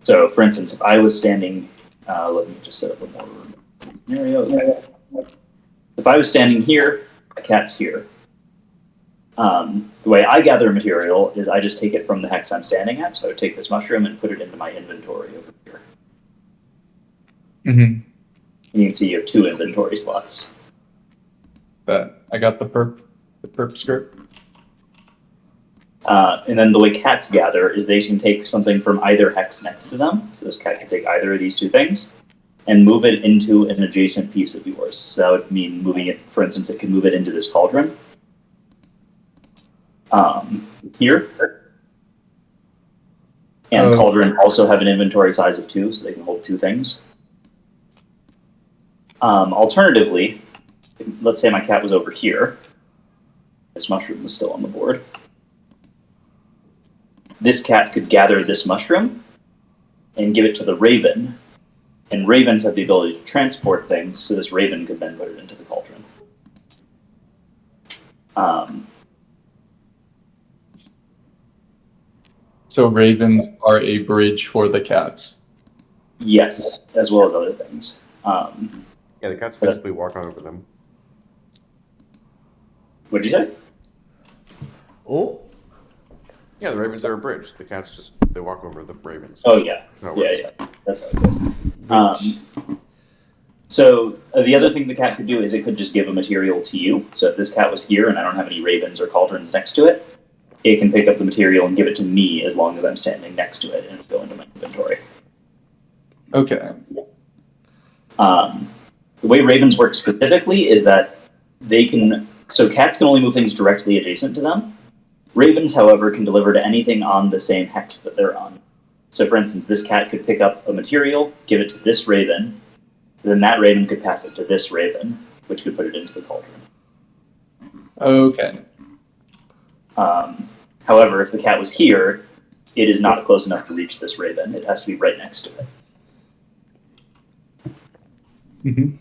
So, for instance, if I was standing, let me just set up a more scenario. Okay. If I was standing here, a cat's here. The way I gather material is I just take it from the hex I'm standing at. So I would take this mushroom and put it into my inventory over here. Mm-hmm. And you can see you have 2 inventory slots. But I got the perp script. And then the way cats gather is they can take something from either hex next to them. So this cat can take either of these 2 things and move it into an adjacent piece of yours. So that would mean moving it, for instance, it can move it into this cauldron. Here. And cauldron also have an inventory size of 2, so they can hold 2 things. Alternatively, let's say my cat was over here. This mushroom was still on the board. This cat could gather this mushroom and give it to the raven. And ravens have the ability to transport things, so this raven could then put it into the cauldron. So ravens are a bridge for the cats. Yes, as well as other things. Yeah, the cats basically walk on over them. What did you say? Oh, Yeah, the ravens are a bridge. The cats just, they walk over the ravens. Oh, yeah. That's how it Yeah, works. yeah. That's how it goes. So the other thing the cat could do is it could just give a material to you. So if this cat was here and I don't have any ravens or cauldrons next to it, it can pick up the material and give it to me as long as I'm standing next to it and it'll go into my inventory. Okay. The way ravens work specifically is that they can, so cats can only move things directly adjacent to them. Ravens, however, can deliver to anything on the same hex that they're on. So for instance, this cat could pick up a material, give it to this raven, then that raven could pass it to this raven, which could put it into the cauldron. Okay. However, if the cat was here, it is not close enough to reach this raven. It has to be right next to it. Mm-hmm.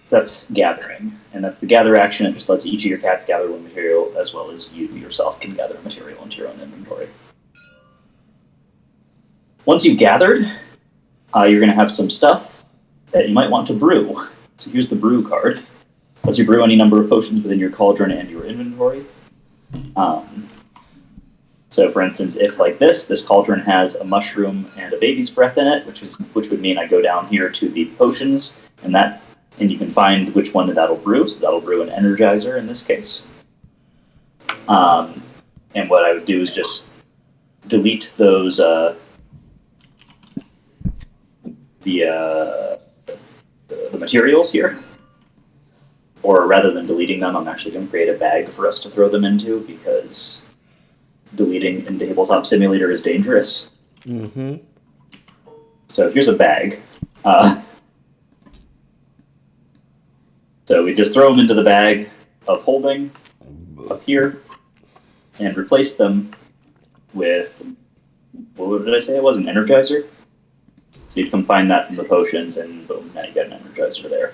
So that's gathering, and that's the gather action. It just lets each of your cats gather one material, as well as you yourself can gather material into your own inventory. Once you've gathered, you're going to have some stuff that you might want to brew. So here's the brew card. Lets you brew any number of potions within your cauldron and your inventory. So for instance, if like this cauldron has a mushroom and a baby's breath in it, which would mean I go down here to the potions, and you can find which one that'll brew. So that'll brew an energizer in this case. And what I would do is just delete those the materials here. Or rather than deleting them, I'm actually going to create a bag for us to throw them into, because deleting in Tabletop Simulator is dangerous. mm-hmm. So here's a bag. So we just throw them into the bag of holding up here and replace them with, what did I say it was? An Energizer? So you can find that from the potions, and boom, now you got an Energizer there.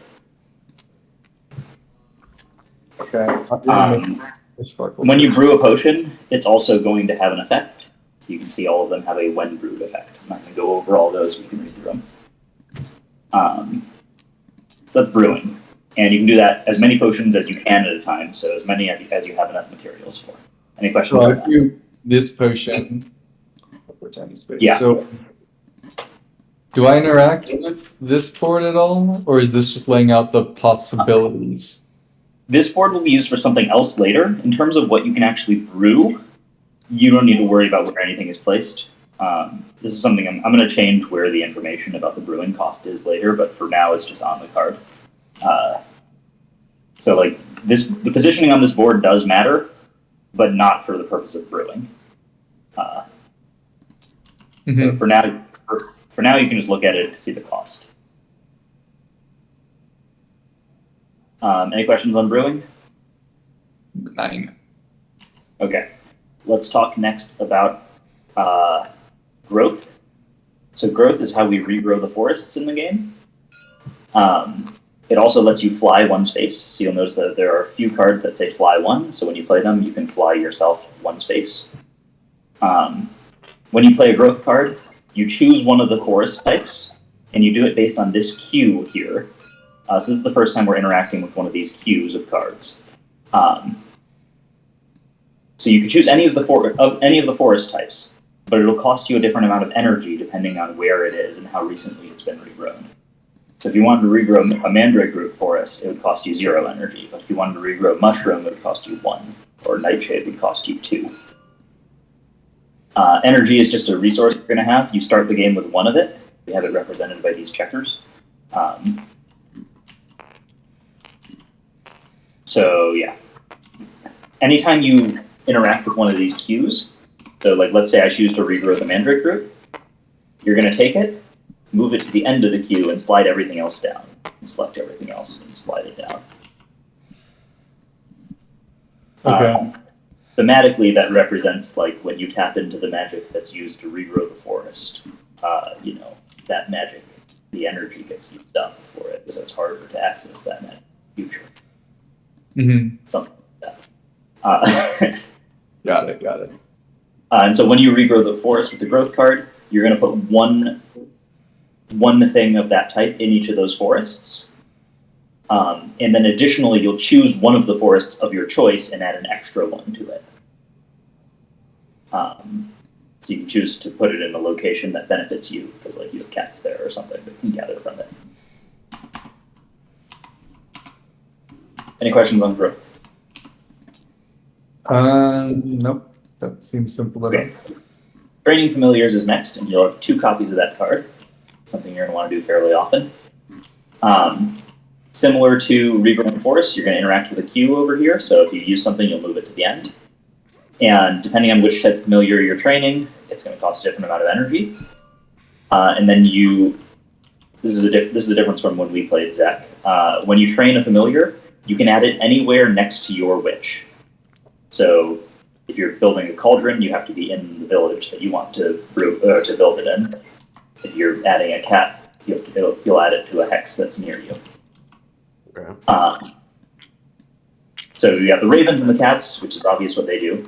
Okay. When you brew a potion, it's also going to have an effect. So you can see all of them have a when brewed effect. I'm not going to go over all those, we can read through them. That's brewing. And you can do that as many potions as you can at a time, so as many as you have enough materials for. Any questions? So I do this potion. Yeah. So do I interact with this board at all? Or is this just laying out the possibilities? This board will be used for something else later. In terms of what you can actually brew, you don't need to worry about where anything is placed. This is something I'm going to change where the information about the brewing cost is later, but for now it's just on the card. So like the positioning on this board does matter, but not for the purpose of brewing. So for now you can just look at it to see the cost. Any questions on brewing? 9. Okay. Let's talk next about growth. So growth is how we regrow the forests in the game. It also lets you fly one space. So you'll notice that there are a few cards that say fly 1. So when you play them, you can fly yourself one space. when you play a growth card, you choose one of the forest types, and you do it based on this queue here. So this is the first time we're interacting with one of these queues of cards. So you can choose any of the forest types, but it'll cost you a different amount of energy depending on where it is and how recently it's been regrown. So if you wanted to regrow a mandrake root forest, it would cost you 0 energy. But if you wanted to regrow mushroom, it would cost you 1, or nightshade would cost you 2. Energy is just a resource you're going to have. You start the game with 1 of it. We have it represented by these checkers. So yeah, anytime you interact with one of these queues, so like let's say I choose to regrow the mandrake root, you're going to take it, move it to the end of the queue, and slide everything else down. And select everything else and slide it down. Okay. Thematically, that represents like when you tap into the magic that's used to regrow the forest. That magic, the energy gets used up for it, so it's harder to access that magic in the future. Mm-hmm. Something like that. Got it. And so when you regrow the forest with the growth card, you're going to put one thing of that type in each of those forests. And then additionally, you'll choose one of the forests of your choice and add an extra one to it. So you can choose to put it in a location that benefits you, because like you have cats there or something that can gather from it. Any questions on growth? Nope. That seems simple enough. Okay. Training Familiars is next, and you'll have 2 copies of that card. Something you're going to want to do fairly often. Similar to Regrowing Forest, you're going to interact with a queue over here, so if you use something, you'll move it to the end. And depending on which type of familiar you're training, it's going to cost a different amount of energy. And then this is a difference from when we played Zach. When you train a familiar, you can add it anywhere next to your witch. So if you're building a cauldron, you have to be in the village that you want to build it in. If you're adding a cat, you'll add it to a hex that's near you. Okay. So you got the ravens and the cats, which is obvious what they do.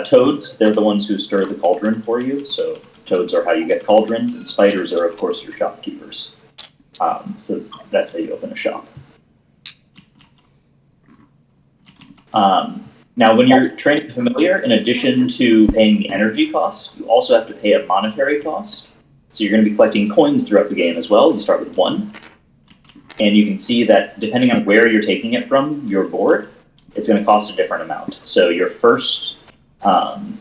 Toads, they're the ones who stir the cauldron for you. So toads are how you get cauldrons, and spiders are, of course, your shopkeepers. So that's how you open a shop. Now, when you're training familiar, in addition to paying the energy cost, you also have to pay a monetary cost. So you're going to be collecting coins throughout the game as well. You start with 1. And you can see that depending on where you're taking it from, your board, it's going to cost a different amount. So your first one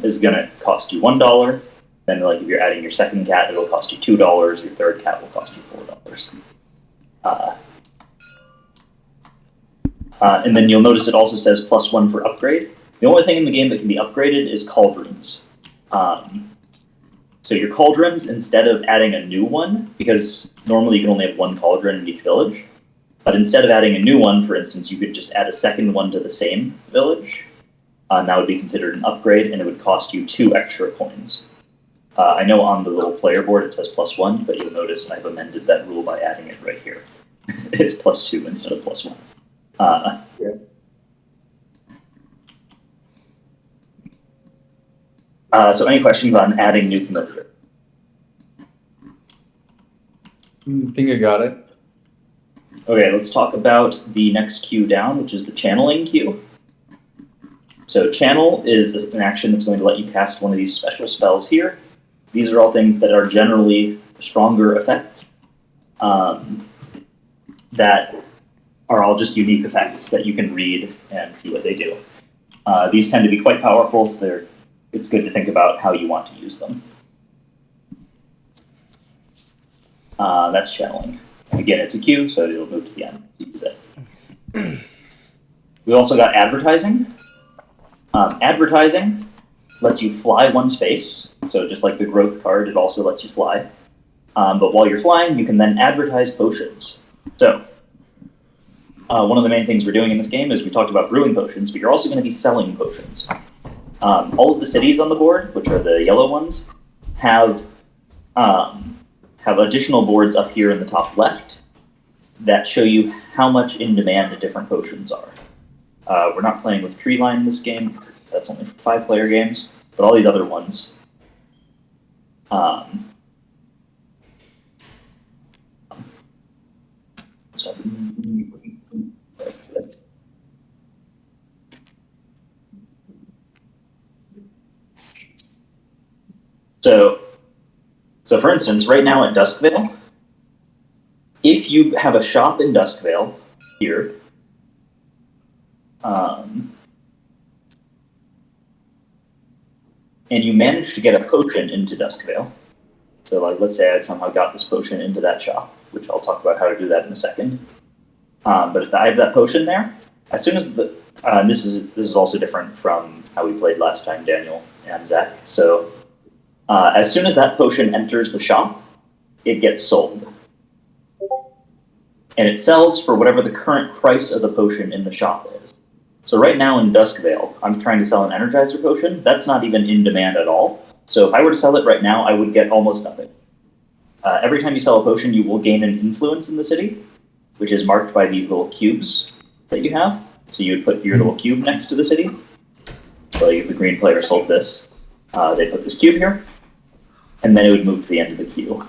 is going to cost you $1. Then, like if you're adding your second cat, it'll cost you $2. Your third cat will cost you $4. And then you'll notice it also says +1 for upgrade. The only thing in the game that can be upgraded is cauldrons. So your cauldrons, instead of adding a new one, because normally you can only have 1 cauldron in each village, but instead of adding a new one, for instance, you could just add a second one to the same village, and that would be considered an upgrade, and it would cost you 2 extra coins. I know on the little player board it says +1, but you'll notice I've amended that rule by adding it right here. It's +2 instead of +1. So any questions on adding new familiar? I think I got it. Okay, let's talk about the next queue down, which is the channeling queue. So channel is an action that's going to let you cast one of these special spells here. These are all things that are generally stronger effects that are all just unique effects that you can read and see what they do. These tend to be quite powerful, so it's good to think about how you want to use them. That's channeling. And again, it's a queue, so it'll move to the end. Use it. We also got advertising. Advertising lets you fly 1 space, so just like the growth card, it also lets you fly. But while you're flying, you can then advertise potions. So one of the main things we're doing in this game is we talked about brewing potions, but you're also going to be selling potions. All of the cities on the board, which are the yellow ones, have additional boards up here in the top left that show you how much in demand the different potions are. We're not playing with tree line in this game, that's only for 5-player games, But all these other ones, so for instance, right now at Duskvale, if you have a shop in Duskvale here, and you manage to get a potion into Duskvale, so like let's say I somehow got this potion into that shop, which I'll talk about how to do that in a second. But if I have that potion there, as soon as this is also different from how we played last time, Daniel and Zach. So as soon as that potion enters the shop, it gets sold. And it sells for whatever the current price of the potion in the shop is. So right now in Duskvale, I'm trying to sell an Energizer potion. That's not even in demand at all. So if I were to sell it right now, I would get almost nothing. Every time you sell a potion, you will gain an influence in the city, which is marked by these little cubes that you have. So you would put your little cube next to the city. So if the green player sold this, they put this cube here, and then it would move to the end of the queue.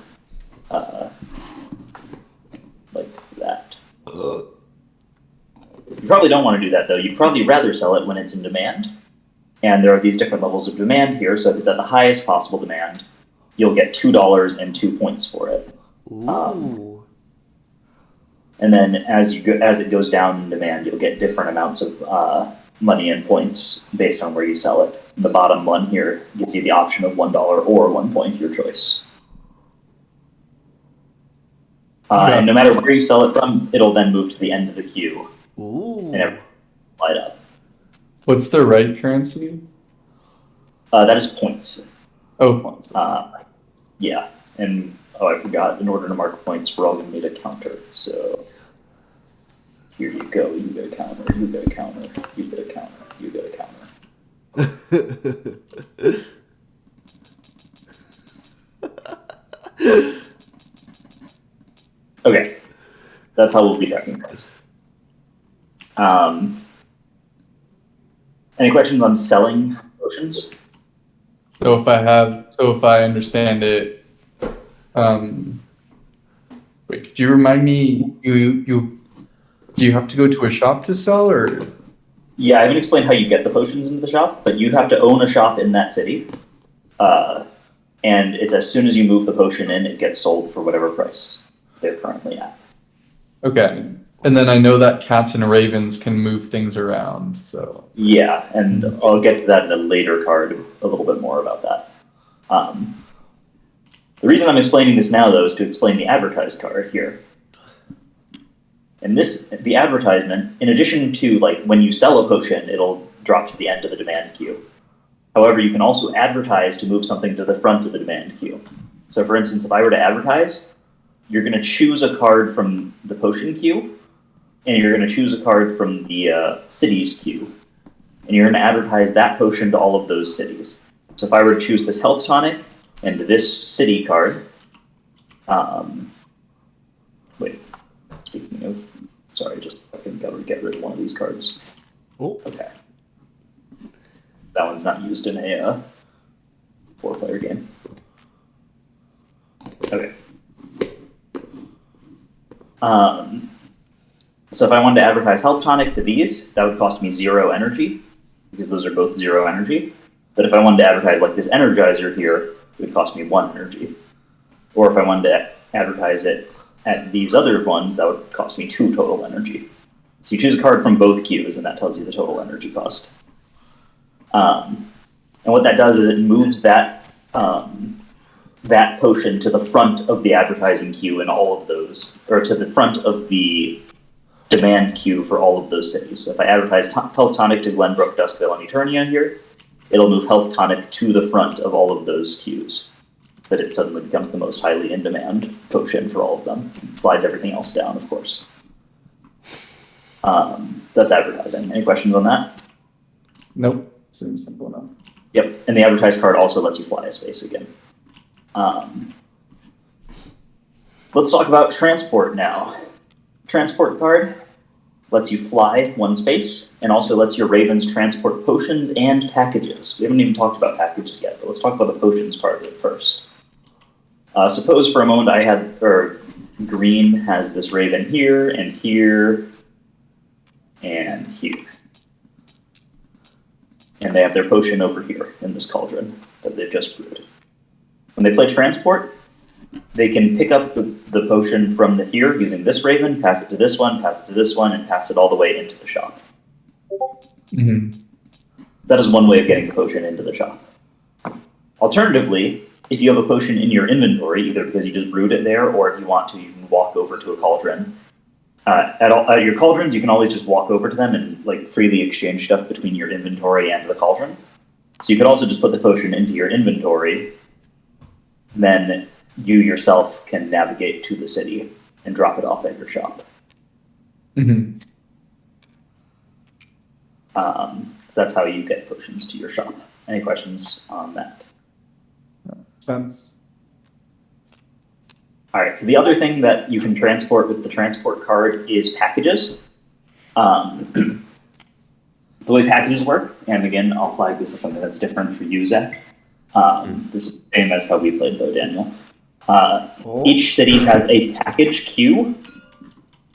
Like that. You probably don't want to do that, though. You'd probably rather sell it when it's in demand. And there are these different levels of demand here, so if it's at the highest possible demand, you'll get $2 and 2 points for it. Ooh. And then as it goes down in demand, you'll get different amounts of money and points based on where you sell it. The bottom one here gives you the option of $1 or 1 point, your choice. And no matter where you sell it from, it'll then move to the end of the queue. Ooh. And everything will light up. What's the right currency? That is points. Oh, points. Yeah. And, I forgot, in order to mark points, we're all going to need a counter. So, here you go. You get a counter, you get a counter, you get a counter, you get a counter. Okay. That's how we'll be tracking points. Any questions on selling potions? So if I understand it, wait, could you remind me, do you have to go to a shop to sell, or? Yeah, I haven't explained how you get the potions into the shop, but you have to own a shop in that city. And it's as soon as you move the potion in, it gets sold for whatever price they're currently at. Okay. And then I know that cats and ravens can move things around, so. Yeah, and I'll get to that in a later card, a little bit more about that. The reason I'm explaining this now, though, is to explain the advertised card here. And the advertisement, in addition to, like, when you sell a potion, it'll drop to the end of the demand queue. However, you can also advertise to move something to the front of the demand queue. So, for instance, if I were to advertise, you're going to choose a card from the potion queue, and you're going to choose a card from the cities queue, and you're going to advertise that potion to all of those cities. So if I were to choose this health tonic and this city card, speaking of, sorry, just a second, gotta get rid of one of these cards. Oh. Okay. That one's not used in a 4-player game. Okay. So if I wanted to advertise health tonic to these, that would cost me 0 energy, because those are both 0 energy. But if I wanted to advertise like this energizer here, it would cost me 1 energy. Or if I wanted to advertise it at these other ones, that would cost me 2 total energy. So you choose a card from both queues, and that tells you the total energy cost. And what that does is it moves that that potion to the front of the advertising queue in all of those, or to the front of the demand queue for all of those cities. So if I advertise Health Tonic to Glenbrook, Duskville, and Eternia here, it'll move Health Tonic to the front of all of those queues, so that it suddenly becomes the most highly in demand potion for all of them. It slides everything else down, of course. So that's advertising. Any questions on that? Nope. Seems simple enough. Yep, and the advertised card also lets you fly a space again. Let's talk about transport now. Transport card. lets you fly one space, and also lets your ravens transport potions and packages. We haven't even talked about packages yet, but let's talk about the potions part of it first. Suppose for a moment Green has this raven here, and here, and here. And they have their potion over here in this cauldron that they've just brewed. When they play transport, they can pick up the potion from here using this raven, pass it to this one, pass it to this one, and pass it all the way into the shop. Mm-hmm. That is one way of getting the potion into the shop. Alternatively, if you have a potion in your inventory, either because you just brewed it there, or if you want to, you can walk over to a cauldron. At your cauldrons, you can always just walk over to them and like freely exchange stuff between your inventory and the cauldron. So you could also just put the potion into your inventory, then you yourself can navigate to the city and drop it off at your shop. Mm-hmm. So that's how you get potions to your shop. Any questions on that? Sense. All right, so the other thing that you can transport with the transport card is packages. The way packages work, and again, I'll flag this as something that's different for you, Zach. This is the same as how we played, though, Daniel. Each city has a package queue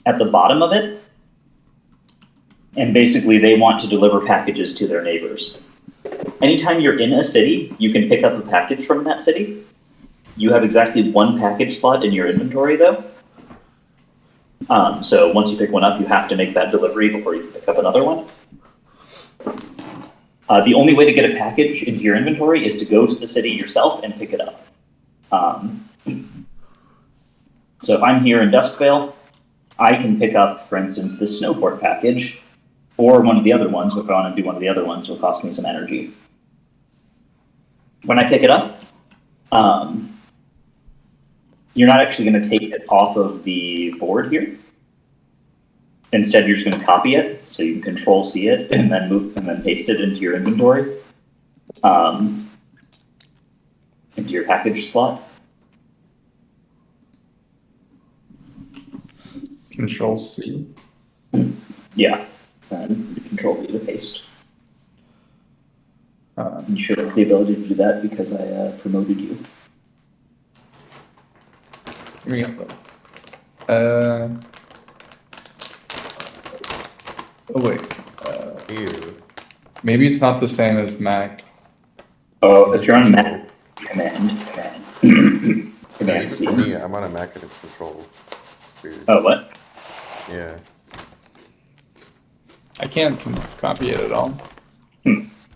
at the bottom of it, and basically they want to deliver packages to their neighbors. Anytime you're in a city, you can pick up a package from that city. You have exactly one package slot in your inventory, though. So once you pick one up, you have to make that delivery before you can pick up another one. The only way to get a package into your inventory is to go to the city yourself and pick it up. So if I'm here in Duskvale, I can pick up, for instance, this Snowport package, or one of the other ones. If I want to do one of the other ones, it'll cost me some energy. When I pick it up, you're not actually going to take it off of the board here. Instead, you're just going to copy it, so you can Control-C it and then move and then paste it into your inventory, into your package slot. Control-C. Yeah, and Control-V to paste. You should have the ability to do that because I promoted you. Here we go. Oh wait. Ew. Maybe it's not the same as Mac. Oh, if you're on Mac, Command C. For me, I'm on a Mac and it's Control. It's weird. Oh, what? Yeah. I can't copy it at all.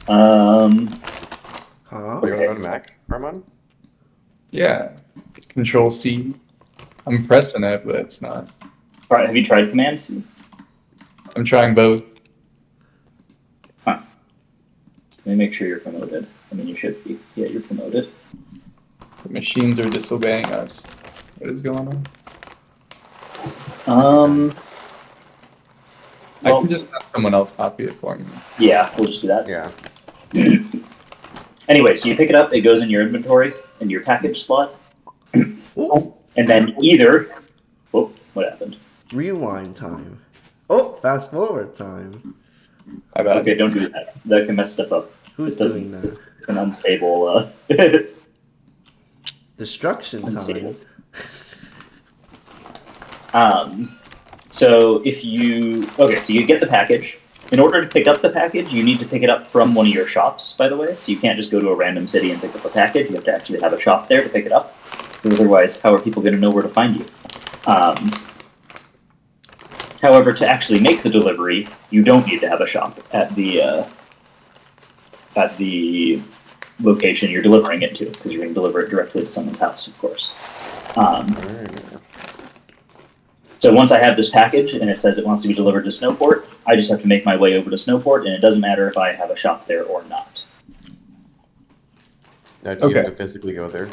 Huh? You're on Mac, Armand? Yeah. Control-C. I'm pressing it, but it's not. All right, have you tried Command C? I'm trying both. Let me make sure you're promoted. I mean, you should be. Yeah, you're promoted. The machines are disobeying us. What is going on? I Well, can just have someone else copy it for me. yeah, we'll just do that. Yeah. Anyway, so you pick it up, it goes in your inventory, in your package slot, Ooh, and then either... Oh, what happened? rewind time. Oh, fast forward time. I bet. Okay, don't do that. That can mess stuff up. Who's It doesn't- doing that? It's an unstable... Destruction unstable. time. So if you... Okay, so you get the package. In order to pick up the package, you need to pick it up from one of your shops, by the way. So you can't just go to a random city and pick up a package. You have to actually have a shop there to pick it up. Because otherwise, how are people going to know where to find you? However, to actually make the delivery, you don't need to have a shop at the location you're delivering it to, because you're going to deliver it directly to someone's house, of course. So once I have this package and it says it wants to be delivered to Snowport, I just have to make my way over to Snowport, and it doesn't matter if I have a shop there or not. Now, do you have Okay. to physically go there?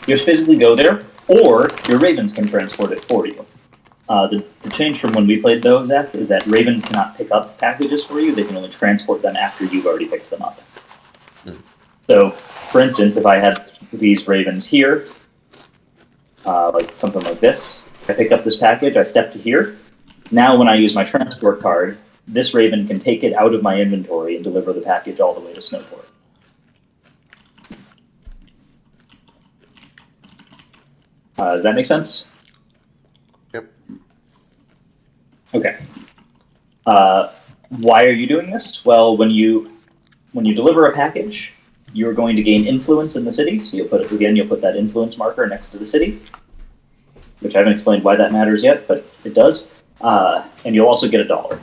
You just physically go there, or your ravens can transport it for you. The change from when we played though, Zach, is that ravens cannot pick up packages for you. They can only transport them after you've already picked them up. So, for instance, if I had these ravens here, like something like this, I pick up this package, I step to here, Now when I use my transport card, this Raven can take it out of my inventory and deliver the package all the way to Snowport. Does that make sense? Yep. Okay. Why are you doing this? Well, when you deliver a package, you're going to gain influence in the city. So you'll put that influence marker next to the city, which I haven't explained why that matters yet, but it does. And you'll also get $1.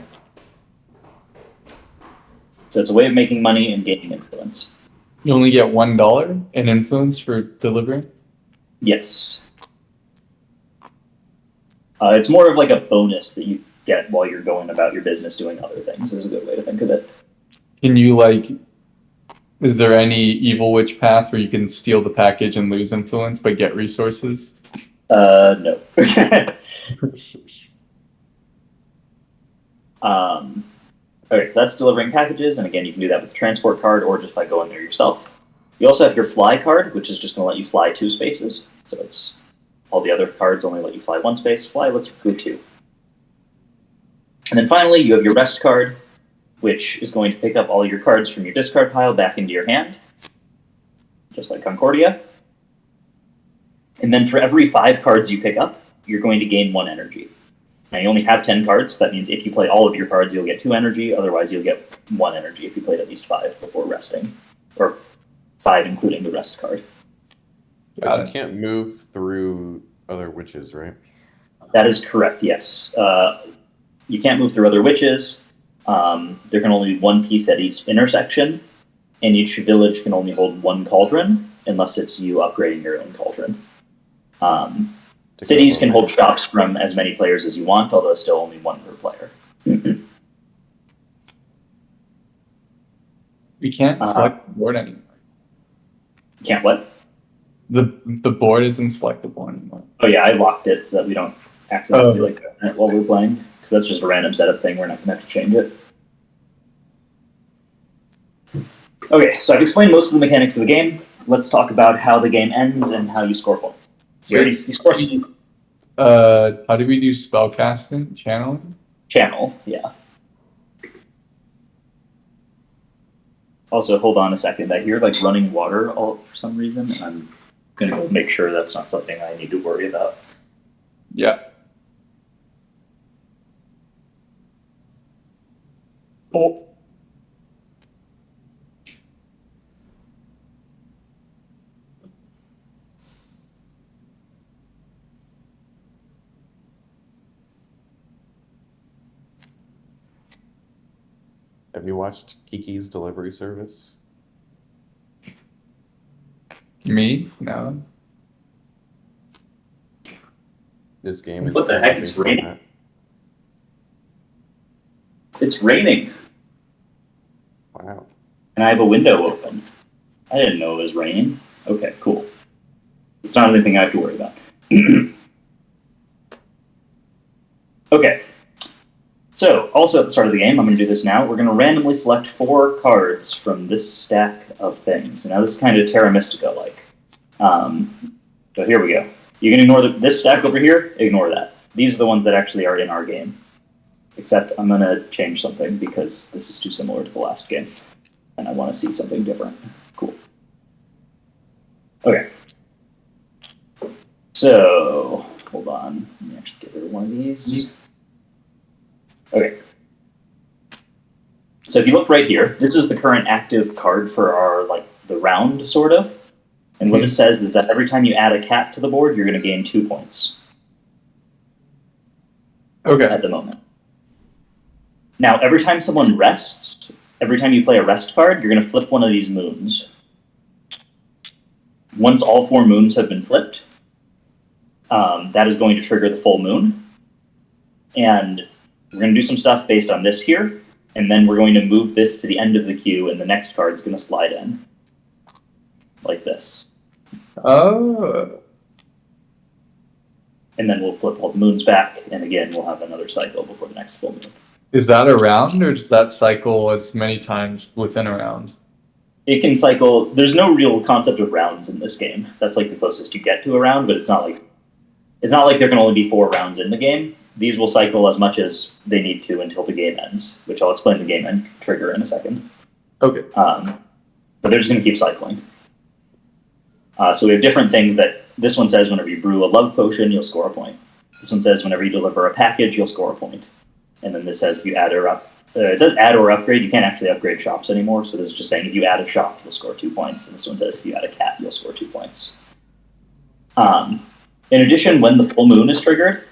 So it's a way of making money and gaining influence. You only get $1 in influence for delivering? Yes. It's more of like a bonus that you get while you're going about your business doing other things, is a good way to think of it. Can you, is there any evil witch path where you can steal the package and lose influence but get resources? No. Okay, so that's delivering packages, and again, you can do that with the transport card or just by going there yourself. You also have your fly card, which is just going to let you fly 2 spaces. So it's all the other cards only let you fly 1 space. Fly lets you go 2. And then finally, you have your rest card, which is going to pick up all your cards from your discard pile back into your hand, just like Concordia. And then for every 5 cards you pick up, you're going to gain 1 energy. Now you only have 10 cards. That means if you play all of your cards, you'll get 2 energy. Otherwise, you'll get 1 energy if you played at least 5 before resting, or 5 including the rest card. But you can't move through other witches, right? That is correct. Yes, you can't move through other witches. There can only be 1 piece at each intersection, and each village can only hold 1 cauldron, unless it's you upgrading your own cauldron. Cities can hold shops from as many players as you want, although still only 1 per player. We can't select the board anymore. Can't what? The board isn't selectable anymore. Oh yeah, I locked it so that we don't accidentally go in it while we're playing, because that's just a random setup thing. We're not going to have to change it. Okay, so I've explained most of the mechanics of the game. Let's talk about how the game ends and how you score points. So you score how do we do spellcasting? Channeling? Channel, yeah. Also, hold on a second. I hear running water all for some reason, and I'm gonna go make sure that's not something I need to worry about. Yeah. Oh. Have you watched Kiki's Delivery Service? Me? No. This game is What the heck? It's based on raining. that. It's raining, Wow. and I have a window open. I didn't know it was raining. Okay, cool. It's not anything I have to worry about. Okay. So, also at the start of the game, I'm going to do this now. We're going to randomly select 4 cards from this stack of things. Now, this is kind of Terra Mystica-like. So here we go. You can ignore this stack over here. Ignore that. These are the ones that actually are in our game. Except I'm going to change something because this is too similar to the last game. And I want to see something different. Cool. Okay. So, hold on. Let me actually get rid of one of these. Okay. So if you look right here, this is the current active card for our, the round, sort of. And what it says is that every time you add a cat to the board, you're going to gain 2 points. Okay. At the moment. Now, every time someone rests, every time you play a rest card, you're going to flip one of these moons. Once all 4 moons have been flipped, that is going to trigger the full moon. And we're going to do some stuff based on this here, and then we're going to move this to the end of the queue, and the next card's going to slide in. Like this. Oh. And then we'll flip all the moons back, and again, we'll have another cycle before the next full moon. Is that a round, or does that cycle as many times within a round? It can cycle. There's no real concept of rounds in this game. That's the closest you get to a round, but it's not like there can only be 4 rounds in the game. these will cycle as much as they need to until the game ends, which I'll explain the game end trigger in a second. Okay. But they're just going to keep cycling. So we have different things that this one says whenever you brew a love potion, you'll score a point. This one says whenever you deliver a package, you'll score a point. And then this says if you add or it says add or upgrade. You can't actually upgrade shops anymore. So this is just saying if you add a shop, you'll score 2 points. And this one says if you add a cat, you'll score 2 points. In addition, when the full moon is triggered,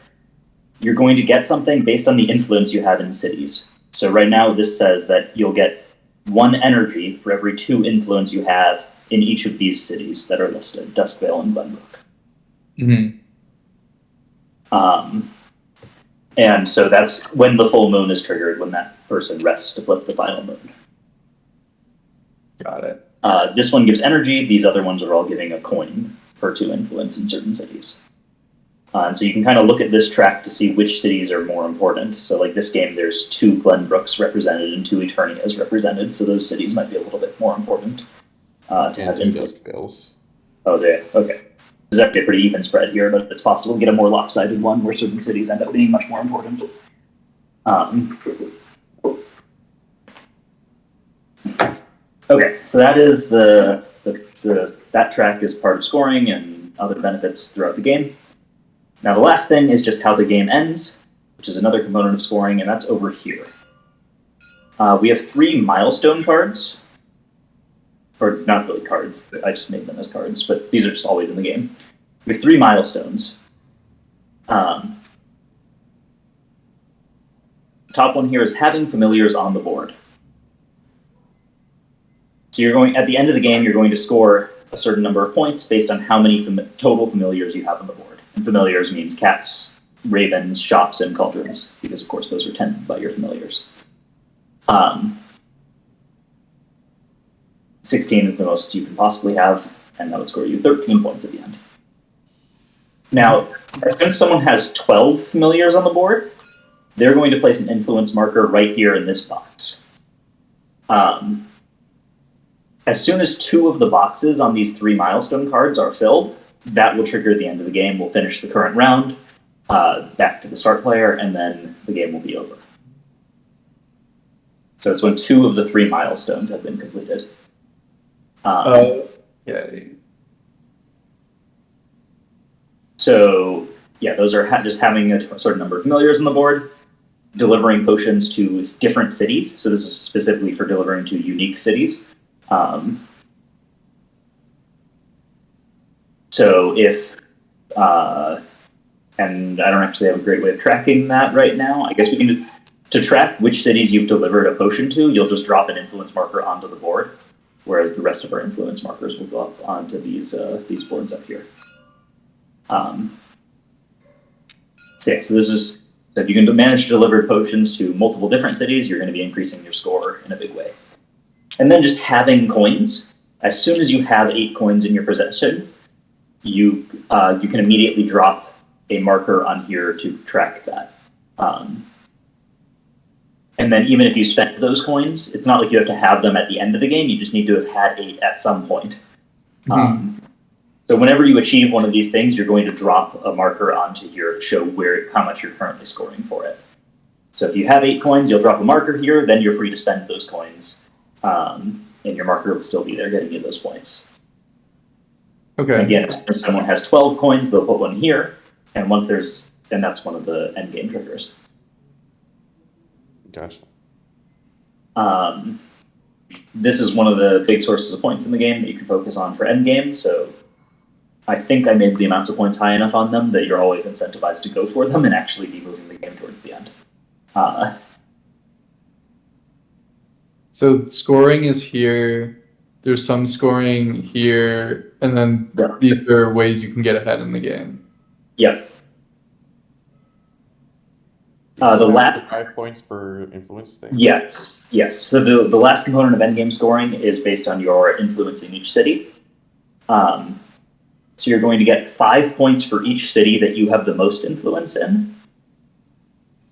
you're going to get something based on the influence you have in cities. So right now, this says that you'll get 1 energy for every 2 influence you have in each of these cities that are listed, Duskvale and Glenbrook. Mm-hmm. And so that's when the full moon is triggered, when that person rests to flip the final moon. Got it. This one gives energy. These other ones are all giving a coin per 2 influence in certain cities. And so you can kind of look at this track to see which cities are more important. So like this game, there's 2 Glenbrooks represented and 2 Eternias represented. So those cities might be a little bit more important to have influence. Duskvales. Oh, they okay. This is actually a pretty even spread here, but it's possible to get a more lopsided one where certain cities end up being much more important. Okay, so that is that track is part of scoring and other benefits throughout the game. Now the last thing is just how the game ends, which is another component of scoring, and that's over here. We have 3 milestone cards. Or not really cards, I just made them as cards, but these are just always in the game. We have 3 milestones. Top one here is having familiars on the board. So you're going, at the end of the game, you're going to score a certain number of points based on how many total familiars you have on the board. And familiars means cats, ravens, shops, and cauldrons, because of course those are tended by your familiars. 16 is the most you can possibly have, and that would score you 13 points at the end. Now, as soon as someone has 12 familiars on the board, they're going to place an influence marker right here in this box. As soon as 2 of the boxes on these 3 milestone cards are filled, that will trigger the end of the game. We'll finish the current round, back to the start player, and then the game will be over. So it's when 2 of the 3 milestones have been completed. Okay. So, yeah, those are just having a certain number of familiars on the board, delivering potions to different cities. So this is specifically for delivering to unique cities. So if, and I don't actually have a great way of tracking that right now. I guess we can, to track which cities you've delivered a potion to, you'll just drop an influence marker onto the board, whereas the rest of our influence markers will go up onto these boards up here. So yeah, so this is, so if you can manage to deliver potions to multiple different cities, you're going to be increasing your score in a big way. And then just having coins. As soon as you have 8 coins in your possession, you can immediately drop a marker on here to track that. And then even if you spent those coins, it's not like you have to have them at the end of the game. You just need to have had 8 at some point. Mm-hmm. So whenever you achieve one of these things, you're going to drop a marker onto here to show how much you're currently scoring for it. So if you have 8 coins, you'll drop a marker here, then you're free to spend those coins. And your marker will still be there getting you those points. Okay. And again, if someone has 12 coins, they'll put one here. And once then that's one of the end game triggers. Gotcha. This is one of the big sources of points in the game that you can focus on for end game. So I think I made the amounts of points high enough on them that you're always incentivized to go for them and actually be moving the game towards the end. So scoring is here. There's some scoring here, and then these are ways you can get ahead in the game. Yep. The last 5 points per influence thing. Yes. So the last component of endgame scoring is based on your influence in each city. So you're going to get 5 points for each city that you have the most influence in,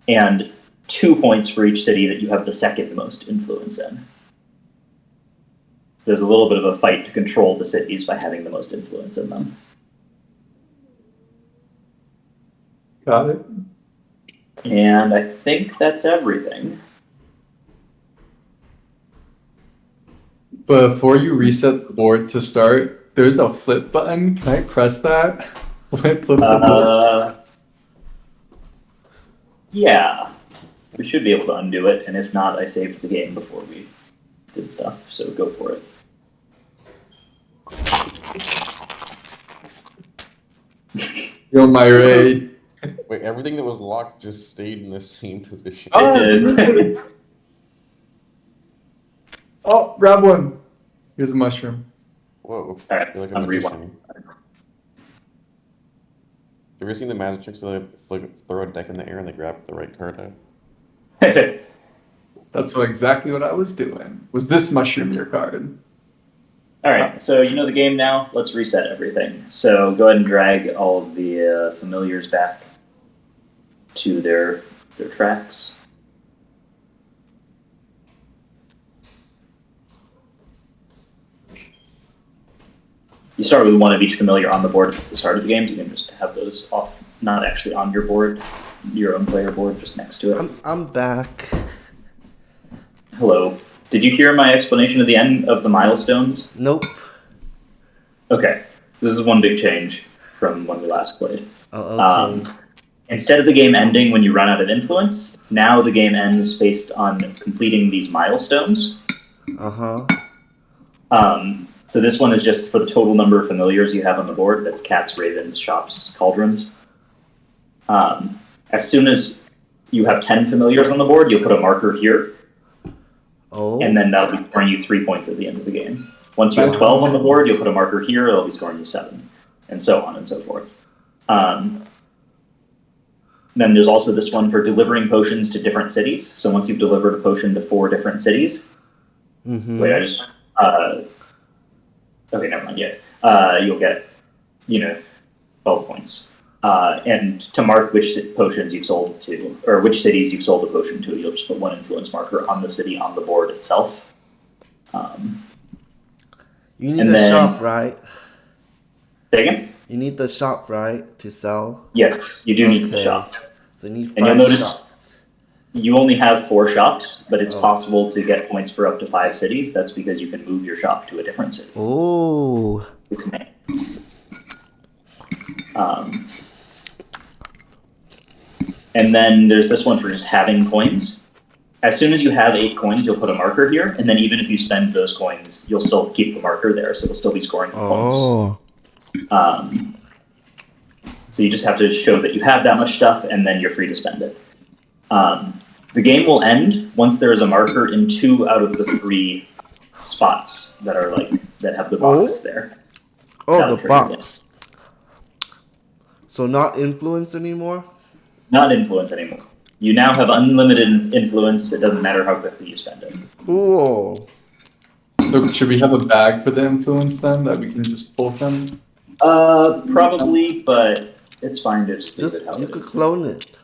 and 2 points for each city that you have the second most influence in. So there's a little bit of a fight to control the cities by having the most influence in them. Got it. And I think that's everything. Before you reset the board to start, there's a flip button. Can I press that? Flip the board. Yeah. We should be able to undo it, and if not, I saved the game before we did stuff, so go for it. Yo, my raid. Wait, everything that was locked just stayed in the same position. It did. Oh, grab one. Here's a mushroom. Whoa. Alright, You're like a I'm magician. Have you ever seen the magic tricks where they like, throw a deck in the air and they grab the right card out? That's exactly what I was doing. Was this mushroom your card? Alright, so you know the game now. Let's reset everything. So go ahead and drag all of the familiars back to their tracks. You start with one of each familiar on the board at the start of the game. So you can just have those off, not actually on your board, your own player board, just next to it. I'm back. Hello. Did you hear my explanation of the end of the milestones? Nope. Okay. This is one big change from when we last played. Oh, okay. Instead of the game ending when you run out of influence, now the game ends based on completing these milestones. Uh-huh. So this one is just for the total number of familiars you have on the board. That's cats, ravens, shops, cauldrons. As soon as you have 10 familiars on the board, you'll put a marker here. Oh. And then that'll be scoring you 3 points at the end of the game. Once you have 12 on the board, you'll put a marker here, it'll be scoring you 7. And so on and so forth. Then there's also this one for delivering potions to different cities. So once you've delivered a potion to 4 different cities, wait, I just, okay, never mind yet. You'll get, 12 points. And to mark which potions you've sold to, or which cities you've sold a potion to, you'll just put 1 influence marker on the city on the board itself. You need the shop, right? Say again? You need the shop, right, to sell? Yes, you do need the shop. So you need 5 and you'll notice shops. You only have 4 shops, but it's possible to get points for up to 5 cities. That's because you can move your shop to a different city. Oh. And then there's this one for just having coins. As soon as you have 8 coins, you'll put a marker here, and then even if you spend those coins, you'll still keep the marker there, so it'll still be scoring points. So you just have to show that you have that much stuff, and then you're free to spend it. The game will end once there is a marker in 2 out of the 3 spots that are that have the box there. Oh, the box. So not influence anymore? Not influence anymore. You now have unlimited influence. It doesn't matter how quickly you spend it. Cool. So should we have a bag for the influence then that we can just pull from? Probably, but it's fine to just leave it how You it could is. clone it.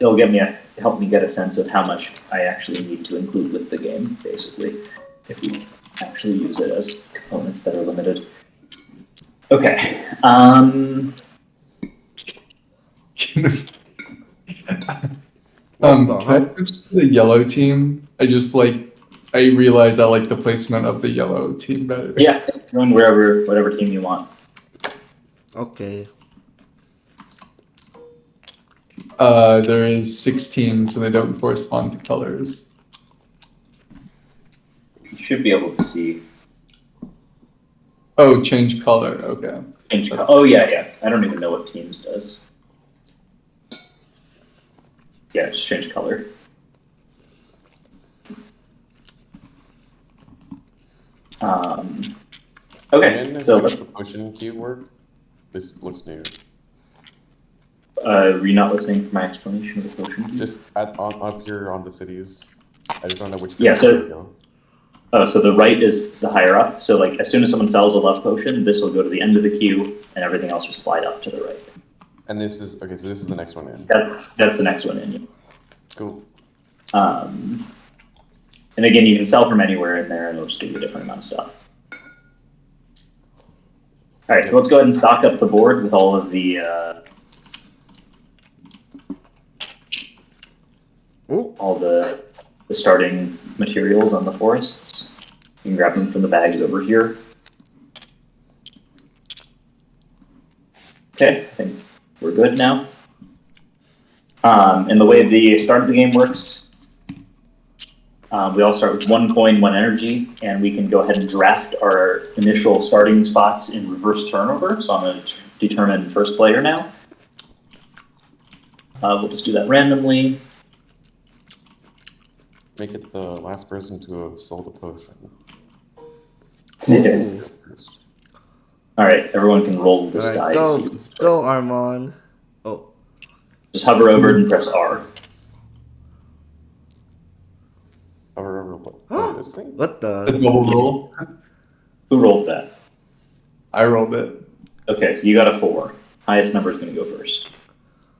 It'll help me get a sense of how much I actually need to include with the game, basically, if we actually use it as components that are limited. Okay. Can I switch to the yellow team? I realize I like the placement of the yellow team better. Yeah, join whatever team you want. Okay. There is 6 teams and they don't correspond to colors. You should be able to see. Oh, change color. Okay. Change color. Oh yeah. I don't even know what teams does. Yeah, just change color. Okay, so the potion cube work. This looks new. Were you not listening to my explanation of the potion cube? Just up here on the cities. I just don't know which. Yeah, so the right is the higher up. So as soon as someone sells a love potion, this will go to the end of the queue, and everything else will slide up to the right. And this is okay. So this is the next one in. That's the next one in. Yeah. Cool. And again, you can sell from anywhere in there, and it'll just give you a different amount of stuff. All right, so let's go ahead and stock up the board with all of the all the starting materials on the forests. You can grab them from the bags over here. Okay, I think we're good now. And the way the start of the game works, we all start with 1 coin, 1 energy, and we can go ahead and draft our initial starting spots in reverse turnover. So I'm going to determine first player now. We'll just do that randomly. Make it the last person to have sold a potion. Yes. All right, everyone can roll this Alright, die. go, Armand. Oh. Just hover over it and press R. Hover over what this thing? What The the? double roll. Who rolled that? I rolled it. Okay, so you got a 4. Highest number is going to go first.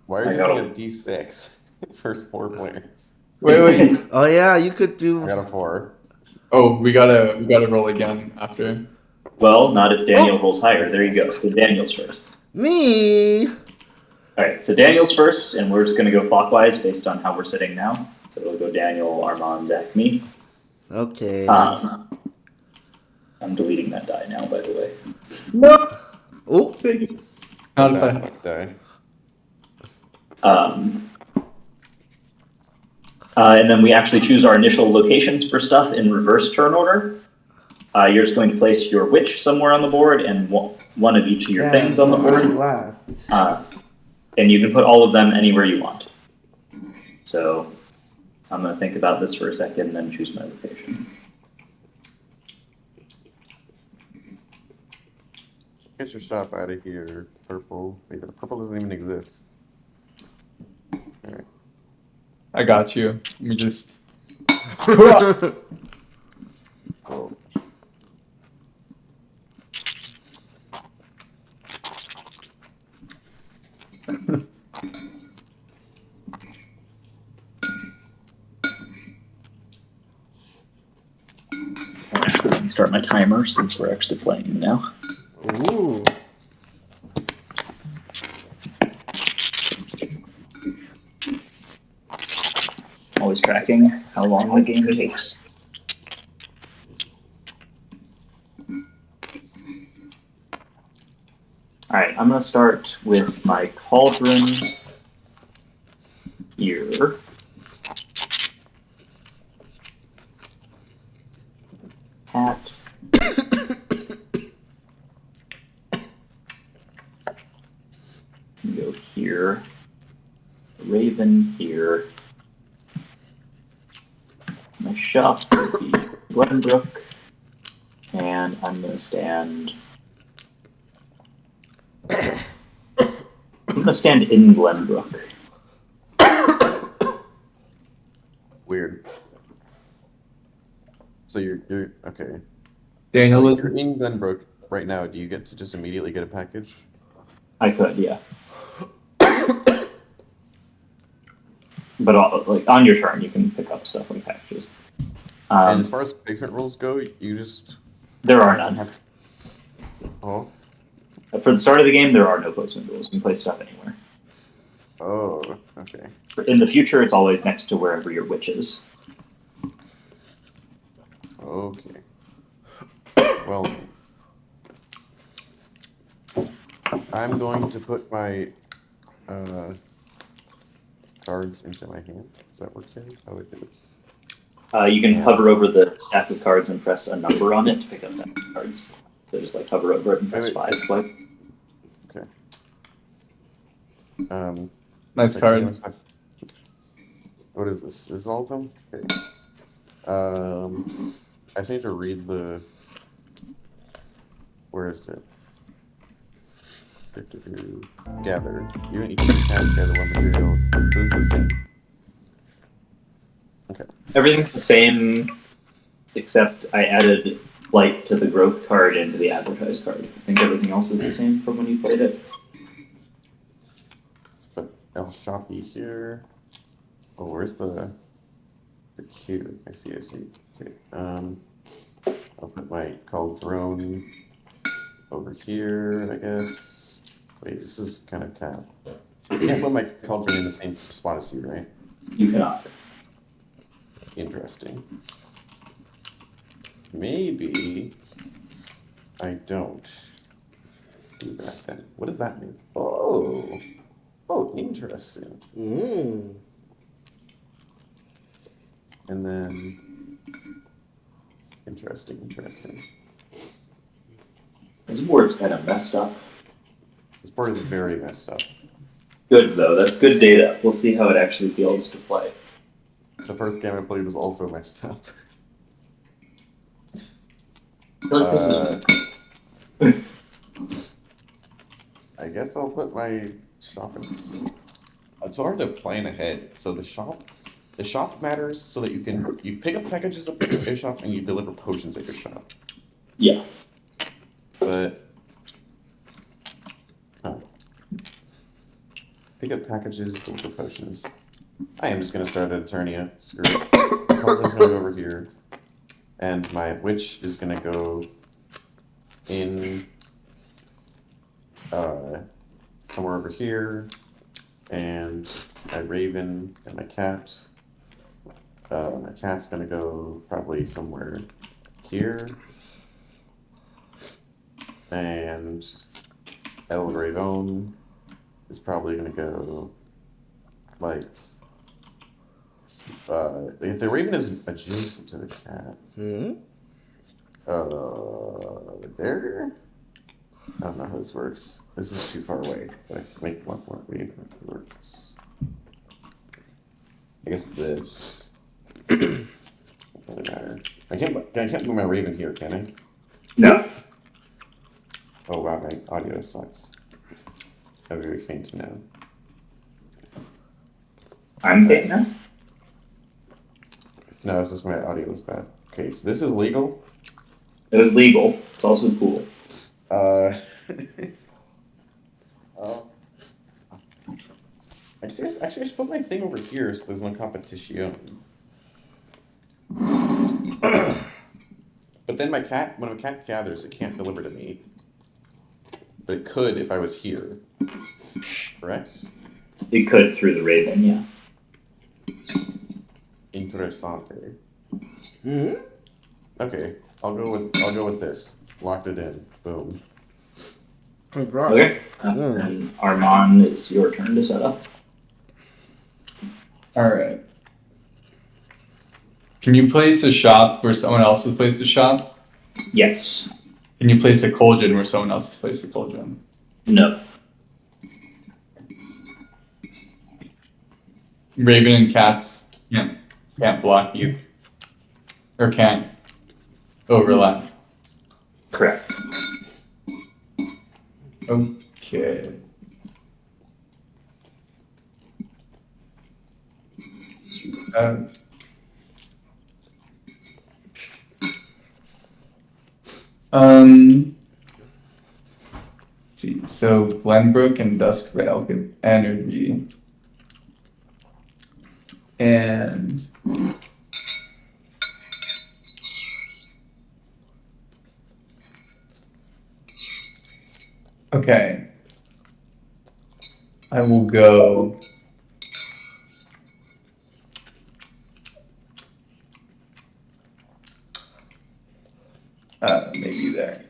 Why are I you got using a D6? First 4 players. Wait. Oh yeah, you could I do. got a 4. Oh, we gotta roll again after. Well, not if Daniel rolls higher. There you go. So Daniel's first. Me. All right, so Daniel's first, and we're just going to go clockwise based on how we're sitting now. So it'll go Daniel, Armand, Zach, me. Okay. I'm deleting that die now, by the way. No. Oh. Not if That I. luck die. And then we actually choose our initial locations for stuff in reverse turn order. You're just going to place your witch somewhere on the board and one of each of your things on the board. Last. And you can put all of them anywhere you want. So I'm going to think about this for a second and then choose my location. Get your shop out of here, purple. Wait, the purple doesn't even exist. Alright. I got you. Let me just. Oh. I'll actually start my timer since we're actually playing now. Ooh. Always tracking how long the game takes. Alright, I'm going to start with my cauldron here. Hat. Go here. Raven here. My shop would be Glenbrook. And I'm going to stand... I'm going to stand in Glenbrook. Weird. So you're okay. Daniel So is. if you're in Glenbrook right now, do you get to just immediately get a package? I could, yeah. But like on your turn, you can pick up stuff like packages. And as far as basement rules go, you just There are have to none. have... Oh. For the start of the game, there are no placement rules. You can place stuff anywhere. Oh, okay. In the future, it's always next to wherever your witch is. Okay. Well, I'm going to put my cards into my hand. Does that work here? How do I do this? You can Yeah. hover over the stack of cards and press a number on it to pick up that cards. So just like hover over it and press Wait. 5 twice. Okay. Nice like, card. you know, what is this? Is all of them? Okay. I just need to read the... Where is it? Gather. You can cast gather one material. This is the same. Okay. Everything's the same, except I added light to the growth card and to the advertise card. I think everything else is the same from when you played it. But I'll shoppy here. Oh, where's the queue? I see. Okay. I'll put my cauldron over here, I guess. Wait, this is kind of cat. I can't put my cauldron in the same spot as you, right? You cannot. Interesting. Maybe I don't do that then. What does that mean? Oh, interesting. Mm. And then, interesting. This board's kind of messed up. This board is very messed up. Good though. That's good data. We'll see how it actually feels to play. The first game I played was also messed up. I feel like this is. I guess I'll put my shop in. It's hard to plan ahead. So the shop matters so that you pick up packages at your shop and you deliver potions at your shop. Yeah. But pick up packages, deliver potions. I am just gonna start at Eternia. Screw it. My cauldron's gonna go over here, and my witch is gonna go in somewhere over here, and my raven and my cat. My cat's gonna go probably somewhere here, and El Raven is probably gonna go like if the raven is adjacent to the cat. Hmm? There. I don't know how this works. This is too far away, but I can make one more way it works. I guess this doesn't really matter. I can't move my raven here, can I? No. Oh wow, my audio sucks. I'm very faint now. I'm getting now. No, it's just my audio is bad. Okay, so this is legal. It was legal. It's also cool. Actually, I should put my thing over here so there's no competition. But then when my cat gathers, it can't deliver to me. But it could if I was here. Correct? It could through the raven, yeah. Interessante. Hmm? Okay, I'll go with this. Locked it in. Boom. Congrats. Okay. And Armand, it's your turn to set up. Alright. Can you place a shop where someone else has placed a shop? Yes. Can you place a cauldron where someone else has placed a cauldron? No. Raven and cats can't block you. Or can't overlap. Correct. Okay. Let's see, so Glenbrook and Duskvale give energy. And okay. I will go maybe there.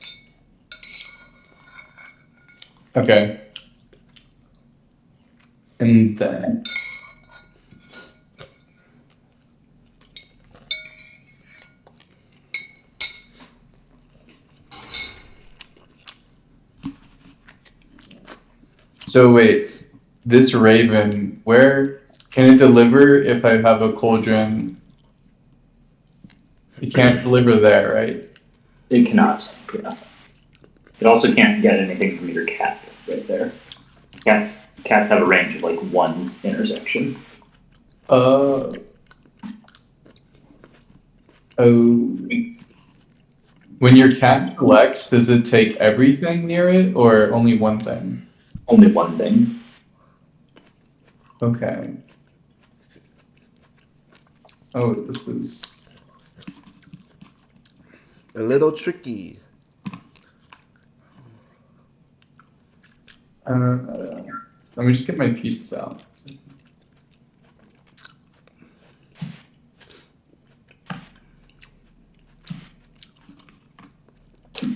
Okay. And then so wait, this raven, where can it deliver if I have a cauldron? You can't deliver there, right? It cannot. Yeah. It also can't get anything from your cat right there. Cats have a range of like one intersection. Oh. When your cat collects, does it take everything near it or only one thing? Only one thing. Okay. Oh, this is A little tricky. Let me just get my pieces out.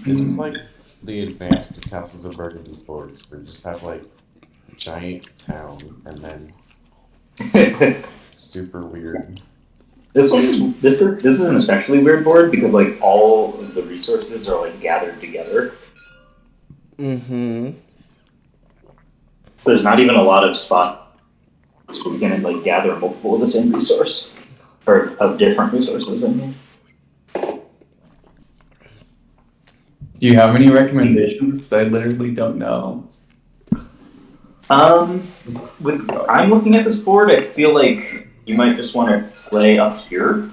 This is like the advanced Castles of Burgundy sports, where you just have like a giant town and then super weird. This is an especially weird board because like all of the resources are like gathered together. Mm-hmm. There's not even a lot of spots where you can like gather multiple of the same resource or of different resources. I mean, Do you have any recommendations? Because I literally don't know. I'm looking at this board. I feel like you might just want to play up here.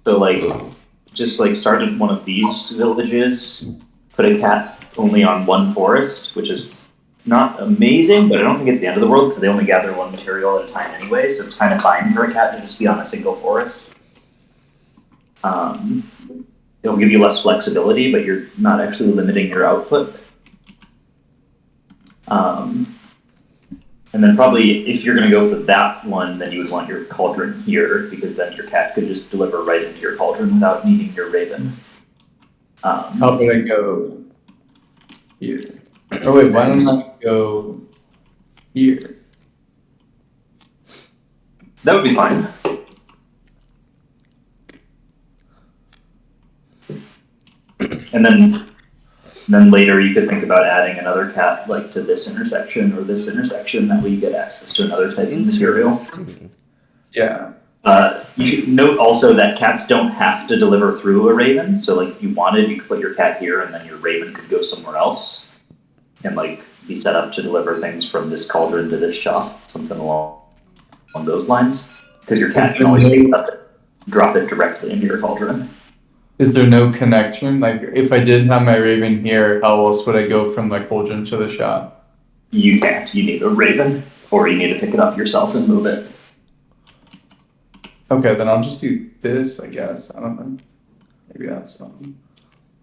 So like, just like start at one of these villages, put a cat only on one forest, which is not amazing, but I don't think it's the end of the world because they only gather one material at a time anyway, so it's kind of fine for a cat to just be on a single forest. It'll give you less flexibility, but you're not actually limiting your output. And then probably if you're going to go for that one, then you would want your cauldron here, because then your cat could just deliver right into your cauldron without needing your raven. How about I go here? Oh wait, why don't I go here? That would be fine. And then later you could think about adding another cat like to this intersection or this intersection. That way you get access to another type of material. Interesting. Yeah. You should note also that cats don't have to deliver through a raven. So like if you wanted, you could put your cat here and then your raven could go somewhere else and like be set up to deliver things from this cauldron to this shop, something along those lines. Because your cat can always pick it up and drop it directly into your cauldron. Is there no connection? Like, if I did have my raven here, how else would I go from my cauldron to the shop? You can't. You need a raven, or you need to pick it up yourself and move it. Okay, then I'll just do this, I guess. I don't know. Maybe that's fine.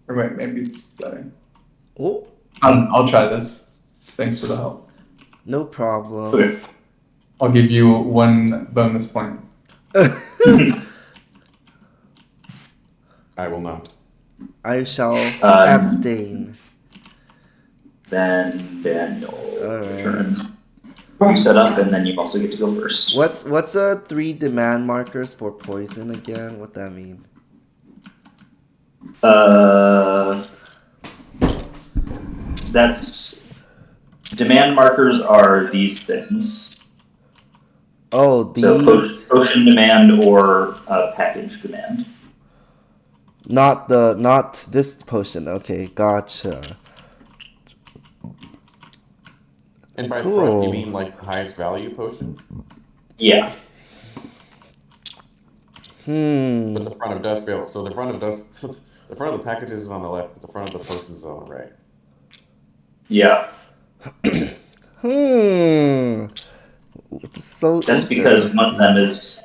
Or wait, maybe it's better. Oh, I'll try this. Thanks for the help. no problem. Okay. I'll give you 1 bonus point. I will not. I shall abstain. Then Daniel Alright. turns. You set up, and then you also get to go first. What's 3 demand markers for poison again? What that mean? That's demand markers are these things. Oh, these. So potion demand or package demand. Not this potion. Okay, gotcha. And by Cool. front, you mean like the highest value potion? Yeah. But the front of Duskvale, so the front of the front of the packages is on the left, but the front of the potions is on the right. Yeah. So That's because one of them is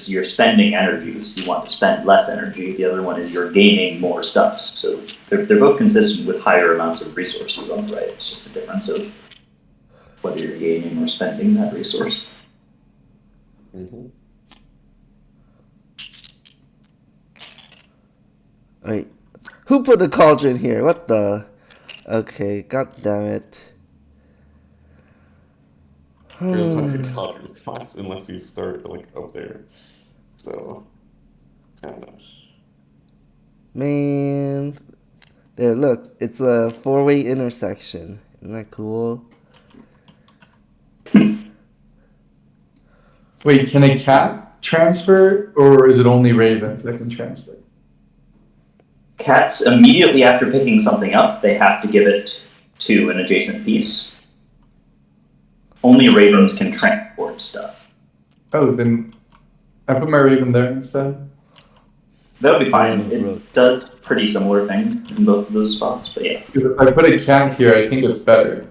you're spending energy, so you want to spend less energy. The other one is you're gaining more stuff. So they're both consistent with higher amounts of resources on the right. It's just a difference of whether you're gaining or spending that resource. Mm-hmm. Wait, who put the cauldron here? What the? Okay, god damn it. There's no good cauldron spots unless you start like up there. So I don't know. Man, there, look, it's a 4-way intersection. Isn't that cool? Wait, can a cat transfer, or is it only ravens that can transfer? Cats, immediately after picking something up, they have to give it to an adjacent piece. Only ravens can transport stuff. Oh, then I put my raven there instead. That would be fine. It does pretty similar things in both of those spots, but yeah. Because if I put a cat here, I think it's better.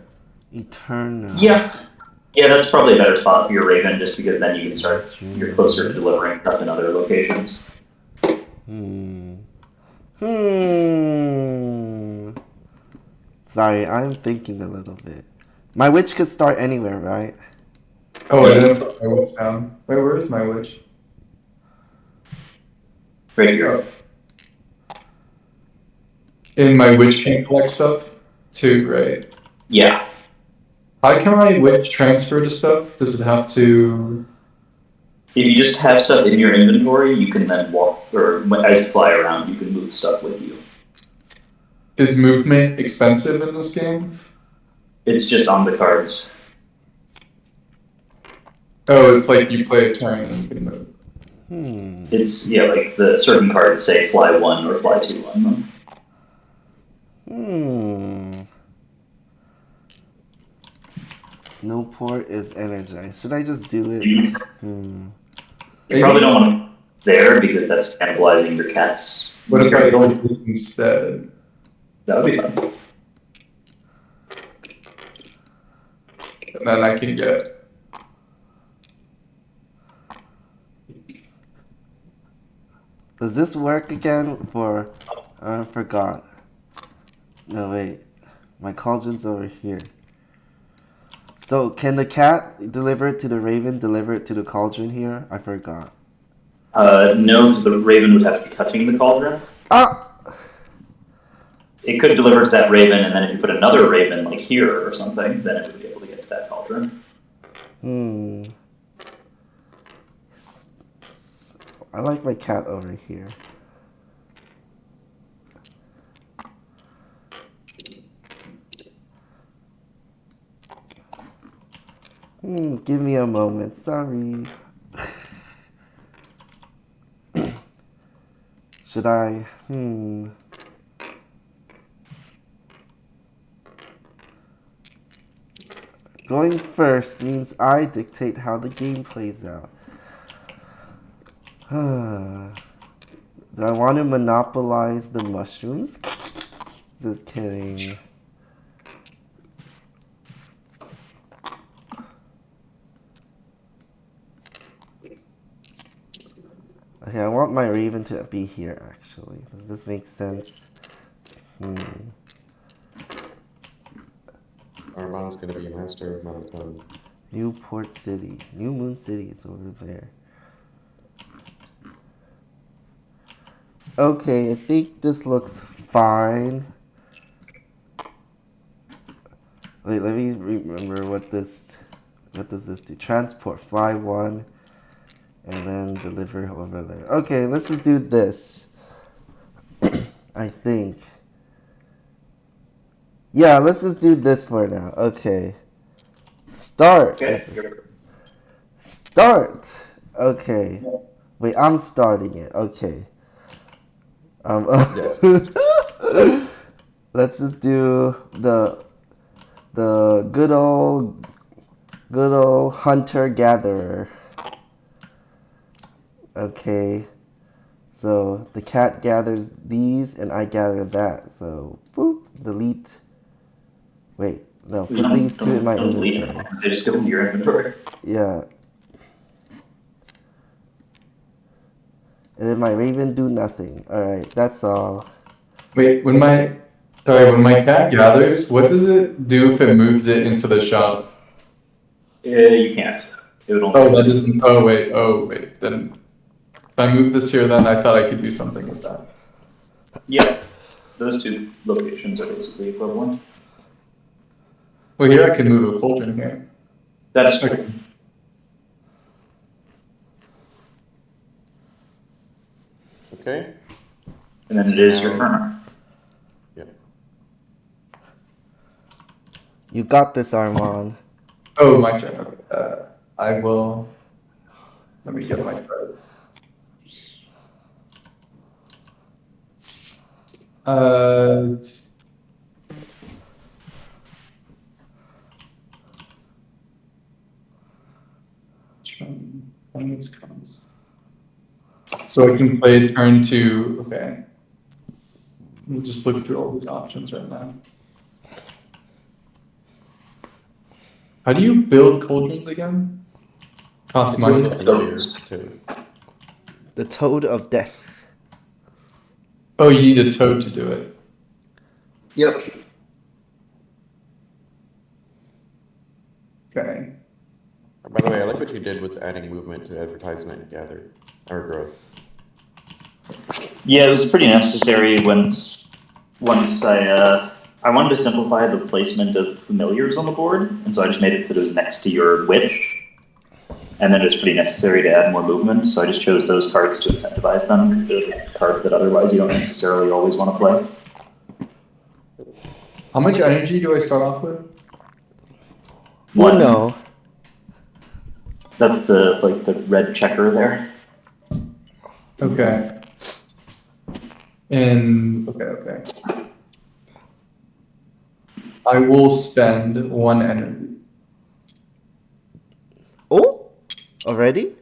Eternal. Yeah. Yeah, that's probably a better spot for your raven, just because then you can start, you're closer to delivering stuff in other locations. Sorry, I'm thinking a little bit. My witch could start anywhere, right? Oh, I didn't put my witch down. Wait, where is my witch? Right here. In my witch can collect stuff too, right? Yeah. How can my witch transfer to stuff? Does it have to? If you just have stuff in your inventory, you can then walk, or as you fly around, you can move stuff with you. Is movement expensive in this game? It's just on the cards. Oh, it's like you play a turn and you can move. It's, yeah, like the certain cards say fly 1 or fly 2 on them. Snowport is energized. Should I just do it? You probably don't want it there because that's cannibalizing your cat's. What if I go this instead? That would be fun. And then I can get. Does this work again for... I forgot. No, wait. My cauldron's over here. So, can the cat deliver it to the raven, deliver it to the cauldron here? I forgot. No, because the raven would have to be touching the cauldron. Ah! It could deliver to that raven, and then if you put another raven, like here or something, then it would be able to get to that cauldron. I like my cat over here. Give me a moment. Sorry. Should I? Going first means I dictate how the game plays out. Do I want to monopolize the mushrooms? Just kidding. Okay, I want my raven to be here, actually. Does this make sense? Armand's gonna be a master of monotone. Newport City. New Moon City is over there. Okay, I think this looks fine. Wait, let me remember what does this do? Transport, fly 1, and then deliver over there. Okay, let's just do this. I think. Yeah, let's just do this for now. Okay. Start. Okay. Start. Okay. Wait, I'm starting it. Okay. Yes. Let's just do the good old hunter gatherer. Okay. So the cat gathers these and I gather that. So boop, delete. Wait, no, put these two in my inventory. They just go into your inventory. Yeah. And then my raven do nothing. Alright, that's all. Wait, when my cat gathers, what does it do if it moves it into the shop? You can't. It would only. Oh, that isn't. Oh wait. Then if I move this here, then I thought I could do something with that. Yeah, those two locations are basically equivalent. Well, here I can move a cauldron here. That's true. Okay. And then it is your turn. Yep. You got this, Armand. Oh, my turn. Okay. I will. Let me get my cards. So I can play turn 2. Okay. We'll just look through all these options right now. How do you build cauldrons again? Cost money. The Toad of Death. Oh, you need a toad to do it. Yep. Okay. By the way, I like what you did with adding movement to advertisement and gather or growth. Yeah, it was pretty necessary once I wanted to simplify the placement of familiars on the board, and so I just made it so that it was next to your wish. And then it was pretty necessary to add more movement, so I just chose those cards to incentivize them, because they're cards that otherwise you don't necessarily always want to play. How much energy do I start off with? One. No. That's the red checker there. Okay. And okay. I will spend 1 energy. Oh, already?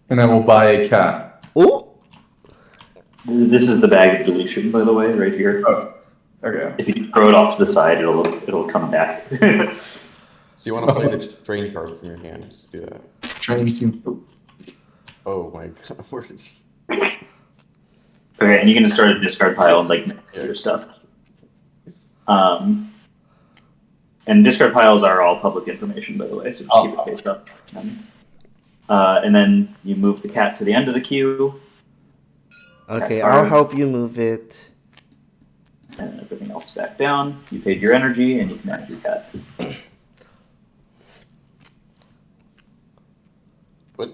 And I will buy a cat. Oh, This is the bag of deletion, by the way, right here. Oh, okay. If you throw it off to the side, it'll come back. So you want to play the train card from your hand? Do that. Trying to Oh my god, where did you... Okay, and you can just start a discard pile and like your stuff. And discard piles are all public information, by the way, so just keep it face up. And then you move the cat to the end of the queue. okay. I'll help you move it. And everything else back down. You paid your energy, and you can add your cat. What?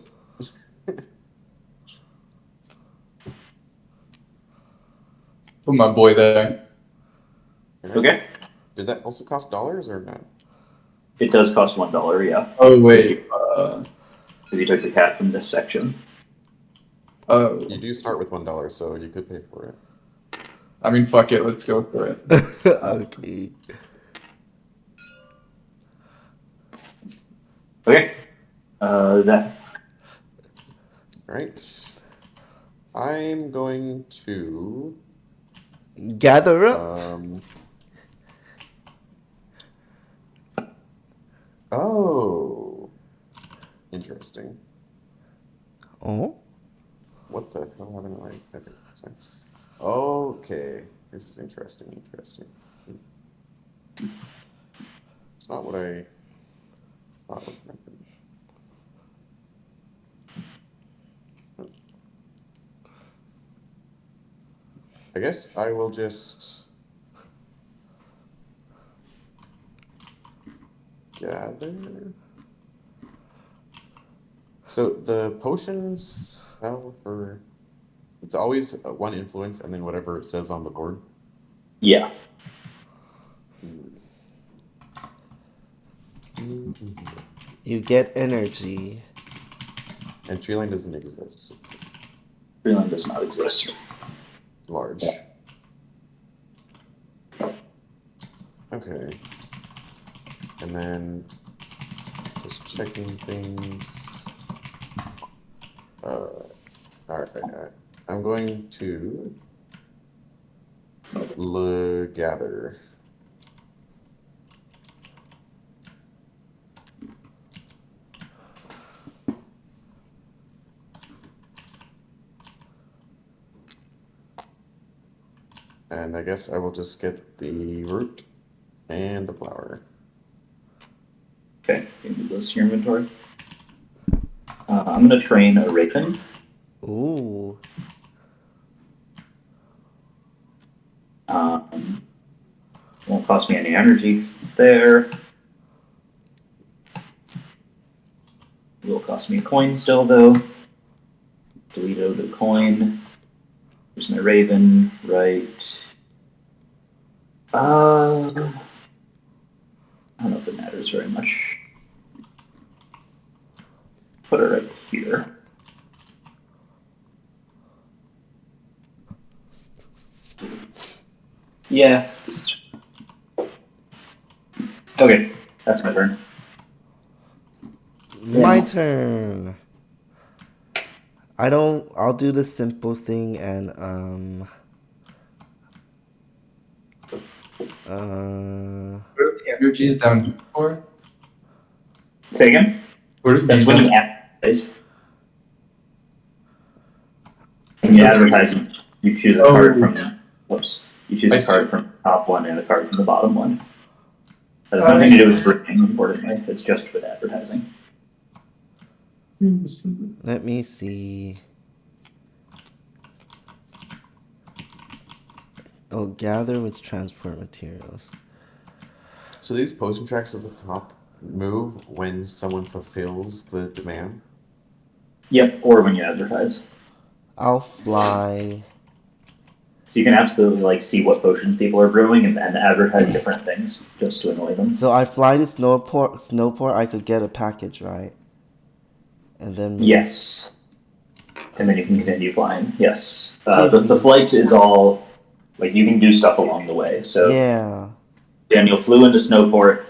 put my boy there. Okay. Did that also cost dollars or not? It does cost $1, yeah. Oh wait. Because you took the cat from this section. Oh. You do start with $1, so you could pay for it. I mean, fuck it. Let's go for it. Okay. Okay. Zach. Right. I'm going to Gather up. Oh, interesting. Oh. What the hell haven't I? Okay, this is interesting. It's not what I thought would happen. I guess I will just gather. So the potions sell for... It's always 1 influence and then whatever it says on the board. Yeah. You get energy. And Treeline doesn't exist. Freeland does not exist. Large. Okay. And then just checking things. Alright. I'm going to gather. And I guess I will just get the root and the flower. Okay, you move those to your inventory. I'm going to train a raven. Ooh. Won't cost me any energy because it's there. It will cost me a coin still, though. Delete out the coin. There's my raven, right. I don't know if it matters very much. Put it right here. Yeah. Okay, that's my turn. My turn. I'll do the simple thing and Energy is down for. Say again? Where did That's these when you advertise. When you advertise, you choose a card from. Whoops. You choose a card from the top one and a card from the bottom one. Has nothing to do with brewing, importantly. It's just with advertising. Let me see. Oh, gather with transport materials. So these potion tracks at the top move when someone fulfills the demand? Yep, or when you advertise. I'll fly. So you can absolutely like see what potions people are brewing and advertise different things just to annoy them. So I fly to Snowport, I could get a package, right? And then maybe... Yes. And then you can continue flying. Yes. The flight is all like you can do stuff along the way. So yeah. Daniel flew into Snowport.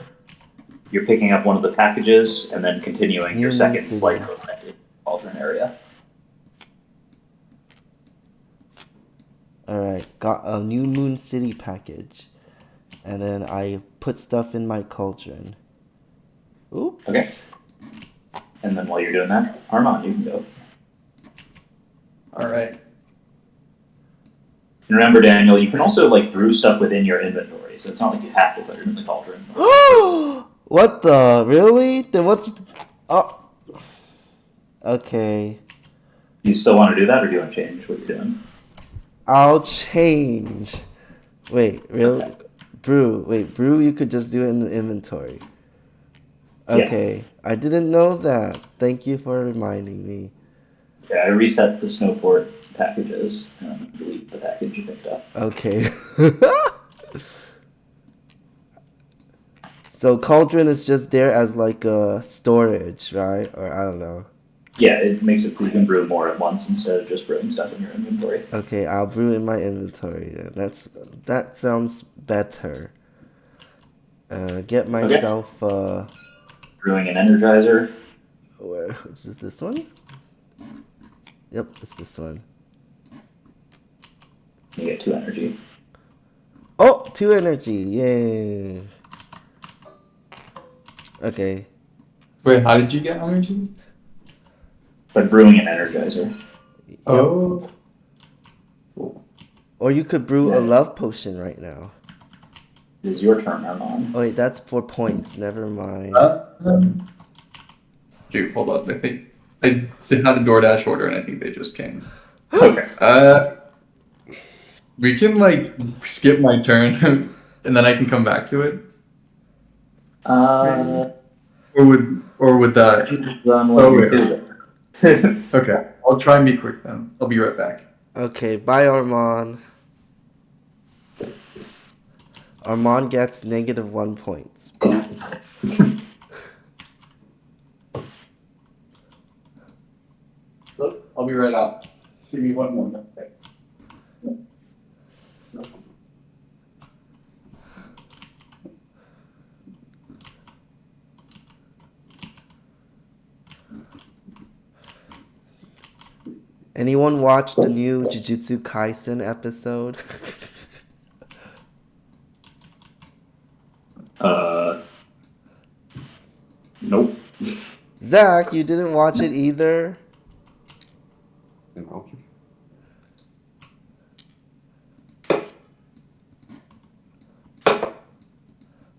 You're picking up one of the packages and then continuing your second City. flight movement in the alternate area. Alright, got a New Moon City package. And then I put stuff in my cauldron. Oops. Okay. And then while you're doing that, Armand, you can go. All right. And remember, Daniel, you can also like brew stuff within your inventory, so it's not like you have to put it in the cauldron. What the? Really? Then what's... Oh. Okay. Do you still want to do that, or do you want to change what you're doing? I'll change. Wait, really? Okay. Brew you could just do it in the inventory. Okay. Yeah. I didn't know that. Thank you for reminding me. Okay, I reset the Snowport packages and delete the package you picked up. Okay. So cauldron is just there as like a storage, right? Or I don't know. Yeah, it makes it so you can brew more at once instead of just brewing stuff in your inventory. Okay, I'll brew in my inventory. That sounds better. Get myself brewing an energizer. Where is this one? Yep, it's this one. You get 2 energy. Oh, 2 energy! Yay! Okay. Wait, how did you get energy? By brewing an energizer. Yep. Oh. Or you could brew a love potion right now. It is your turn, Armand. Oh wait, that's 4 points. Never mind. Dude, hold on. I think I had a DoorDash order, and I think they just came. Okay. We can like skip my turn, and then I can come back to it. Or would that? Okay, I'll try and be quick then. I'll be right back. Okay, bye Armand. Armand gets -1 points. Look, I'll be right out. Give me 1 moment, thanks. Anyone watch the new Jujutsu Kaisen episode? Nope. Zach, you didn't watch it either? No.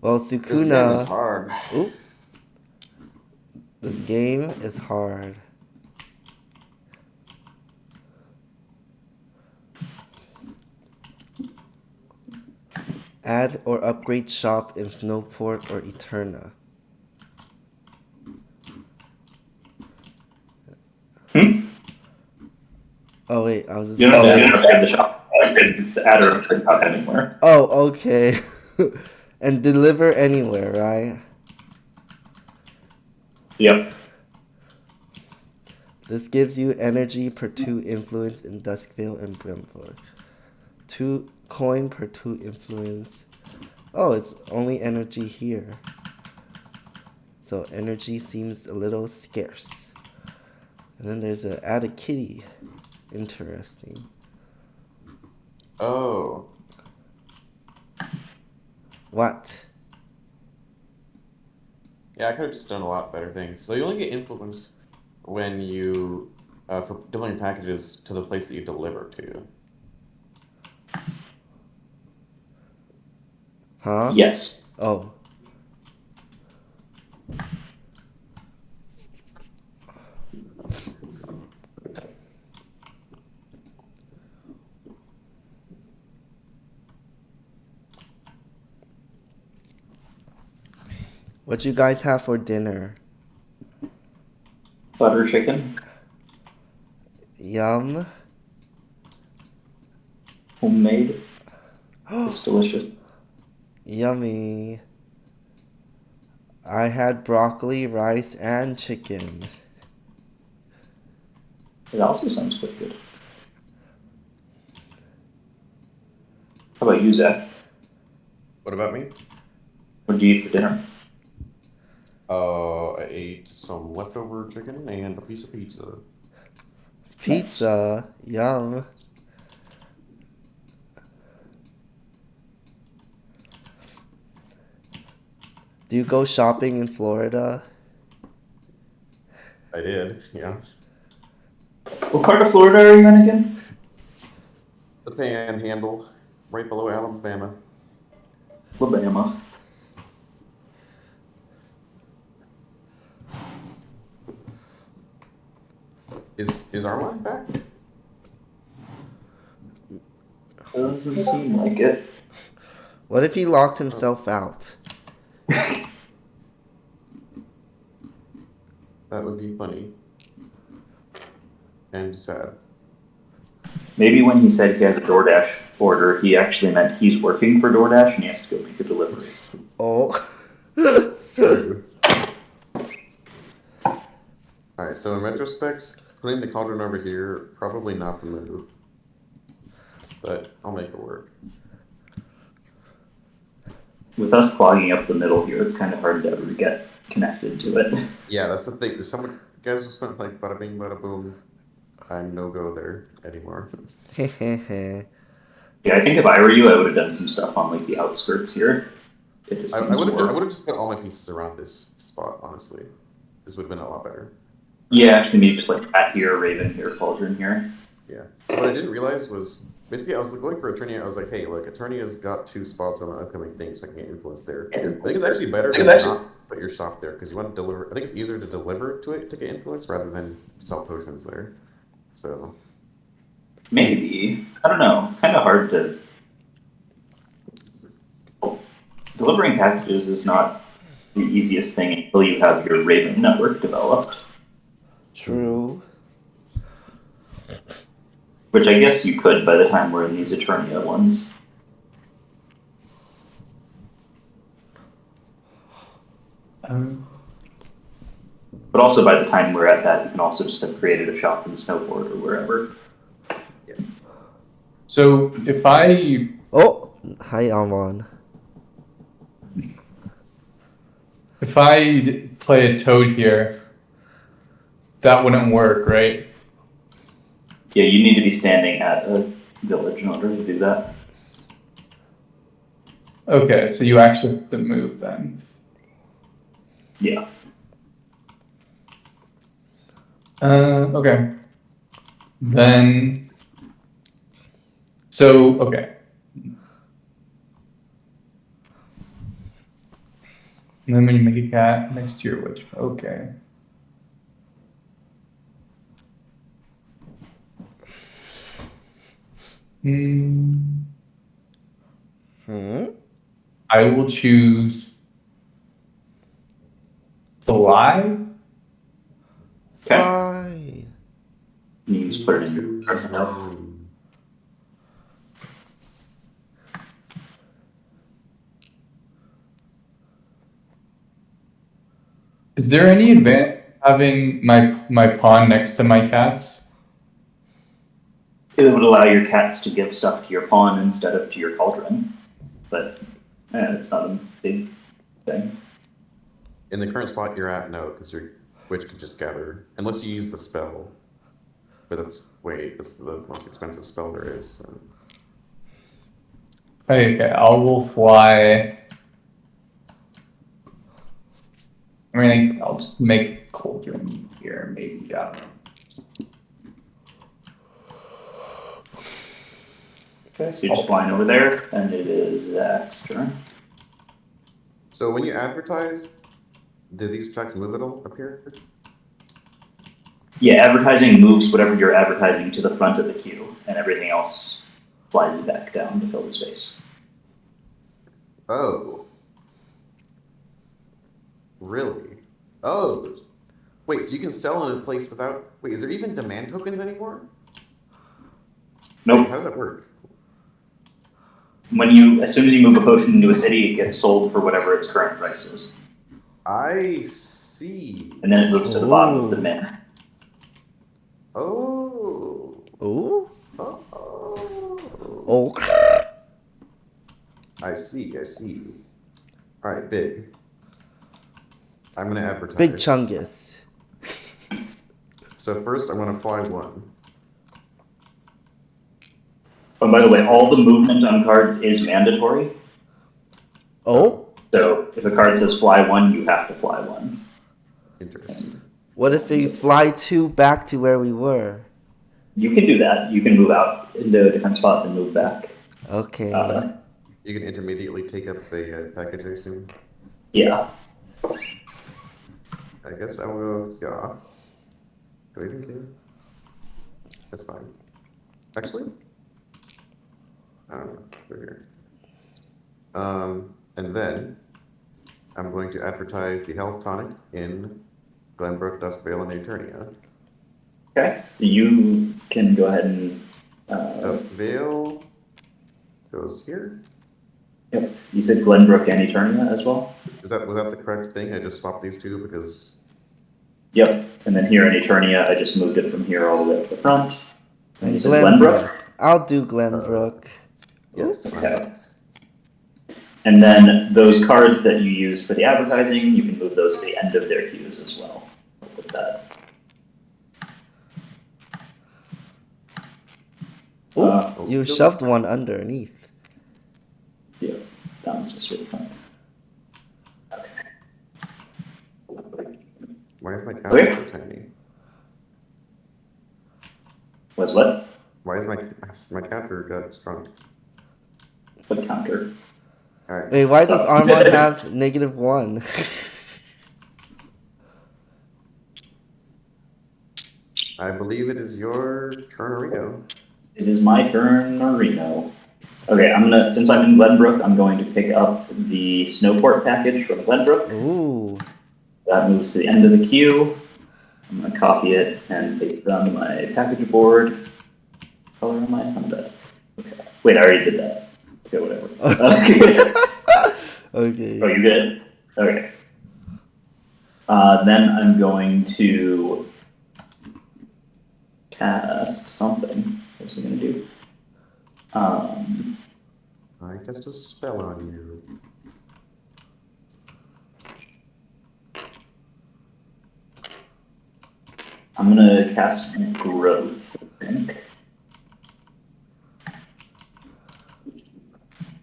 Well, This game is Sukuna... hard. Oop. This game is hard. Add or upgrade shop in Snowport or Eterna. Oh wait, I was just... You don't have to upgrade the shop. It's add or upgrade shop anywhere. Oh, okay. And deliver anywhere, right? Yep. This gives you energy per 2 influence in Duskvale and Brimford. 2 coin per 2 influence. Oh, it's only energy here. So energy seems a little scarce. And then there's a add a kitty. Interesting. Oh. What? Yeah, I could have just done a lot better things. So you only get influence when you, for delivering packages to the place that you deliver to. Huh? Yes. Oh. What you guys have for dinner? Butter chicken, Yum. homemade. It's delicious. Yummy. I had broccoli, rice, and chicken. It also sounds quite good. How about you, Zach? What about me? What did you eat for dinner? I ate some leftover chicken and a piece of pizza. Pizza. Yum. Do you go shopping in Florida? I did, yeah. What part of Florida are you in again? The Panhandle, right below Alabama. Alabama. Is Armand back? Doesn't seem like it. What if he locked himself out? That would be funny. And sad. Maybe when he said he has a DoorDash order, he actually meant he's working for DoorDash and he has to go make a delivery. Oh. True. Alright, so in retrospect, putting the cauldron over here, probably not the move. But I'll make it work. With us clogging up the middle here, it's kind of hard to ever get connected to it. Yeah, that's the thing. There's someone guys who spent like bada bing, bada boom. I'm no go there anymore. Yeah, I think if I were you, I would have done some stuff on like the outskirts here. It just I seems would more. have just put all my pieces around this spot, honestly. This would have been a lot better. Yeah, actually, maybe just like cat here, raven here, cauldron here. Yeah. So what I didn't realize was basically I was going for Eternia. I was like, hey, look, Eternia's got 2 spots on the upcoming thing, so I can get influence there. I think it's actually better to not put your shop there because you want to deliver. I think it's easier to deliver to it to get influence rather than sell potions there. So Maybe. I don't know. It's kind of hard to. Delivering packages is not the easiest thing until you have your Raven network developed. True. Which I guess you could by the time we're in these Eternia ones. But also by the time we're at that, you can also just have created a shop in Snowboard or wherever. yeah. So if I Oh, hi, Amon. if I play a toad here, that wouldn't work, right? Yeah, you need to be standing at a village in order to do that. Okay, so you actually have to move then. Yeah. Okay. Then, so, okay. And then when you make a cat next to your witch, okay. I will choose fly. Okay. Why? You just put it in your terminal. Is there any advantage having my pawn next to my cats? It would allow your cats to give stuff to your pawn instead of to your cauldron. But it's not a big thing. In the current spot you're at, no, because your witch can just gather unless you use the spell. But that's the most expensive spell there is. So. Okay, I will fly. I mean, I'll just make cauldron here, maybe. I don't know. Okay, so you're just flying over there, and it is Zach's turn. So when you advertise, do these tracks move at all up here? Yeah, advertising moves whatever you're advertising to the front of the queue, and everything else slides back down to fill the space. Oh. Really? Oh. Wait, so you can sell in a place without... Wait, is there even demand tokens anymore? Nope. Wait, how does that work? As soon as you move a potion into a city, it gets sold for whatever its current price is. I see. And then it moves to the bottom of the min. Oh. Ooh. Oh. Oh. I see. All right, big. I'm going to advertise. Big Chungus. So first, I'm going to fly 1. Oh, by the way, all the movement on cards is mandatory. Oh. So if a card says fly 1, you have to fly 1. Interesting. What if we fly 2 back to where we were? You can do that. You can move out into a different spot and move back. Okay. You can intermediately take up a package, I assume? Yeah. I guess I will go, yeah. Do I even care? That's fine. Actually? I don't know. We're here. And then I'm going to advertise the health tonic in Glenbrook, Duskvale, and Eternia. Okay. So you can go ahead and. Duskvale goes here. Yep. You said Glenbrook and Eternia as well? Was that the correct thing? I just swapped these two because... Yep. And then here in Eternia, I just moved it from here all the way up to the front. And you said Glenbrook. Glenbrook? I'll do Glenbrook. Yes. Okay. And then those cards that you use for the advertising, you can move those to the end of their queues as well. With that. Oh, you shoved one underneath. Yeah, that one's just really fun. Okay. Why is my counter so tiny? Was what? Why is my counter got shrunk? What counter? All right. Wait, why does Armand have -1? I believe it is your turn, Reno. It is my turn, Reno. Okay, since I'm in Glenbrook, I'm going to pick up the Snowport package from Glenbrook. Ooh. That moves to the end of the queue. I'm going to copy it and paste it onto my package board. Color am I? On that. Okay. Wait, I already did that. Okay, whatever. Okay. Oh, you good? Okay. Then I'm going to cast something. What's it going to do? I cast a spell on you. I'm going to cast Growth, I think.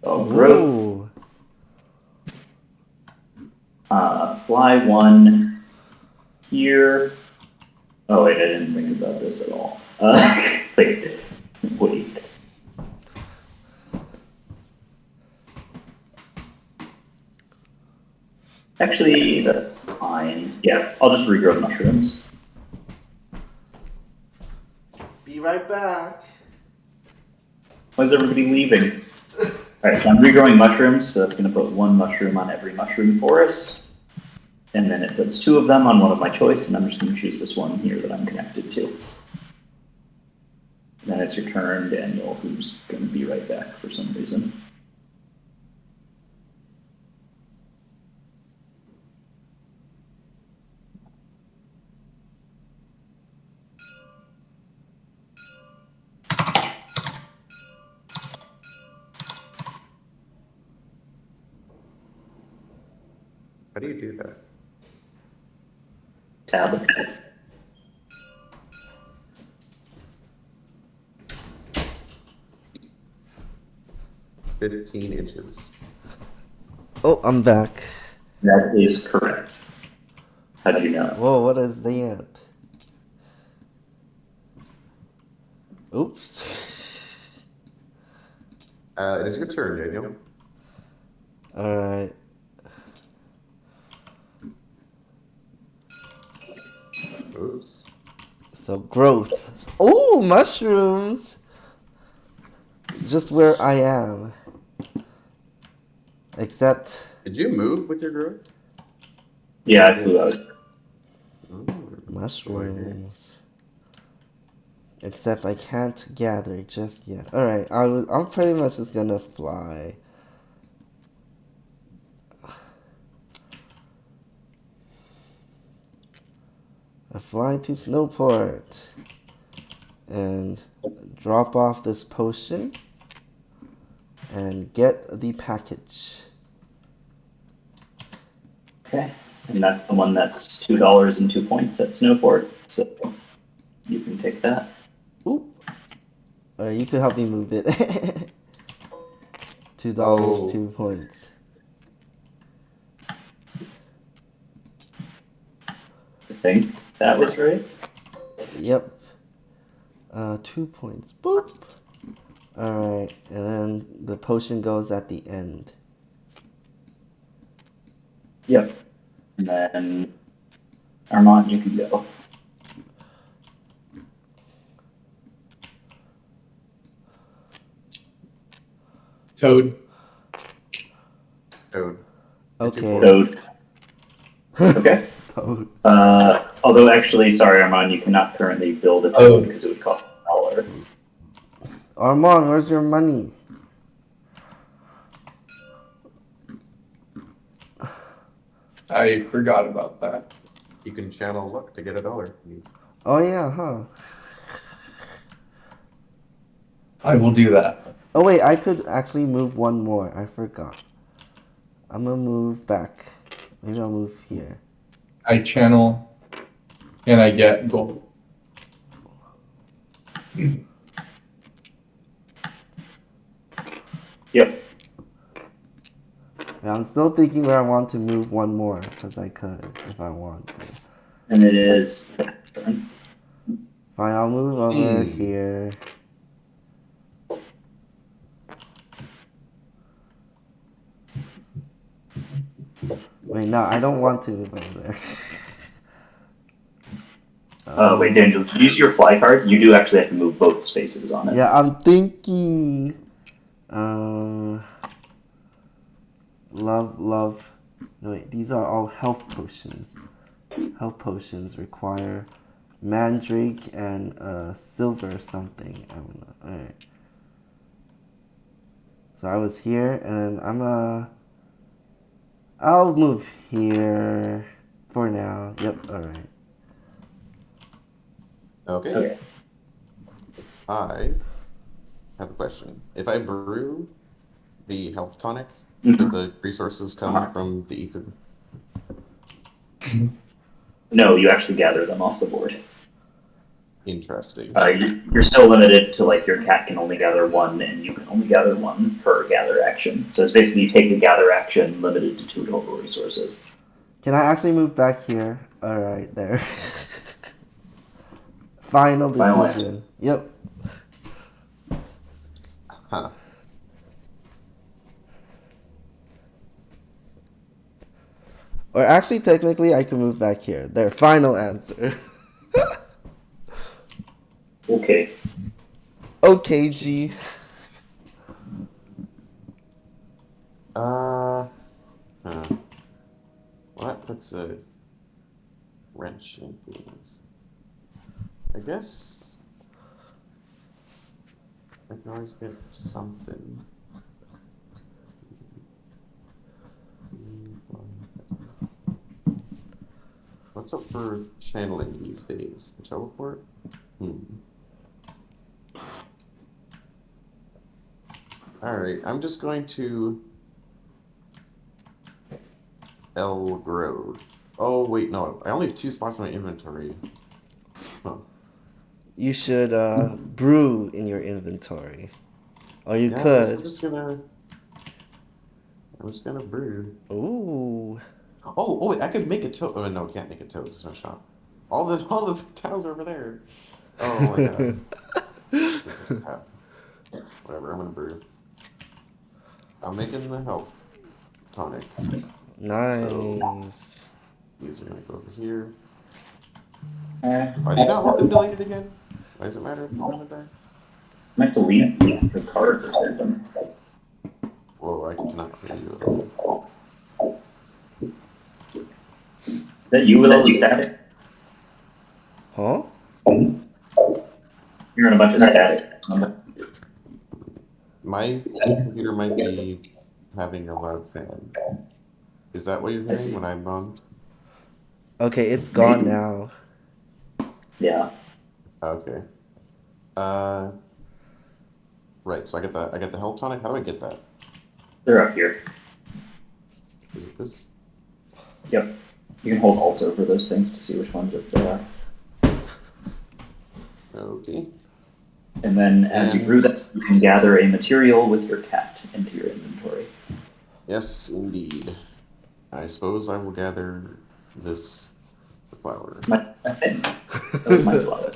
Oh, Growth. Ooh. Fly 1 here. Oh, wait, I didn't think about this at all. Wait. Actually, that's fine. Yeah, I'll just regrow mushrooms. Be right back. Why is everybody leaving? Alright, so I'm regrowing mushrooms, so that's going to put 1 mushroom on every mushroom forest. And then it puts 2 of them on one of my choice, and I'm just going to choose this one here that I'm connected to. And then it's your turn, Daniel, who's going to be right back for some reason. How do you do that? Tab. 15 inches. Oh, I'm back. That is correct. How do you know? Whoa, what is that? Oops. It is your turn, Daniel. Alright. Oops. So, growth. Oh, mushrooms! Just where I am. Except... Did you move with your growth? Yeah, I flew out. Mushrooms. Except I can't gather just yet. Alright, I'm pretty much just gonna fly. I fly to Snowport and drop off this potion and get the package. Okay. And that's the one that's $2 and 2 points at Snowport. So you can take that. Oop. Alright, you could help me move it. $2, Oh. 2 points. I think that was right. Yep. 2 points. Boop. Alright, and then the potion goes at the end. Yep. And then Armand, you can go. Toad. Toad. Okay. Toad. Okay. Toad. Although actually, sorry, Armand, you cannot currently build a toad Oh. because it would cost $1. Armand, where's your money? I forgot about that. You can channel luck to get $1. Oh yeah, huh? I will do that. Oh wait, I could actually move one more. I forgot. I'm gonna move back. Maybe I'll move here. I channel and I get gold. Yep. Yeah, I'm still thinking where I want to move one more because I could if I want to. And it is. Fine, I'll move over here. Wait, no, I don't want to move over there. Wait, Daniel, to use your fly card, you do actually have to move both spaces on it. Yeah, I'm thinking. Love. No, wait, these are all health potions. Health potions require mandrake and silver something. I don't know. Alright. So I was here, and I'll move here for now. Yep. All right. Okay. I have a question. If I brew the health tonic, do the resources come from the ether? No, you actually gather them off the board. Interesting. You're still limited to like your cat can only gather one, and you can only gather one per gather action. So it's basically you take a gather action limited to 2 total resources. Can I actually move back here? All right, there. Final decision. Yep. Huh. Or actually, technically, I can move back here. There. Final answer. Okay. Okay, G. Huh. Well, that puts a wrench in things. I guess I can always get something. What's up for channeling these days? A teleport? Alright, I'm just going to L Grove. Oh, wait, no. I only have 2 spots in my inventory. Huh. You should brew in your inventory. Or you Yeah, I guess could. I'm just gonna brew. Ooh. Oh, wait, I could make a toad. Oh, no, I can't make a toad. There's no shop. All the towns are over there. Oh my god. This is crap. Whatever, I'm gonna brew. I'm making the health tonic. Nice. So these are gonna go over here. Why do you not want them deleted again? Why does it matter if you're gonna die? I might delete the card or something. Whoa, I cannot hear you at all. that you with all the static? Huh? You're in a bunch of static. My computer might be having a loud fan. Is that what you're I see. hearing when I'm on? Okay, it's gone now. Yeah. Okay. Right. So I get that. I get the health tonic. How do I get that? They're up here. Is it this? Yep. You can hold Alt over those things to see which ones they are. Okay. And then as you brew that, you can gather a material with your cat into your inventory. Yes, indeed. I suppose I will gather this flower. My thing. That was my flower.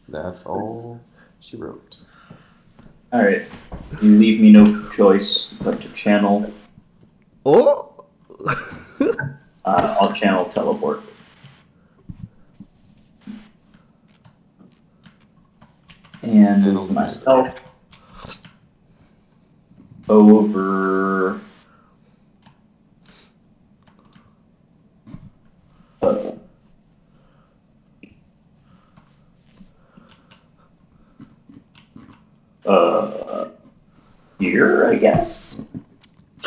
That's all she wrote. Alright. You leave me no choice but to channel. Oh! I'll channel teleport. And move myself over. Here, I guess.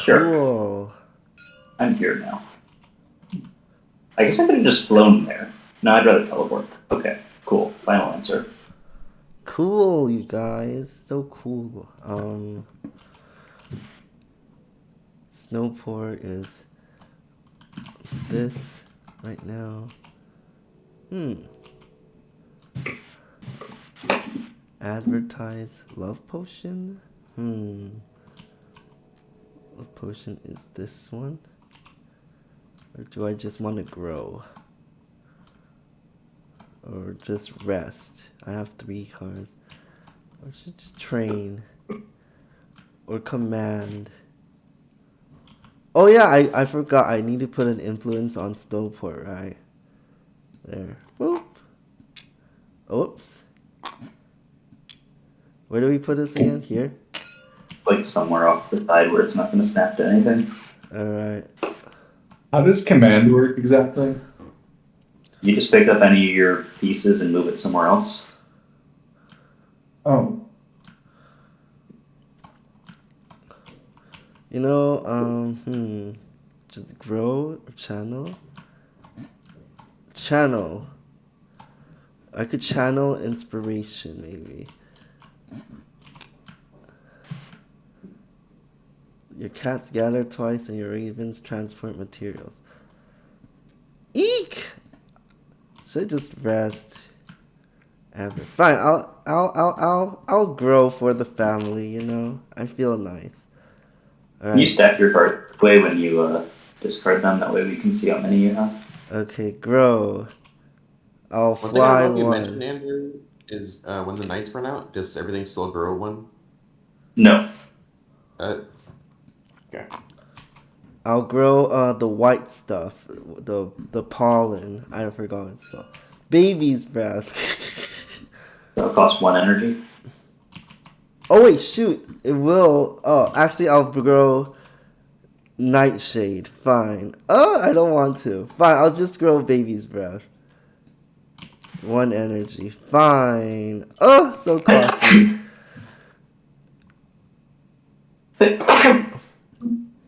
Sure. Cool. I'm here now. I guess I could have just flown there. No, I'd rather teleport. Okay, cool. Final answer. Cool, you guys. So cool. Snowport is this right now. Advertise love potion? Love potion is this one? Or do I just want to grow? Or just rest? I have 3 cards. Or should just train? Or command? Oh yeah, I forgot. I need to put an influence on Snowport, right? There. Boop. Oops. Where do we put this again? Here? Like somewhere off the side where it's not going to snap to anything. Alright. How does command work exactly? You just pick up any of your pieces and move it somewhere else. Oh. You know, just grow or channel? Channel. I could channel inspiration, maybe. Your cats gather twice and your ravens transport materials. Eek! Should I just rest? Fine, I'll grow for the family, you know? I feel nice. All You right. stack your cards away when you discard them. That way we can see how many you have. Okay, grow. I'll One thing I fly don't know if you mentioned, one. Andrew, is when the nights run out, does everything still grow one? No. Okay. I'll grow the white stuff, the pollen. I forgot what it's called. Baby's breath. That'll cost 1 energy. Oh wait, shoot! It will. Oh, actually, I'll grow nightshade. Fine. Oh, I don't want to. Fine, I'll just grow baby's breath. 1 energy. Fine. Oh, so costly.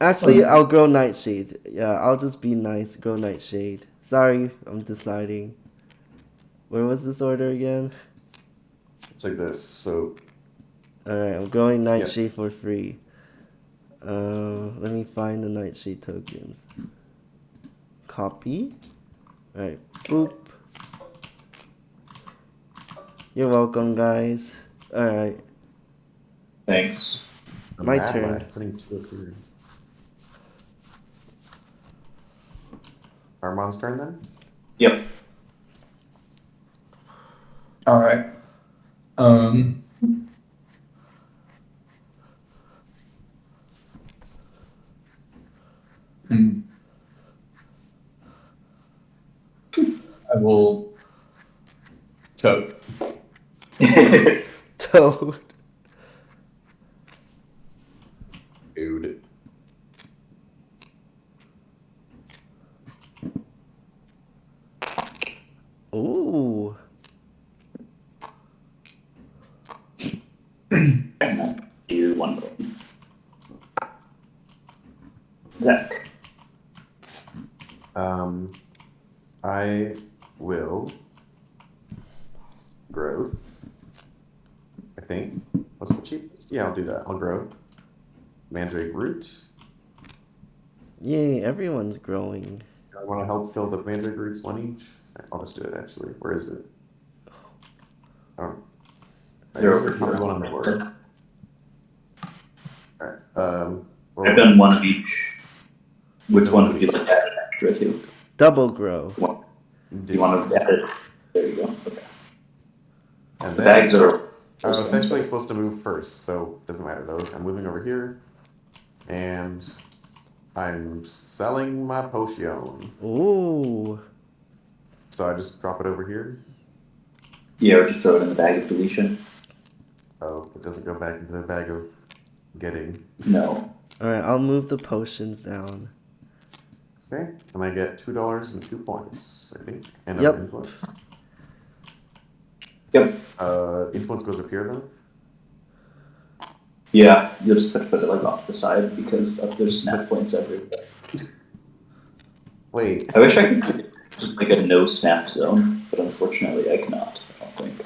Actually, I'll grow nightshade. Yeah, I'll just be nice. Grow nightshade. Sorry, I'm deciding. Where was this order again? It's like this. So Alright, I'm growing nightshade for free. Let me find the nightshade tokens. Copy. Alright, boop. You're welcome, guys. Alright, Thanks. I'm my mad turn. at putting 2 up here. Armand's turn then? Yep. All right. I will toad. Toad. Dude. growth. I think. What's the cheapest? Yeah, I'll do that. I'll grow. Mandrake root. Yay, everyone's growing. I want to help fill the mandrake roots one each. I'll just do it actually. Where is it? Oh, They're there's over probably here. one on the board. Alright. Well, I've done one of each. Which one would you like to add an extra to? Double grow. You want to add it? There you go. Okay. And The then, bags are. I was technically supposed to move first, so doesn't matter though. I'm moving over here, and I'm selling my potion. Ooh. So I just drop it over here. Yeah, or just throw it in the bag of deletion. Oh, it doesn't go back into the bag of getting. No. Alright, I'll move the potions down. Okay, and I get $2 and 2 points, I think. And Yep. influence. Yep. Influence goes up here though. Yeah, you'll just have to put it like off the side because there's snap points everywhere. Wait. I wish I could just like a no snap zone, but unfortunately I cannot. I don't think.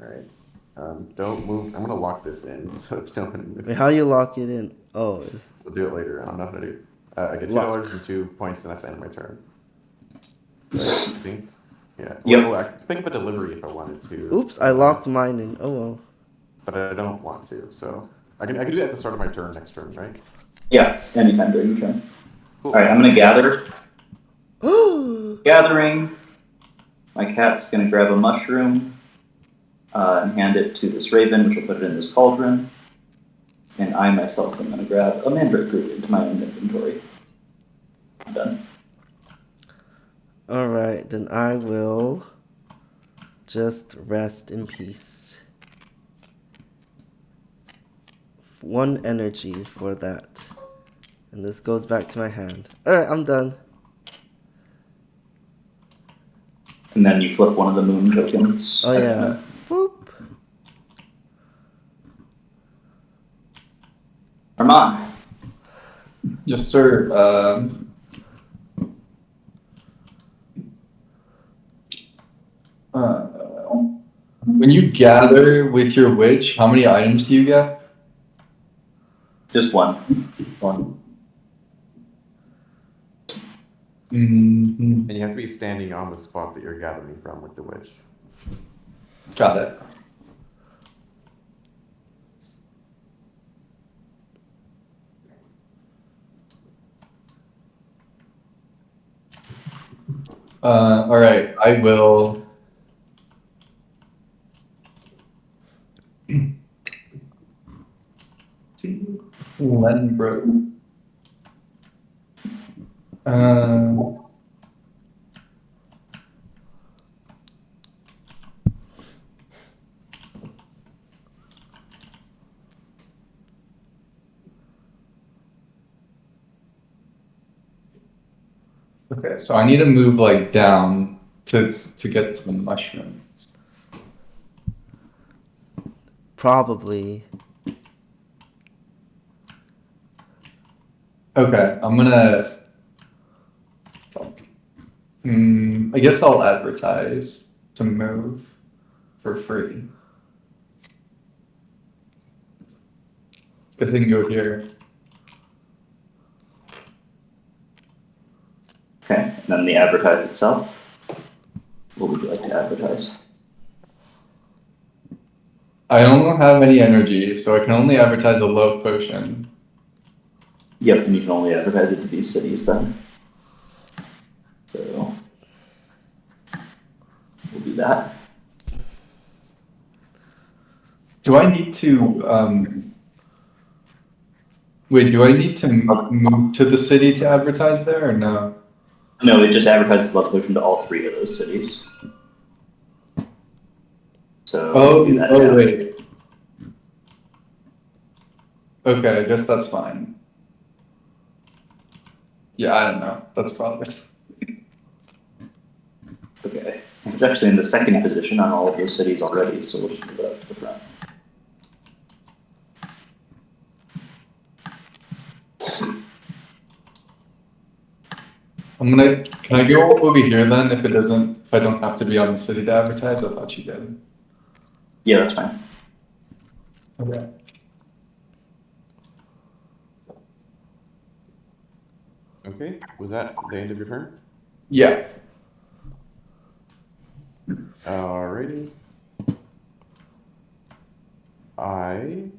All right. Don't move. I'm gonna lock this in, so don't move. Wait, how you lock it in? Oh. We'll do it later. I'm not gonna do. I get $2 and 2 points, and that's the end of my turn. Right, I think. Yeah. Yep. Oh, I could pick up a delivery if I wanted to. Oops, I locked mine in. Oh well. But I don't want to, so I can do that at the start of my turn next turn, right? Yeah, anytime during your turn. Cool. All right, I'm gonna gather. Gathering. My cat's gonna grab a mushroom and hand it to this raven, which will put it in this cauldron. And I myself am gonna grab a mandrake root into my own inventory. I'm done. Alright, then I will just rest in peace. 1 energy for that. And this goes back to my hand. Alright, I'm done. And then you flip one of the moon tokens. Oh yeah. Whoop. Armand. Yes, sir. When you gather with your witch, how many items do you get? Just one. One. Mm-hmm. And you have to be standing on the spot that you're gathering from with the witch. Got it. All right, I will. See, Lenbro. Okay, so I need to move like down to get to the mushrooms. Probably. Okay, I'm gonna. I guess I'll advertise to move for free. Guess I can go here. Okay, and then the advertise itself. What would you like to advertise? I don't have any energy, so I can only advertise a love potion. Yep, and you can only advertise it to these cities then. So we'll do that. Do I need to wait, do I need to move to the city to advertise there or no? No, it just advertises love potion to all 3 of those cities. So we'll do that now. Wait. Okay, I guess that's fine. Yeah, I don't know. That's probably. Okay. It's actually in the 2nd position on all of those cities already, so we'll just move it up to the front. Can I go over here then if I don't have to be on the city to advertise? I thought you did. Yeah, that's fine. Okay. Okay, was that the end of your turn? Yeah. Alrighty. I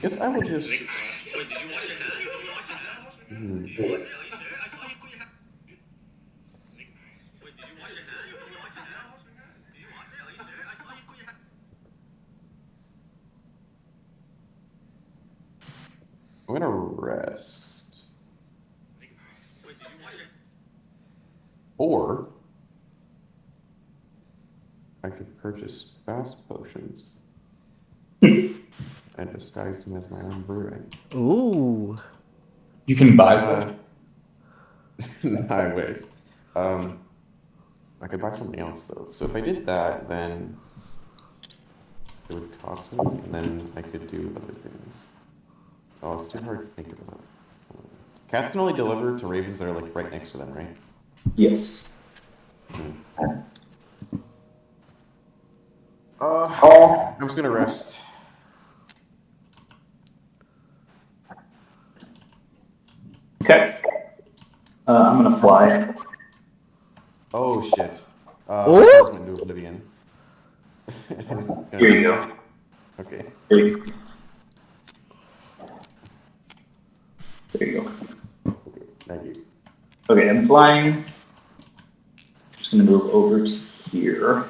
guess I will just. I'm gonna rest. Or I could purchase fast potions and disguise them as my own brewing. Ooh. You can buy them. I wish. I could buy something else though. So if I did that, then it would cost me, and then I could do other things. Oh, it's too hard to think about. Cats can only deliver to ravens that are like right next to them, right? Yes. I'm just gonna rest. Okay. I'm gonna fly. Oh shit. Oh? My cards went into oblivion. I was gonna Here you use go. it. Okay. There you go. There you go. Okay. Thank you. Okay, I'm flying. Just gonna move over to here.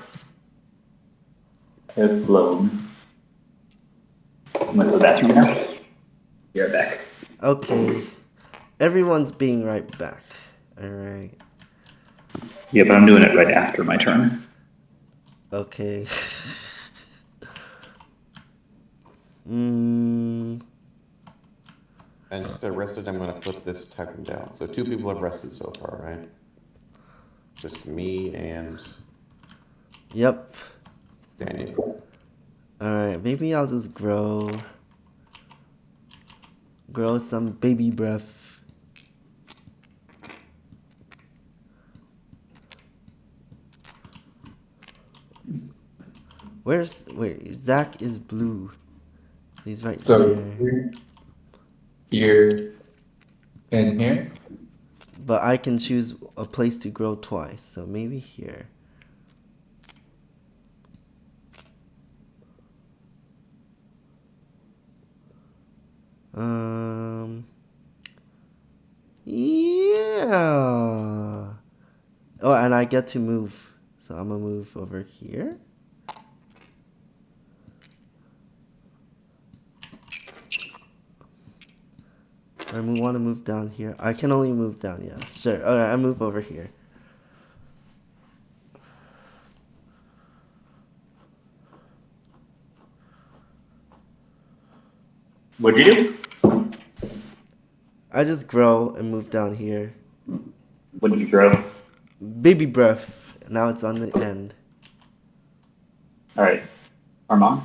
I have flown. I'm gonna go to the bathroom now. Be right back. Okay. Everyone's being right back. Alright. Yeah, but I'm doing it right after my turn. Okay. Mm, And since I rested, I'm gonna flip this token down. So 2 people have rested so far, right? Just me and yep. Daniel. Alright, maybe I'll just grow some baby breath. Wait, Zach is blue. He's right So there. here and here. But I can choose a place to grow twice, so maybe here. Yeah. Oh, and I get to move. So I'm gonna move over here. I want to move down here. I can only move down, yeah. Sure. Alright, I move over here. What'd you do? I just grow and move down here. What did you grow? Baby breath. Now it's on the end. All right, Armand.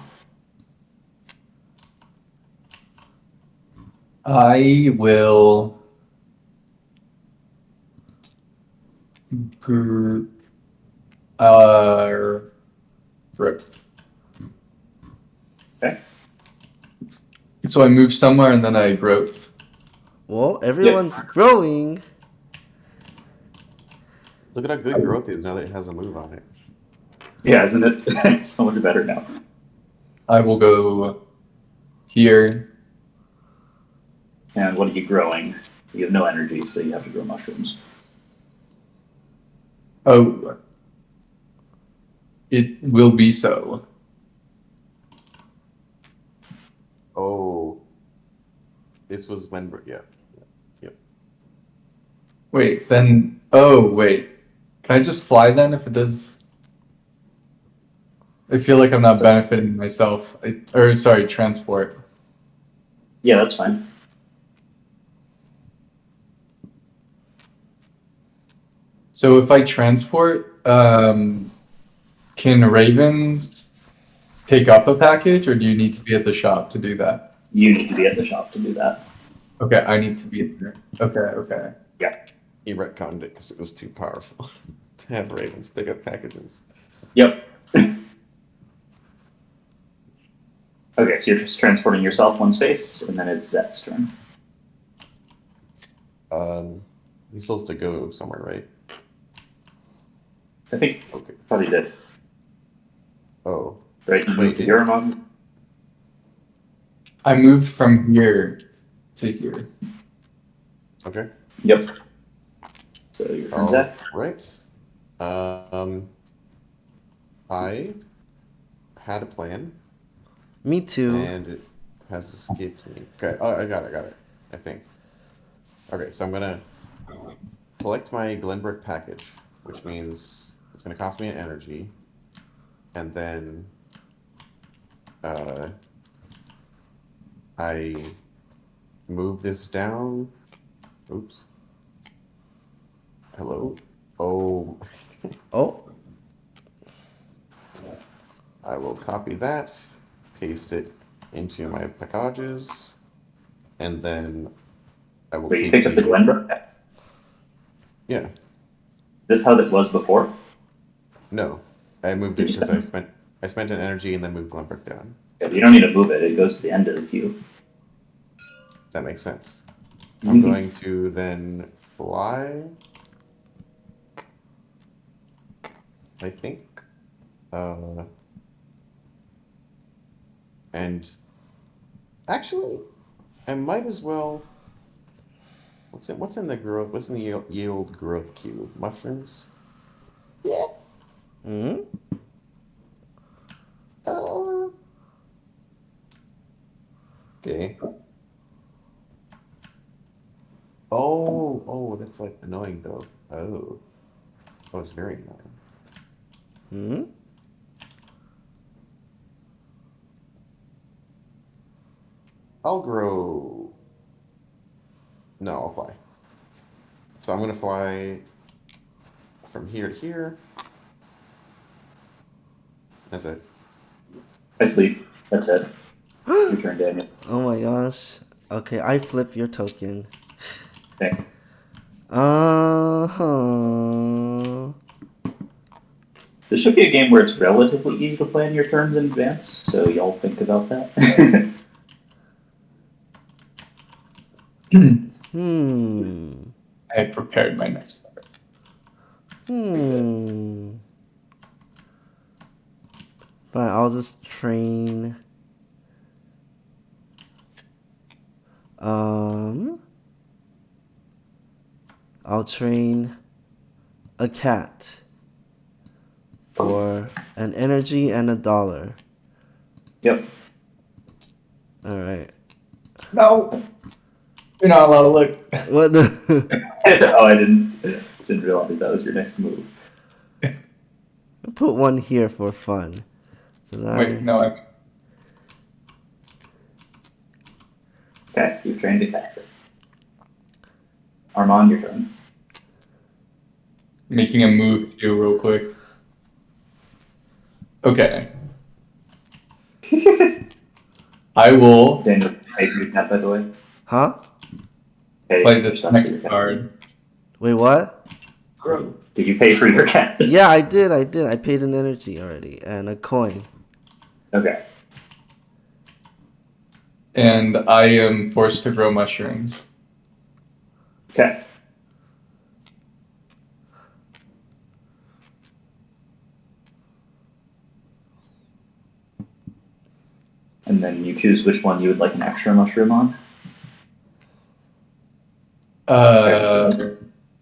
I will growth. Okay. So I move somewhere and then I growth. Well, everyone's growing. Look at how good growth is now that it has a move on it. Yeah, isn't it? It's so much better now. I will go here. And what are you growing? You have no energy, so you have to grow mushrooms. Oh, it will be so. Oh. This was when, yeah. Yep. Wait, then, oh, wait. Can I just fly then if it does? I feel like I'm not benefiting myself. Sorry, transport. Yeah, that's fine. So if I transport, can ravens take up a package, or do you need to be at the shop to do that? You need to be at the shop to do that. Okay, I need to be in there. Okay. He retconned it because it was too powerful to have ravens pick up packages. Yep. Okay, so you're just transporting yourself one space, and then it's Zach's turn. He's supposed to go somewhere, right? I think Okay. probably did. Oh, Right? You moved to here, Amon? I moved from here to here. okay. Yep. So your turn, Zach. Right. I had a plan, Me too. and it has escaped me. Okay. Oh, I got it. I think. Okay, so I'm gonna collect my Glenbrook package, which means it's gonna cost me an energy, and then I move this down. Oops. Hello. Oh, Oh, I will copy that, paste it into my packages, and then I will Wait, you take picked up the Glenbrook? Is Yeah. this how that was before? No, I moved it Did you because spend? I spent an energy and then moved Glenbrook down. Yeah, you don't need to move it. It goes to the end of the queue. That makes sense. I'm going to then fly. I think. And actually, I might as well. What's in the growth? What's in the yield growth queue? Mushrooms. Yeah. hmm? Okay. Oh, that's like annoying though. Oh, it's very annoying. Hmm? I'll grow. No, I'll fly. So I'm gonna fly from here to here. That's it. I sleep. That's it. Your turn, Daniel. Oh my gosh. Okay, I flip your token. Okay. Uh-huh. This should be a game where it's relatively easy to plan your turns in advance, so y'all think about that. Hmm. I had prepared my next number. Fine, I'll just train. I'll train a cat for an energy and $1. Yep. Alright. No, you're not allowed to look. What the? Oh, I didn't realize that was your next move. I'll put one here for fun. So Wait, no. Okay, you've trained a cat. Armand, your turn. Making a move too, real quick. Okay. I will Daniel, pay for your cat, by the way. Huh? play the next card. Wait, what? Did you pay for your cat? Yeah, I did. I paid an energy already and a coin. Okay. And I am forced to grow mushrooms. Okay. And then you choose which one you would like an extra mushroom on.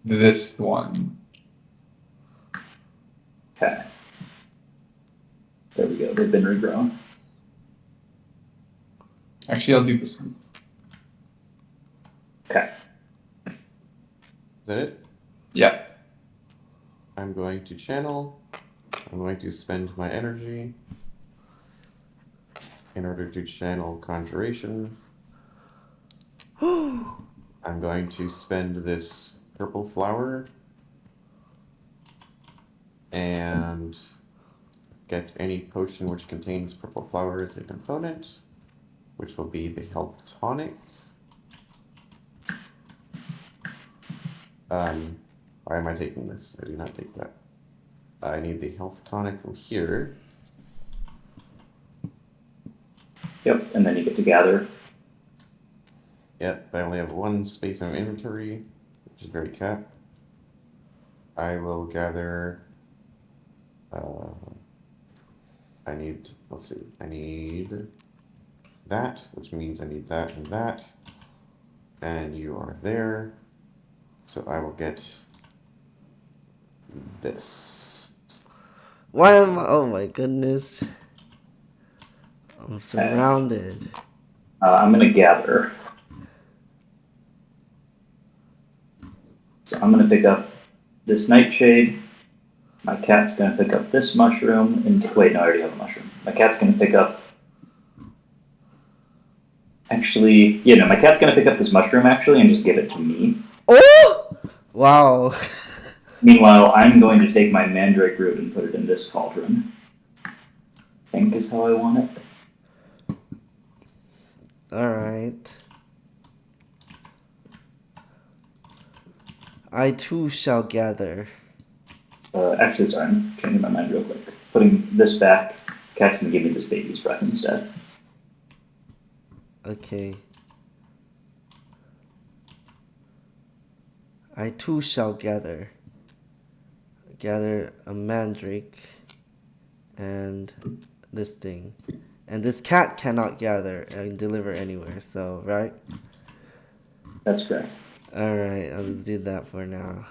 This one. Okay. There we go. They've been regrown. Actually, I'll do this one. Okay. Is that it? Yeah. I'm going to channel. I'm going to spend my energy in order to channel conjuration. I'm going to spend this purple flower and get any potion which contains purple flower as a component, which will be the health tonic. Why am I taking this? I do not take that. I need the health tonic from here. Yep, and then you get to gather. Yep, I only have one space in my inventory, which is very cat. I will gather. I need. Let's see. I need that, which means I need that and that. And you are there, so I will get this. Why am I? Oh my goodness. I'm surrounded. I'm gonna gather. So I'm gonna pick up this nightshade. My cat's gonna pick up this mushroom. And wait, no, I already have a mushroom. My cat's gonna pick up. Actually, yeah, no, my cat's gonna pick up this mushroom actually and just give it to me. Oh! Wow. Meanwhile, I'm going to take my mandrake root and put it in this cauldron. I think is how I want it. Alright. I too shall gather. Actually, sorry, I'm changing my mind real quick. Putting this back, cat's gonna give me this baby's breath instead. Okay. I too shall gather. Gather a mandrake and this thing. And this cat cannot gather and deliver anywhere, so, right? That's correct. Alright, I'll just do that for now.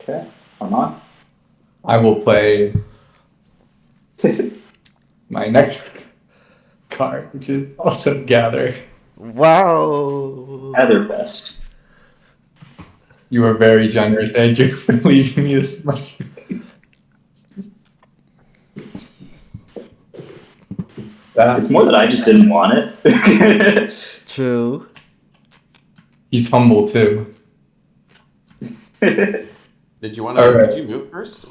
Okay, I'm on. I will play my next card, which is also gather. Wow! Either best. You are very generous, Andrew, for leaving me this much. It's more that I just didn't want it. True. He's humble too. Did you want to? Alright. Did you move first?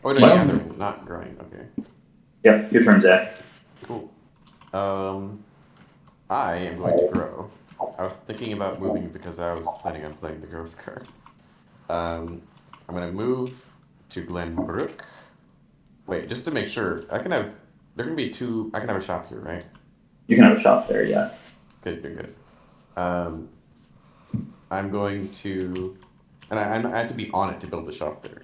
Oh, no, Well- gathering, not growing. Okay, Yeah, your turn, Zach. cool. I am going to grow. I was thinking about moving because I was planning on playing the growth card. I'm gonna move to Glenbrook. Wait, just to make sure, I can have. There can be two. I can have a shop here, right? You can have a shop there, yeah. Good, good, good. I'm going to, and I had to be on it to build the shop there.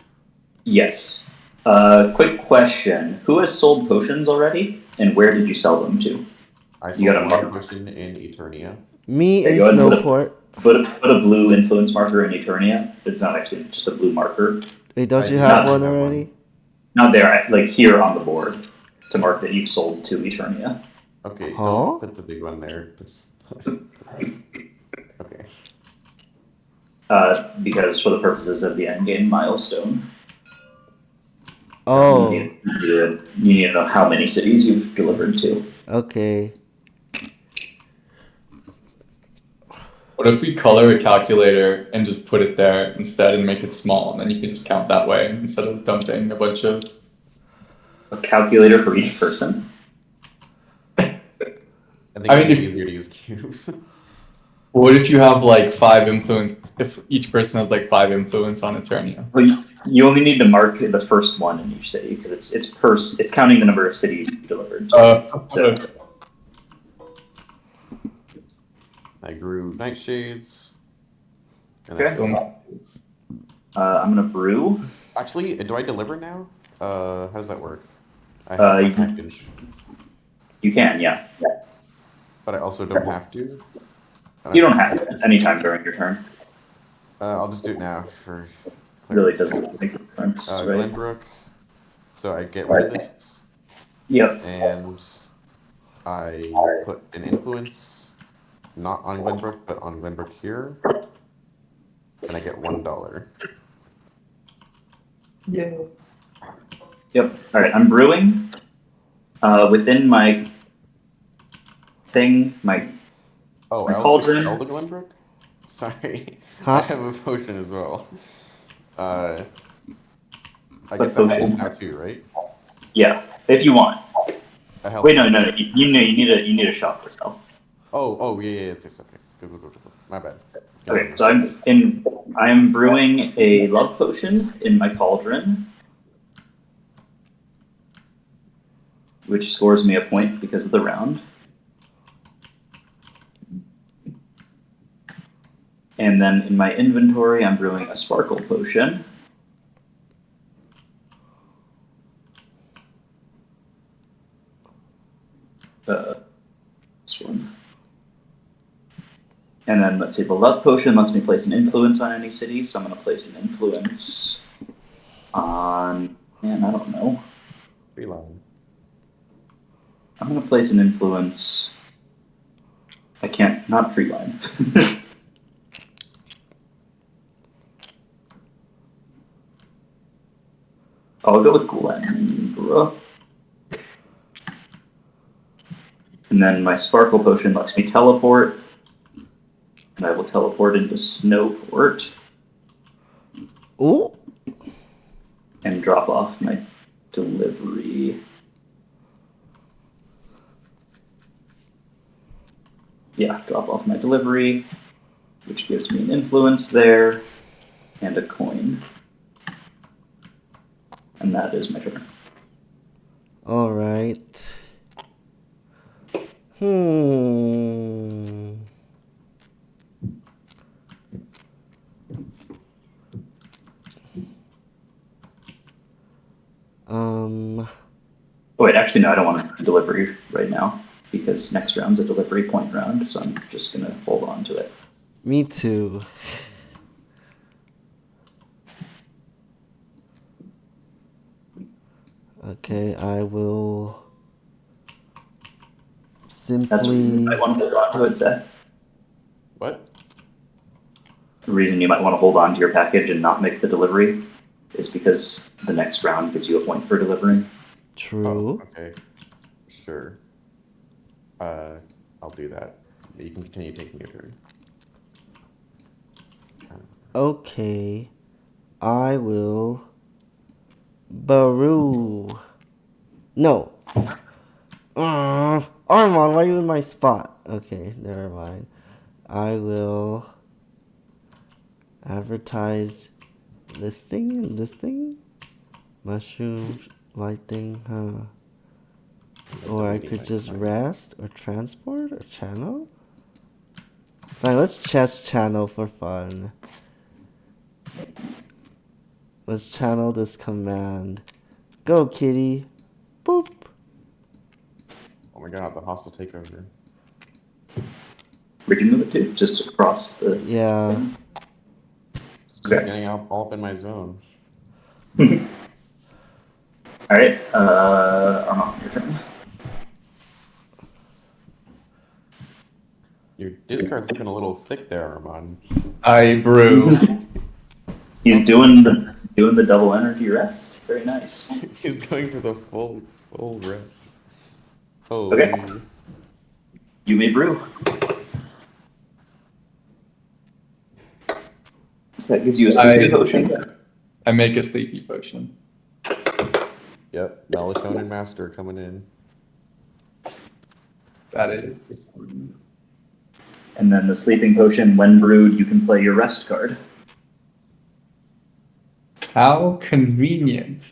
Yes. Quick question. Who has sold potions already? And where did you sell them to? I You got sold a one mark. potion in Eternia. Me Okay, and go ahead and Snowport. Put a blue influence marker in Eternia. It's not actually just a blue marker. Wait, don't I you do have not one have one. already? Not there, like here on the board. To mark that you've sold to Eternia. Okay, Huh? don't put the big one there. Just... okay. Because for the purposes of the endgame milestone, Oh, you need to know how many cities you've delivered to. okay. What if we color a calculator and just put it there instead and make it small, and then you can just count that way instead of dumping a bunch of. A calculator for each person. I think I mean, it's if- easier to use cubes. What if you have like 5 influence? If each person has like 5 influence on Eternia. Well, you only need to mark the first one in each city because it's counting the number of cities you delivered to. So I grew nightshades. And Okay. I So, I'm gonna brew. actually, do I deliver now? How does that work? I have Uh, my you- package, You can, yeah. but I also don't have to. You don't have to. It's any time during your turn. I'll just do it now for. Really clarity's doesn't sake. make a difference, right? Glenbrook. So I get rid of this, Yep. and I put an influence, not on Glenbrook, but on Glenbrook here, and I get $1. yeah. Yep. All right. I'm brewing. Within my thing, my Oh, My I also cauldron. sell the Glenbrook? Sorry. Huh? I have a potion as well. I What guess that potion? helps now too, right? yeah. If you want. A health Wait, no. You need a shop to sell. Oh, yeah, it's okay. Go. My bad. Okay, so I'm brewing a love potion in my cauldron, which scores me a point because of the round. And then in my inventory, I'm brewing a sparkle potion. This one. And then let's see, the love potion lets me place an influence on any city, so I'm going to place an influence on, man, I don't know. Freeline. I'm going to place an influence. I can't, not Freeline. I'll go with Glendra. And then my sparkle potion lets me teleport. And I will teleport into Snowport. Ooh. And drop off my delivery. Yeah, drop off my delivery, which gives me an influence there and a coin. And that is my turn. All right. Oh, wait, actually, no, I don't want a delivery right now because next round's a delivery point round, so I'm just going to hold on to it. Me too. Okay, I will That's the reason you simply. might want to hold on to it, Zach. What? The reason you might want to hold on to your package and not make the delivery is because the next round gives you a point for delivering. True. Oh, okay. Sure. I'll do that. You can continue taking your turn. Okay, I will. Baru. No. Armand, why are you in my spot? Okay, never mind. I will advertise listing? Mushrooms, lighting, Or I could just rest or transport or channel? Fine, let's just channel for fun. Let's channel this command. Go, kitty. Boop. Oh my god, the hostile takeover. Where'd you move it to? Just across the Yeah. thing? It's just getting all up in my zone. Alright, Armand, your turn. Your discard's looking a little thick there, Armand. I brew. He's doing the double energy rest. Very nice. He's going for the full rest. Oh. Okay. You may brew. So that gives you a sleeping potion. I make a sleepy potion. Yep, melatonin master coming in. That is. And then the sleeping potion, when brewed, you can play your rest card. How convenient.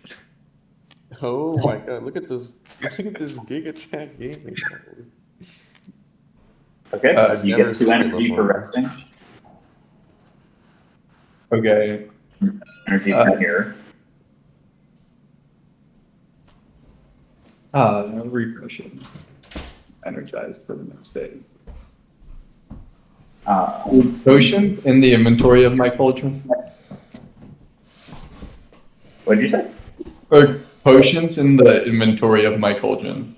Oh my god, look at this Giga Chat gaming. Okay, so you never get seen 2 it energy for before. resting. Okay. Energy from here. Refreshing. Energized for the next day. Potions in the inventory of my cauldron? What did you say? Or potions in the inventory of my cauldron.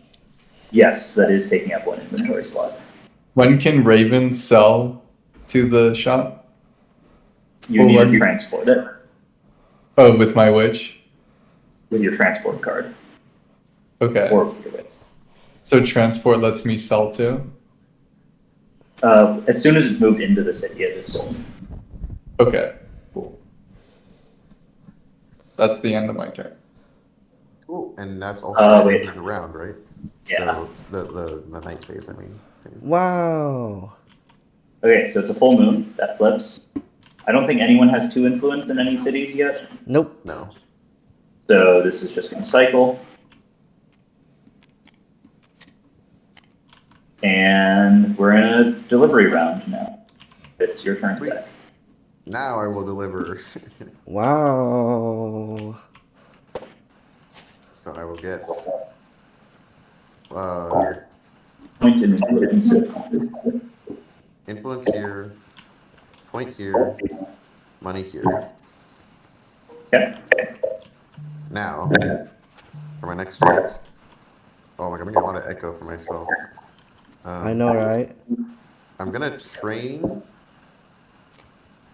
Yes, that is taking up 1 inventory slot. When can Raven sell to the shop? You need to transport it. Oh, with my witch? With your transport card. Okay. Or with your witch. So transport lets me sell too? As soon as it's moved into the city, it is sold. Okay, cool. That's the end of my turn. Cool, and that's also the end of the round, right? So the night phase, I mean. Wow. Okay, so it's a full moon that flips. I don't think anyone has 2 influence in any cities yet. Nope. No. So this is just going to cycle. And we're in a delivery round now. It's your turn, Sweet. Zach. Now I will deliver. Wow. So I will guess. Point and influence. Influence here, point here, money here. Okay. Now, for my next trick. Oh my god, I'm getting a lot of echo for myself. I know, right? I'm gonna train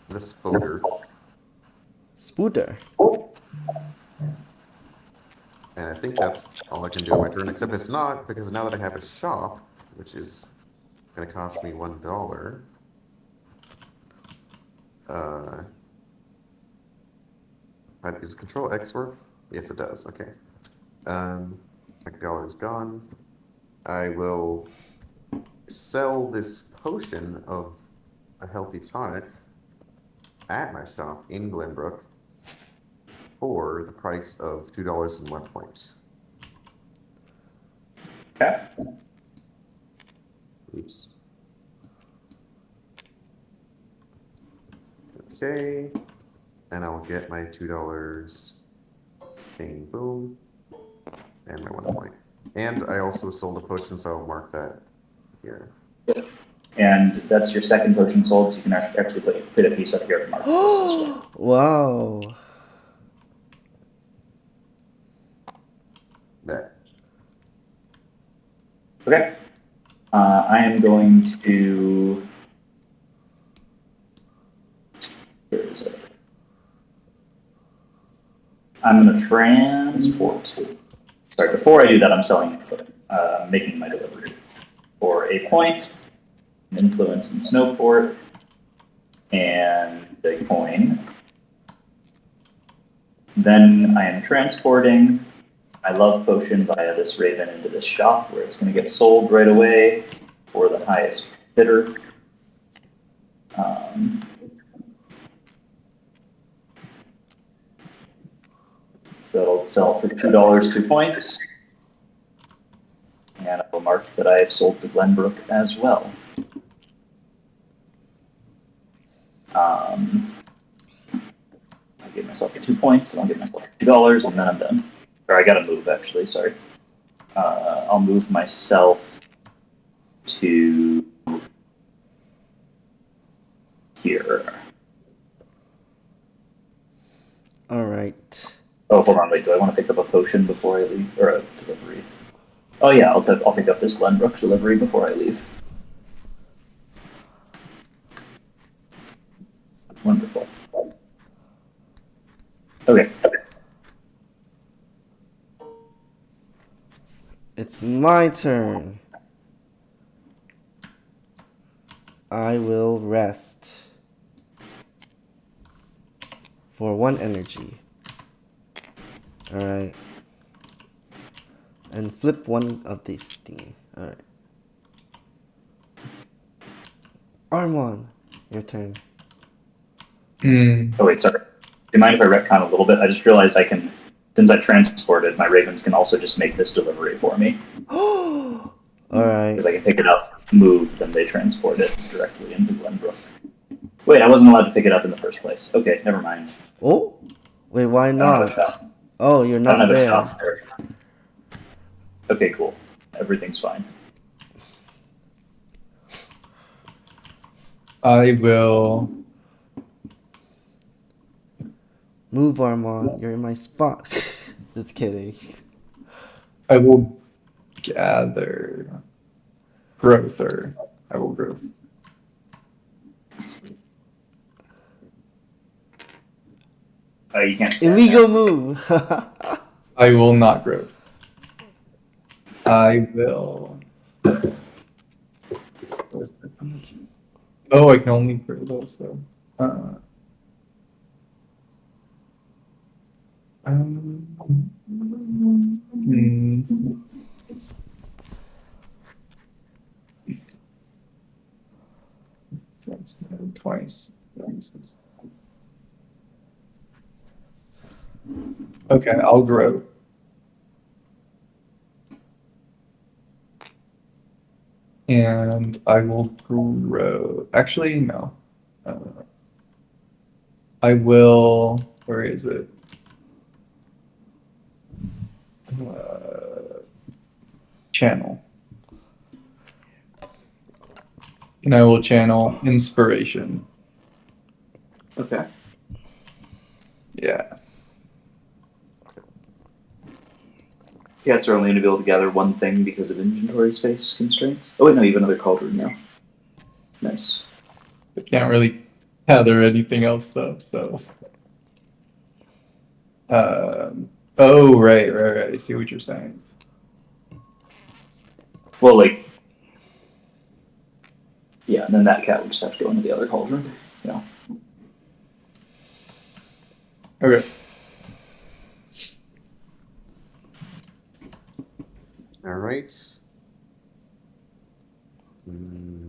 the Spoder. Spooter. And I think that's all I can do on my turn, except it's not, because now that I have a shop, which is gonna cost me $1. Does Control X work? Yes, it does. Okay. My dollar is gone. I will sell this potion of a healthy tonic at my shop in Glenbrook for the price of $2.01. Okay. Oops. Okay. And I will get my $2. Bing, boom. And my 1 point. And I also sold a potion, so I'll mark that here. And that's your second potion sold, so you can actually put a piece up here to mark this as well. Wow. Bet. Okay. I am going to. Where is it? I'm going to transport. Sorry, before I do that, I'm making my delivery for a point, an influence in Snowport, and a coin. Then I am transporting my love potion via this raven into this shop where it's going to get sold right away for the highest bidder. So it'll sell for $2, 2 points. And I will mark that I have sold to Glenbrook as well. I'll give myself 2 points, and I'll give myself $2, and then I'm done. Or I gotta move, actually, sorry. I'll move myself to here. All right. Oh, hold on, wait, do I want to pick up a potion before I leave? Or a delivery? Oh yeah, I'll pick up this Glenbrook delivery before I leave. Wonderful. Okay. It's my turn. I will rest for 1 energy. Alright. And flip one of these things. Alright. Armon, your turn. Oh wait, sorry. Do you mind if I retcon a little bit? I just realized I can, since I transported, my ravens can also just make this delivery for me. Alright. Because I can pick it up, move, then they transport it directly into Glenbrook. Wait, I wasn't allowed to pick it up in the first place. Okay, never mind. Oh? Wait, why I don't have a not? shop. Oh, you're I don't not have a there. shop there. Okay, cool. Everything's fine. I will. Move, Armon. You're in my spot. Just kidding. I will gather growth, or I will growth. You can't stand Illegal there. move. I will not growth. I will. Oh, I can only grow those though. Hmm. once, twice. Okay, I'll grow. And I will grow. Actually, no. I will. Where is it? Channel. And I will channel inspiration. Okay. Yeah. Cats are only going to be able to gather one thing because of inventory space constraints. Oh wait, no, you have another cauldron now. Nice. I can't really gather anything else though, so. Oh, right. I see what you're saying. Well, like, yeah, and then that cat would just have to go into the other cauldron. Yeah. Okay. All right. Hmm.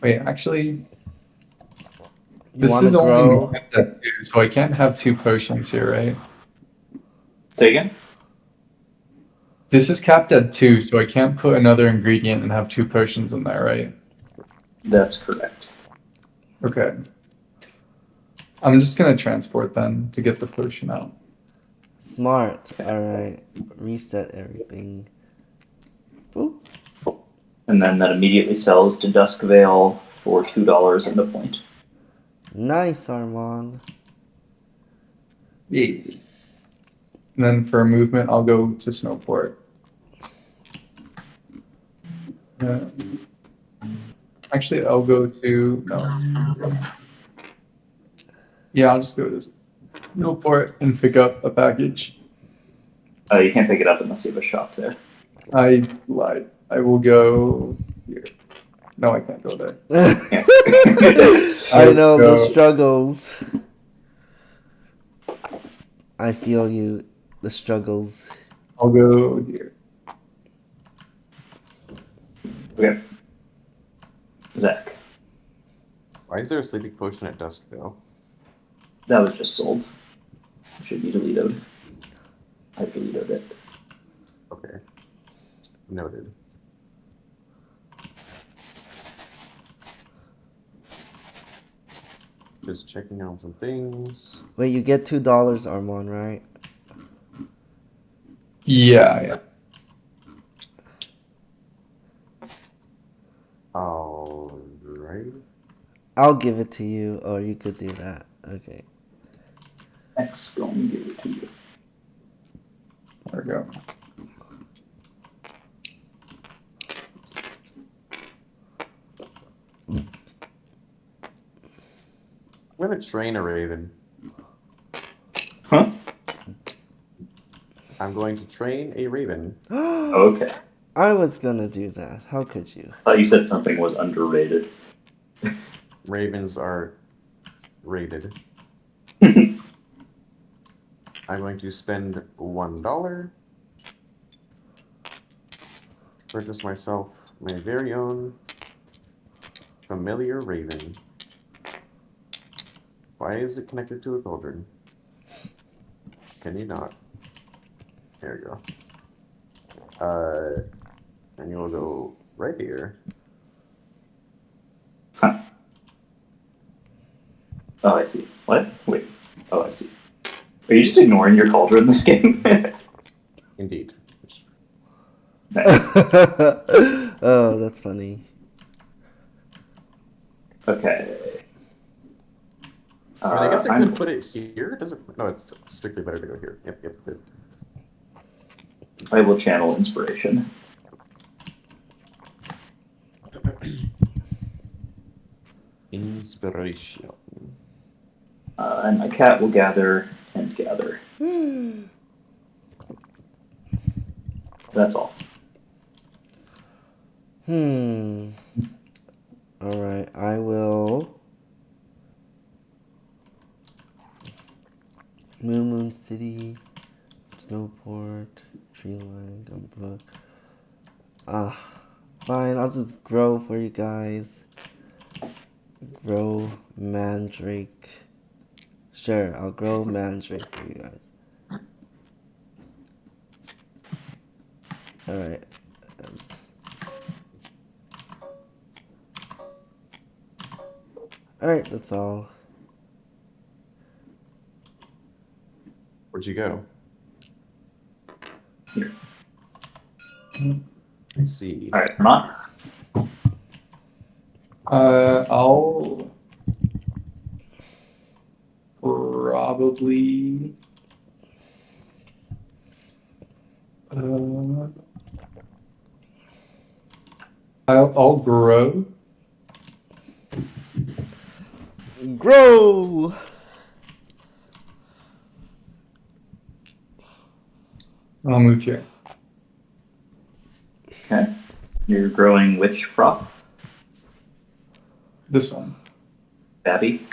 Wait, actually, You this want is to only grow? capped at 2, so I can't have 2 potions here, right? Say again? This is capped at 2, so I can't put another ingredient and have 2 potions in there, right? That's correct. Okay. I'm just gonna transport then to get the potion out. Smart. Alright. Reset everything. Boop. And then that immediately sells to Duskvale for $2 and a point. Nice, Armand. Yeah. And then for movement, I'll go to Snowport. Actually, I'll go to no. Yeah, I'll just go to Snowport and pick up a package. You can't pick it up unless you have a shop there. I lied. I will go here. No, I can't go there. I know the struggles. I feel you. The struggles. I'll go here. Okay. Zach. Why is there a sleeping potion at Duskville? That was just sold. Should be deleted. I deleted it. Okay. Noted. Just checking out some things. Wait, you get $2, Armand, right? Yeah. All right. I'll give it to you, or you could do that. Okay. X going to give it to you. There we go. I'm gonna train a raven. Huh? I'm going to train a raven. Okay. I was gonna do that. How could you? Thought you said something was underrated. Ravens are rated. I'm going to spend $1. Purchase myself my very own familiar raven. Why is it connected to a cauldron? Can you not? There you go. And you will go right here. Huh. Oh, I see. What? Wait. Oh, I see. Are you just ignoring your cauldron in this game? Indeed. Nice. Oh, that's funny. Okay. I mean, I guess I could put it here. Does it? No, it's strictly better to go here. Yep. Good. I will channel inspiration. Inspiration. And my cat will gather and gather. That's all. Alright, I will. Moon City. Snowport, tree line, gumbo. Fine, I'll just grow for you guys. Grow mandrake. Sure, I'll grow mandrake for you guys. Alright. Alright, that's all. Where'd you go? Here. I see. All right, come on. I'll probably. I'll grow. Grow! I'll move here. Okay. You're growing which crop? This one. Babby?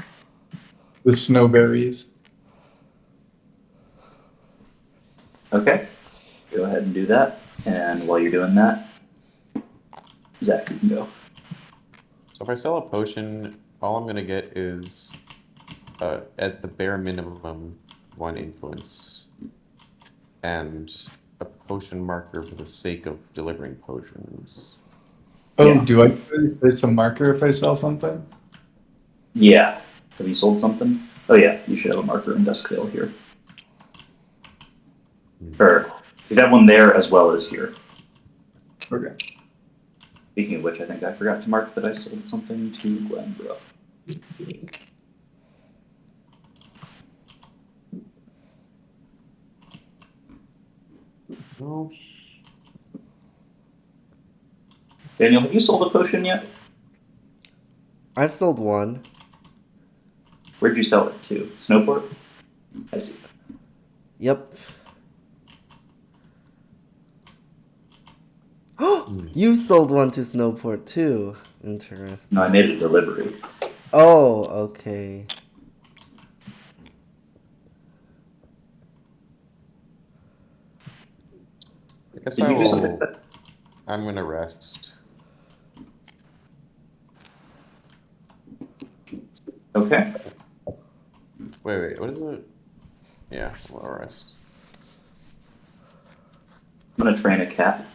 The snowberries. Okay. Go ahead and do that. And while you're doing that, Zach, you can go. So if I sell a potion, all I'm gonna get is, at the bare minimum, 1 influence, and a potion marker for the sake of delivering potions. Oh, Yeah. do I place a marker if I sell something? Yeah. Have you sold something? Oh yeah, you should have a marker in Duskvale here. Or you have one there as well as here. Okay. Speaking of which, I think I forgot to mark that I sold something to Glenbrook. Oh, Daniel, have you sold a potion yet? I've sold one. Where'd you sell it to? Snowport? I see. Yep. You sold one to Snowport too. Interesting. No, I made a delivery. Oh, okay. I guess Did I you do something will. with that? I'm gonna rest. Okay. Wait, what is it? Yeah, I'll rest. I'm gonna train a cat.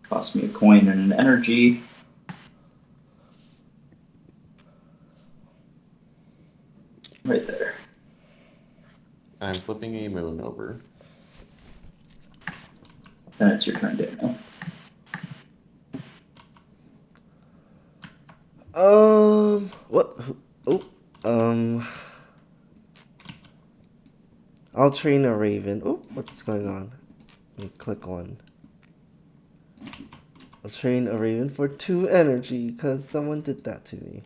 Cost me a coin and an energy. Right there. I'm flipping a moon over. Then it's your turn, Daniel. What? Oh, I'll train a raven. Oh, what's going on? Let me click one. I'll train a raven for 2 energy because someone did that to me.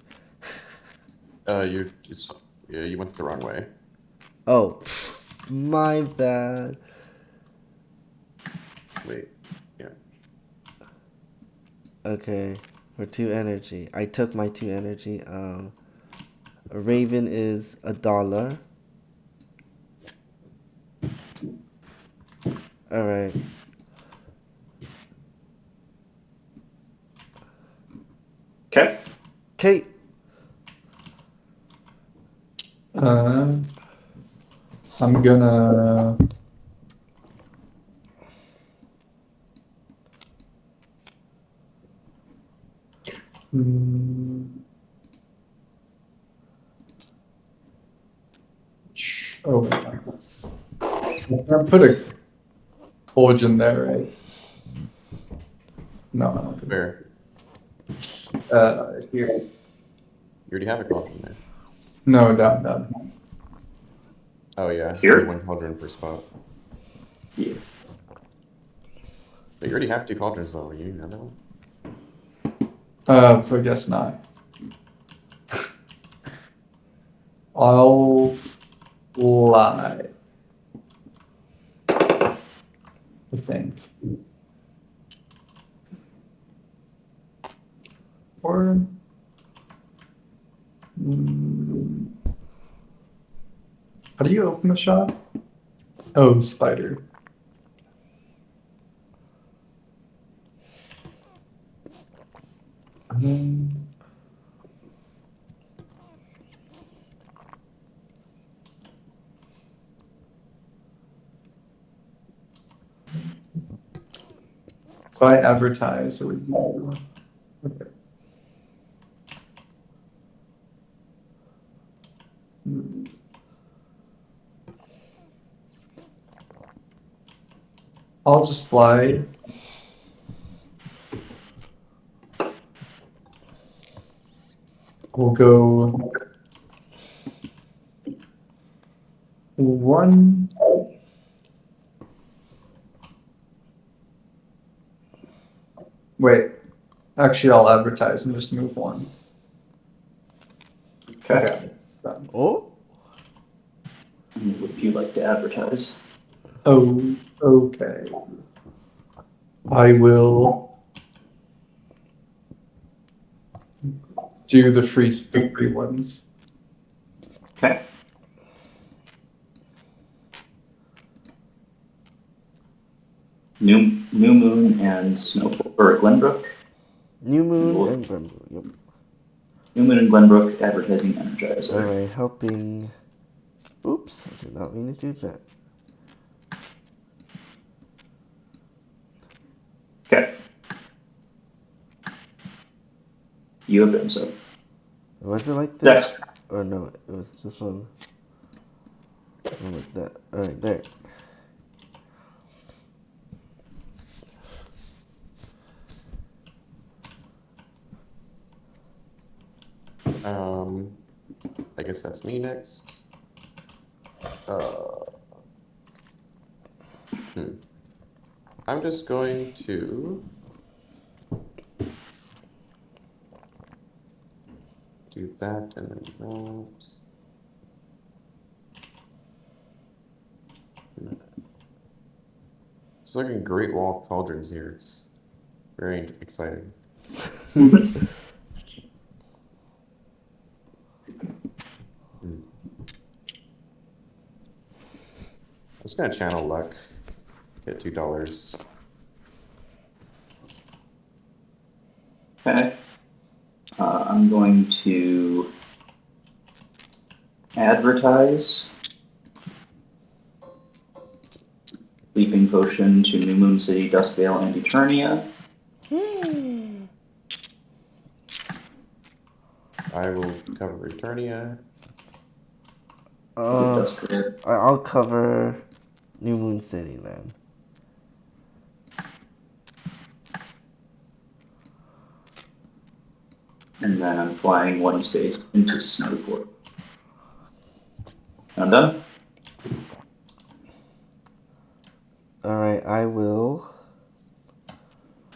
You went the wrong way. Oh, my bad. Wait, yeah. Okay, for 2 energy. I took my 2 energy. A raven is $1. Alright. Okay. Okay. I'm gonna. Oh, I put a cauldron there, right? No, I don't think. Where? Here. You already have a cauldron there. No, down. Oh yeah, Here? only 1 cauldron per spot. Yeah. But you already have 2 cauldrons though, you know that one? I guess not. I'll fly. I think. Or. How do you open the shop? Oh, spider. Um, if I advertise, it would be. Okay. I'll just fly. We'll go 1. Wait, actually, I'll advertise and just move 1. Okay. Done. Oh? Would you like to advertise? Oh, okay. I will do the free ones. Okay. New Moon and Snow or Glenbrook. New Moon Cool. and Glenbrook. Yep. New Moon and Glenbrook advertising Energizer. Alright, helping. Oops, I did not mean to do that. Okay. You have done so. Was it like this? Next. Or no, it was this one. One like that. Alright, there. I guess that's me next. I'm just going to do that and then that. It's like a great wall of cauldrons here. It's very exciting. I'm just gonna channel luck. Get $2. Okay. I'm going to advertise Sleeping Potion to New Moon City, Duskvale, and Eternia. I will cover Eternia. Duskvale. I'll cover New Moon City then. And then I'm flying 1 space into Snowport. I'm done. Alright, I will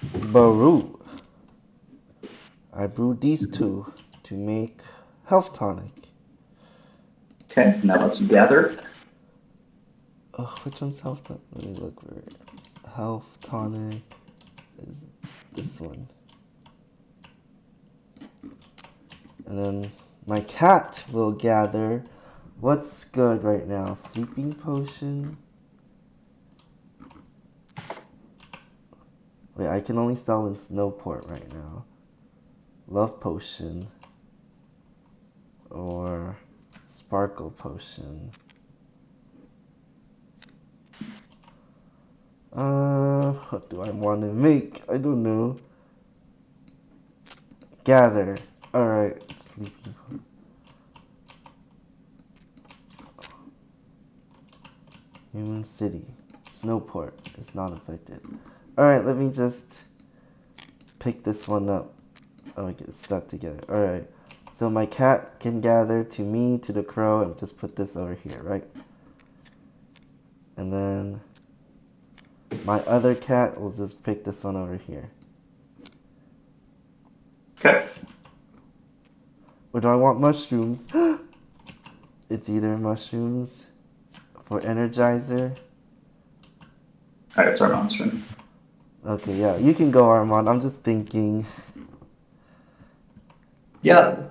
brew. I brewed these 2 to make health tonic. Okay, now let's gather. Oh, which one's health tonic? Let me look for it. Health tonic is this one. And then my cat will gather. What's good right now? Sleeping potion. Wait, I can only sell in Snowport right now. Love potion. Or sparkle potion. What do I want to make? I don't know. Gather. Alright. Sleeping potion. Human City. Snowport is not affected. Alright, let me just pick this one up. Oh, I get stuck together. Alright. So my cat can gather to me, to the crow, and just put this over here, right? And then my other cat will just pick this one over here. Okay. Or do I want mushrooms? It's either mushrooms for Energizer. Alright, it's our monster. Okay, yeah, you can go, Armand. I'm just thinking. Yeah.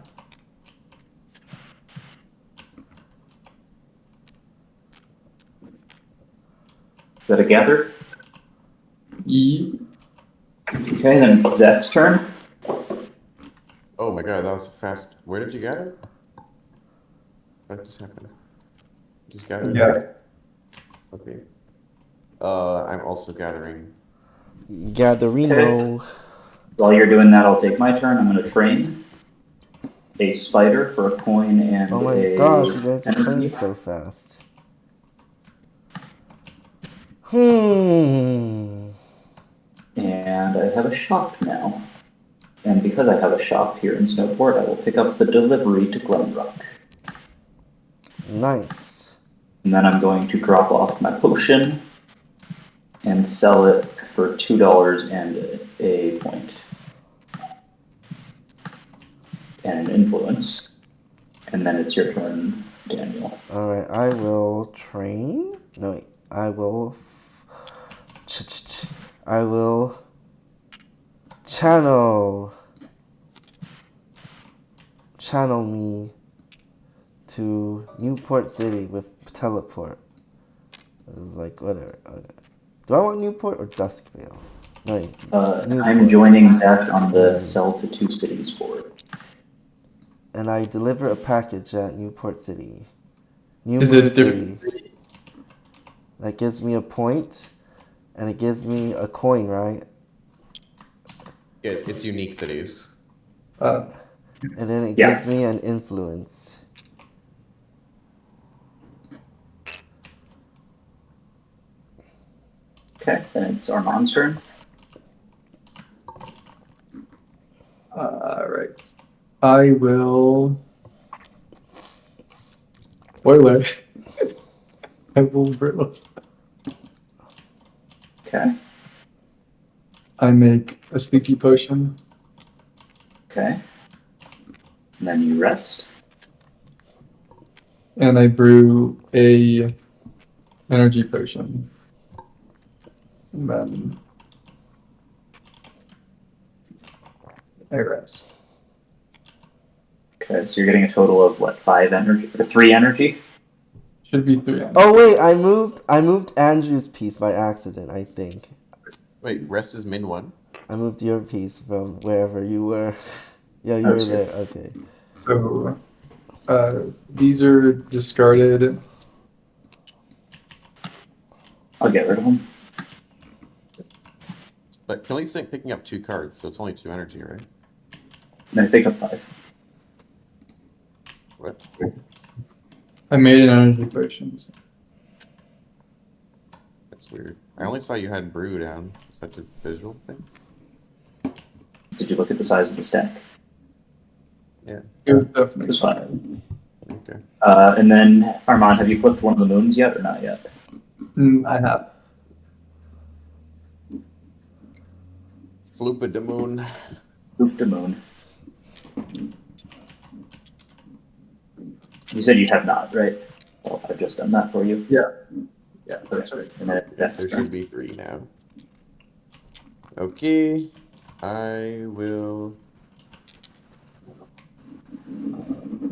that a gather? Okay, then Zach's turn. Oh my god, that was fast. Where did you gather? What just happened? Just gathered? Yeah. Okay. I'm also gathering. Gatherino. While you're doing that, I'll take my turn. I'm going to train a spider for a coin and Oh my a gosh, you guys are playing energy. so fast. Hmm. And I have a shop now. And because I have a shop here in Snowport, I will pick up the delivery to Glenrock. Nice. And then I'm going to drop off my potion and sell it for $2 and a point. And an influence. And then it's your turn, Daniel. Alright, I will train. No, wait. I will channel me to Newport City with teleport. It's like whatever. Okay. Do I want Newport or Duskvale? No, Newport. I'm joining Zach on the sell to 2 cities board. And I deliver a package at Newport City. Is it different? That gives me a point, and it gives me a coin, right? Yeah, it's unique cities. And then it gives me an influence. Okay, then it's Armand's turn. Right. I will. Spoiler. I will brew. Okay. I make a sleepy potion. Okay. And then you rest. And I brew a energy potion. And then I rest. Okay, so you're getting a total of what, 5 energy or 3 energy? Should be 3. Oh wait, I moved Andrew's piece by accident, I think. Wait, rest is min 1? I moved your piece from wherever you were. Yeah, you were there. Okay. So these are discarded. I'll get rid of them. But can only say picking up 2 cards, so it's only 2 energy, right? Then I pick up 5. What? I made an energy potion. That's weird. I only saw you had brew down. Is that a visual thing? Did you look at the size of the stack? Yeah. It was definitely It was fine. Okay. And then, Armand, have you flipped one of the moons yet or not yet? I have. Floop the moon. Floop the moon. You said you have not, right? Well, I've just done that for you. Yeah. Yeah. Okay. And then There should be 3 now. Okay. I will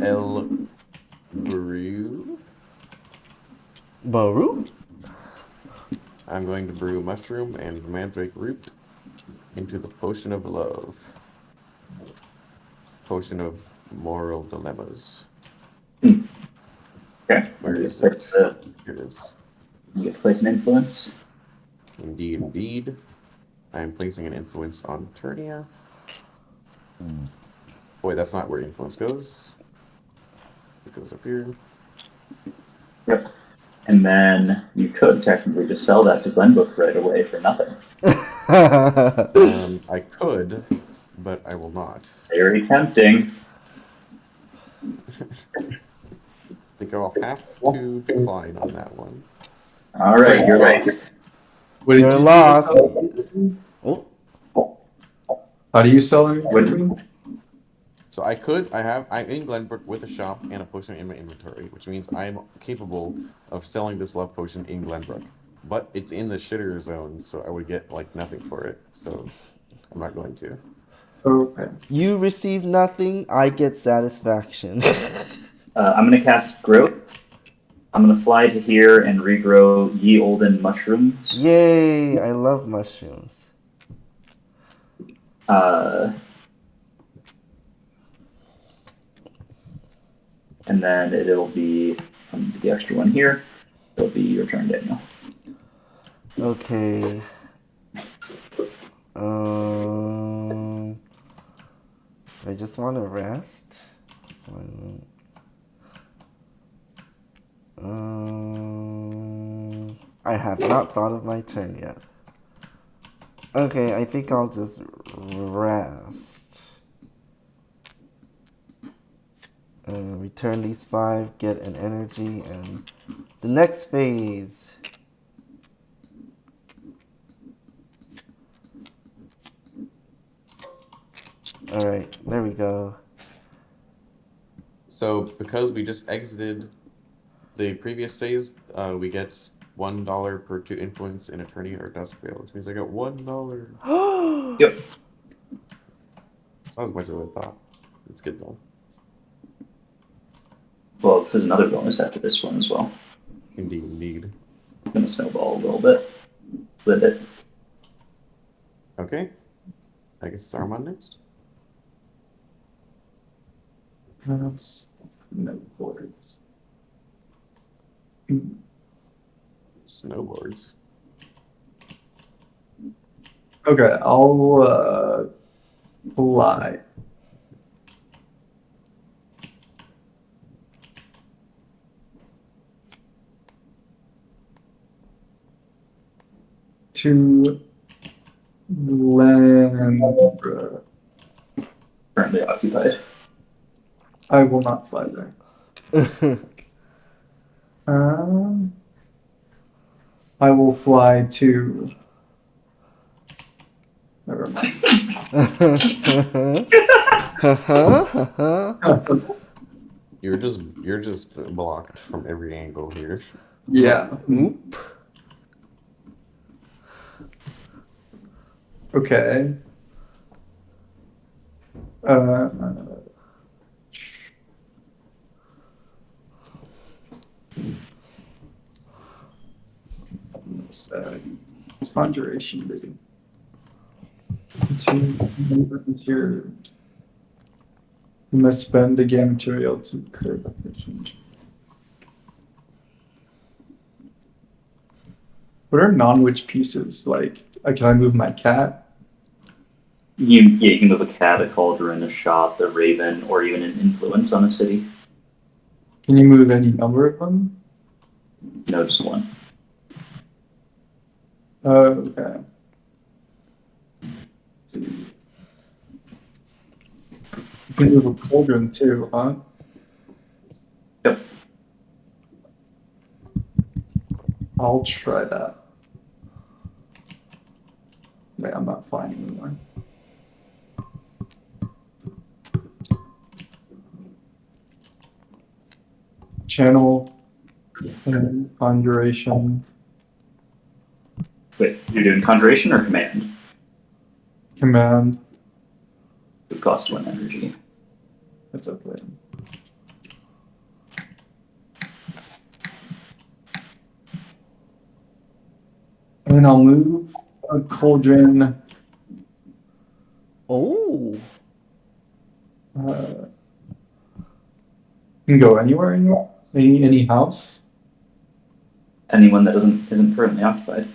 El brew. Baru? I'm going to brew mushroom and mandrake root into the potion of love. Potion of moral dilemmas. Okay. Where is Here it? Here it is. You get to place an influence. Indeed, indeed. I am placing an influence on Turnia. Boy, that's not where influence goes. It goes up here. Yep. And then you could technically just sell that to Glenbook right away for nothing. I could, but I will not. Very tempting. I think I'll have to decline on that one. All right, you're right. What did You're you lost. do? How do you sell it? So I'm in Glenbrook with a shop and a potion in my inventory, which means I'm capable of selling this love potion in Glenbrook. But it's in the shitter zone, so I would get like nothing for it. So I'm not going to. Okay. You receive nothing, I get satisfaction. I'm going to cast Growth. I'm gonna fly to here and regrow ye olden mushrooms. Yay! I love mushrooms. And then it'll be the extra one here. It'll be your turn, Daniel. Okay. I just want to rest. I have not thought of my turn yet. Okay, I think I'll just rest. Return these 5, get an energy, and the next phase. Alright, there we go. So because we just exited the previous phase, we get $1 per 2 influence in attorney or dust fail, which means I got $1. Yep. It's not as much as I thought. It's good though. Well, there's another bonus after this one as well. Indeed, indeed. I'm gonna snowball a little bit with it. Okay. I guess it's Armand next. Snowboards. Snowboards. Okay, I'll fly. To Lambra. Currently occupied. I will not fly there. I will fly to. Never mind. You're just blocked from every angle here. Yeah. Oop. Okay. It's conjuration, baby. You must spend the game material to create a fiction. What are non-witch pieces? Like, can I move my cat? You can move a cat, a cauldron, a shop, a raven, or even an influence on a city. Can you move any number of them? No, just one. Oh, okay. You can move a cauldron too, huh? Yep. I'll try that. Wait, I'm not flying anymore. Channel and conjuration. Wait, you're doing conjuration or command? Command. It would cost 1 energy. That's okay. And I'll move a cauldron. Oh. Can go anywhere in any house. Anyone that isn't currently occupied.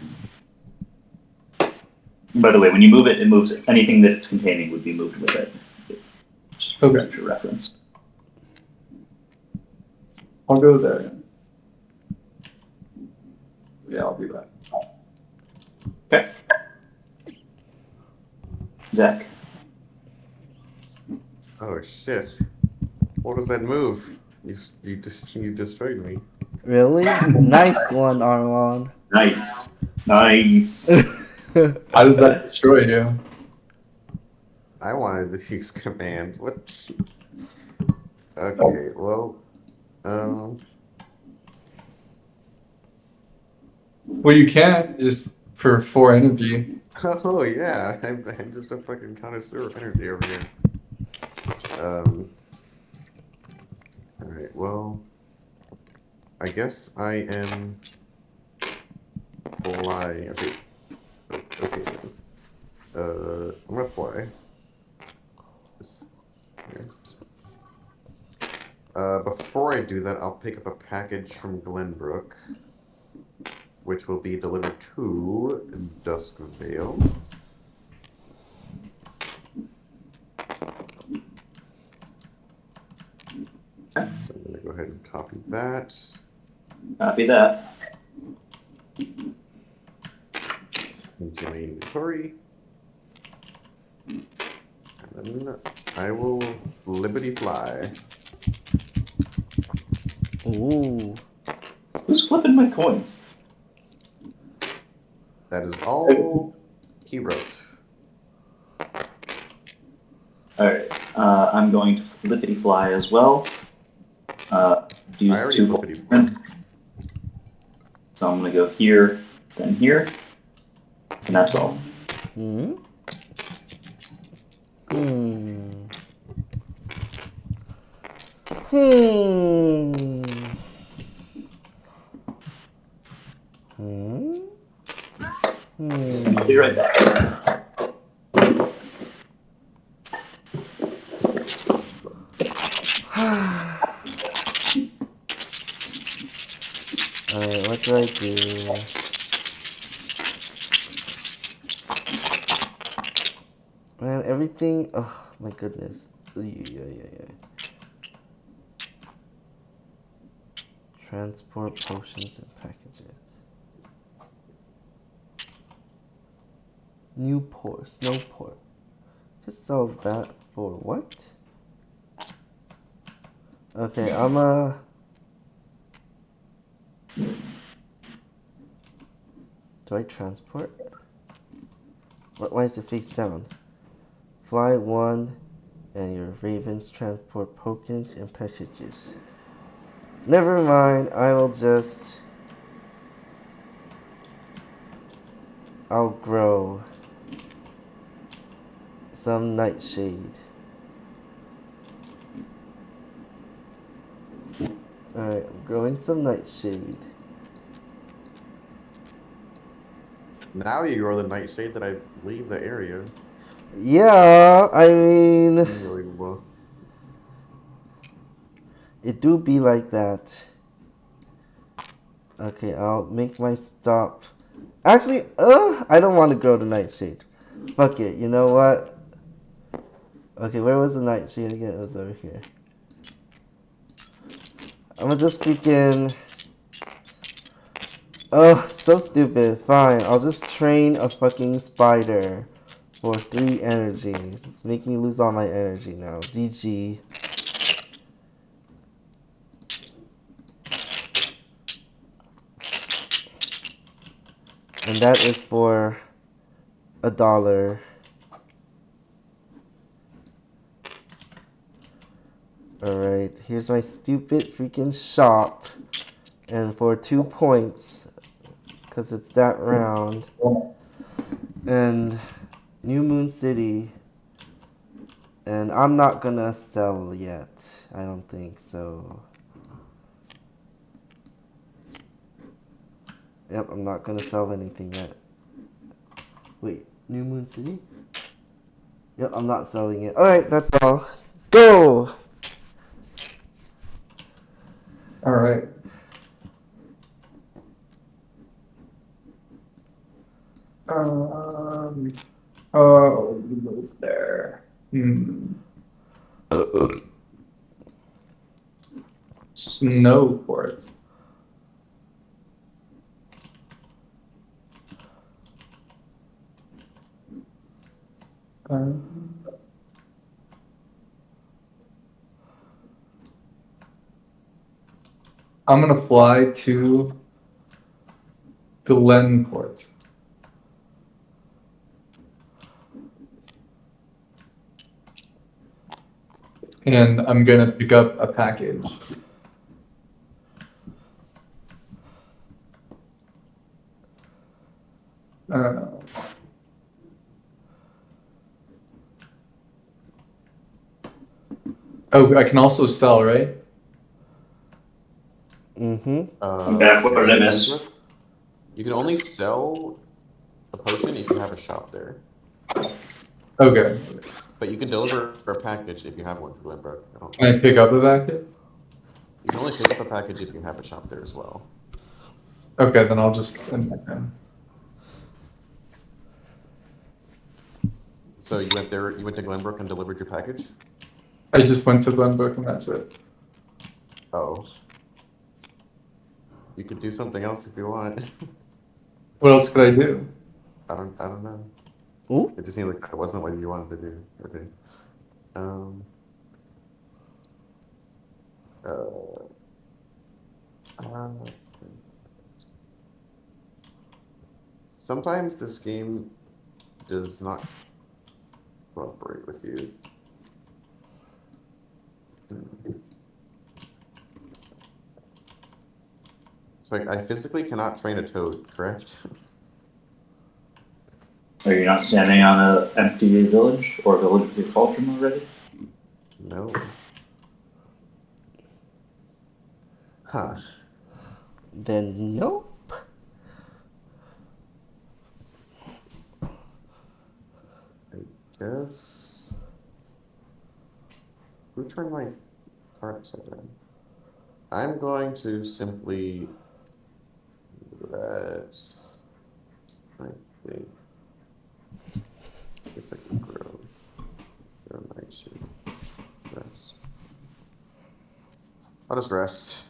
By the way, when you move it, it moves anything that it's containing would be moved with it. Just for Okay. future reference. I'll go there. Yeah, I'll be back. Okay. Zach. Oh shit! What was that move? You destroyed me. Really? Nice one, Armand. Nice. Nice. How does that destroy you? I wanted to use command. What? Okay, well, Well, you can just for 4 energy. oh yeah, I'm just a fucking connoisseur of energy over here. All right, well, I guess I am flying. Okay. Okay. I'm gonna fly. This here. Before I do that, I'll pick up a package from Glenbrook, which will be delivered to Duskvale. So I'm gonna go ahead and copy that. Copy that. Into my inventory. And then I will Liberty Fly. Ooh. Who's flipping my coins? That is all he wrote. Alright, I'm going to flippity fly as well. I Use already 2 flippity gold. flipped. So I'm gonna go here, then here, and that's all. Hmm. Hmm. Hmm. Hmm. I'll be right back. Alright, what do I do? Man, everything. Oh my goodness. Yeah. Transport potions and packages. Newport, Snowport. Just sell that for what? Okay, I'm do I transport? Why is it face down? Fly 1 and your ravens transport tokens and packages. Never mind, I will just... I'll grow some nightshade. Alright, I'm growing some nightshade. Now you grow the nightshade that I leave the area. Yeah, I mean... Unbelievable. It do be like that. Okay, I'll make my stop. Actually, I don't want to grow the nightshade. Fuck it, you know what? Okay, where was the nightshade again? It was over here. I'm gonna just freaking... Oh, so stupid. Fine, I'll just train a fucking spider for 3 energies. It's making me lose all my energy now. GG. And that is for $1. Alright, here's my stupid freaking shop. And for 2 points, because it's that round. And New Moon City. And I'm not gonna sell yet. I don't think so. Yep, I'm not gonna sell anything yet. Wait, New Moon City? Yep, I'm not selling it. Alright, that's all. Go! Alright. Oh, we move there. Snowport. I'm gonna fly to Glenport. And I'm gonna pick up a package. Oh, I can also sell, right? Mm-hmm. I'm back. What did I miss? You can only sell a potion if you have a shop there. Okay. But you can deliver a package if you have one for Glenbrook. Can I pick up a packet? You can only pick up a package if you have a shop there as well. Okay, then I'll just send that down. So you went there. You went to Glenbrook and delivered your package. I just went to Glenbrook and that's it. Oh. You could do something else if you want. What else could I do? I don't know. Ooh. It just seemed like that wasn't what you wanted to do. Okay. Sometimes this game does not cooperate with you. So I physically cannot train a toad, correct? Are you not standing on an empty village or a village with your cauldron already? No. Huh. Then nope. Guess. Who turned my card upside down? I'm going to simply rest. Frankly. Guess I can grow. Grow night shoot. Rest. I'll just rest.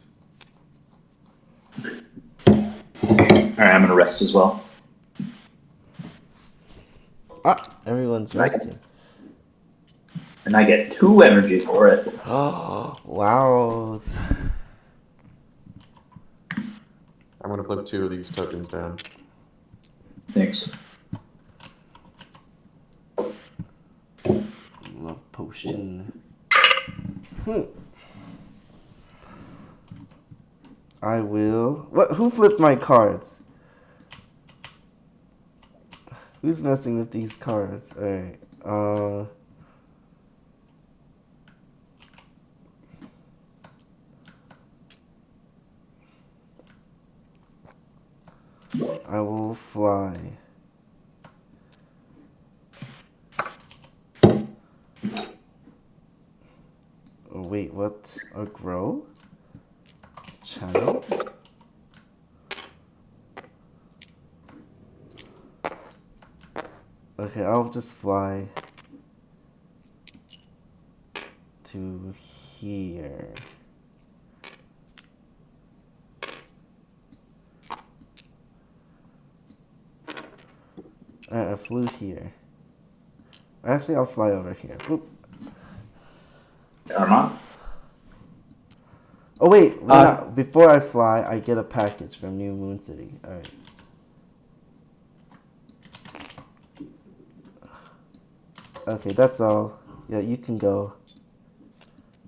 Alright, I'm gonna rest as well. Ah, everyone's resting. And I get 2 energy for it. Oh, wow. I'm gonna flip 2 of these tokens down. Thanks. Love potion. I will. What? Who flipped my cards? Who's messing with these cards? Alright. I will fly. Oh, wait, what? A grow? Channel? Okay, I'll just fly to here. I flew here. Actually, I'll fly over here. Oop. Armand? Oh wait, before I fly, I get a package from New Moon City. Alright. Okay, that's all. Yeah, you can go.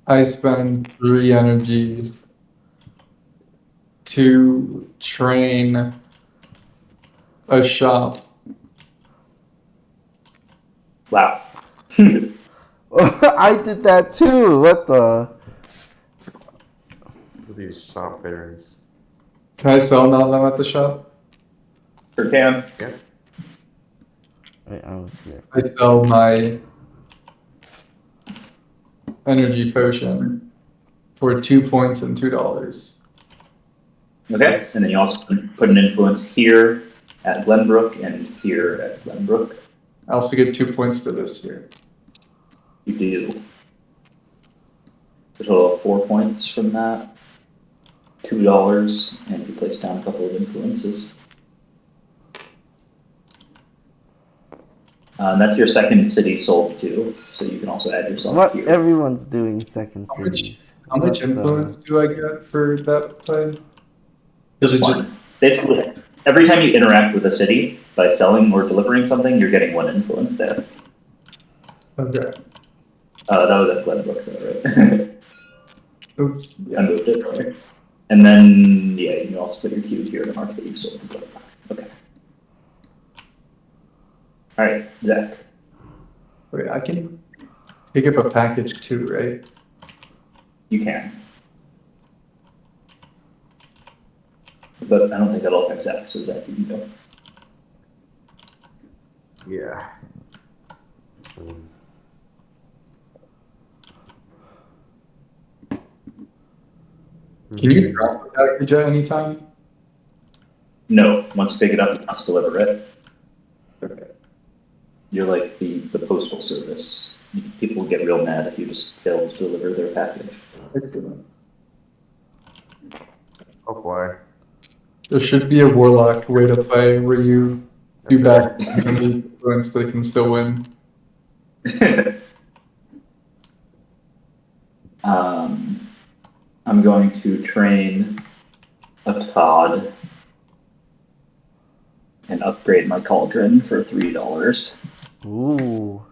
I spend 3 energy to train a shop. Wow. I did that too. What the? Look at these shop barons. Can I sell now that I'm at the shop? For Cam. Yeah. Wait, I was here. I sell my energy potion for 2 points and $2. Okay, and then you also put an influence here at Glenbrook and here at Glenbrook. I also get 2 points for this here. You do. A total of 4 points from that. $2, and you place down a couple of influences. That's your second city sold too, so you can also add yourself What? here. Everyone's doing second cities. How much influence do I get for that play? Just one. Basically, every time you interact with a city by selling or delivering something, you're getting 1 influence there. Okay. That was at Glenbrook though, right? Oops. I moved it, right? And then, yeah, you can also put your cube here to mark that you've sold the Glenbrook. Okay. Alright, Zach. Wait, I can pick up a package too, right? You can. But I don't think that'll affect Zach, so Zach, you can go. Yeah. Can you drop the package at any time? No, once you pick it up, you must deliver it. Okay. You're like the postal service. People will get real mad if you just fail to deliver their package. I'll fly. There should be a warlock way to play where you do That's bad things and lose influence, but can still win. I'm going to train a Todd and upgrade my cauldron for $3. Ooh.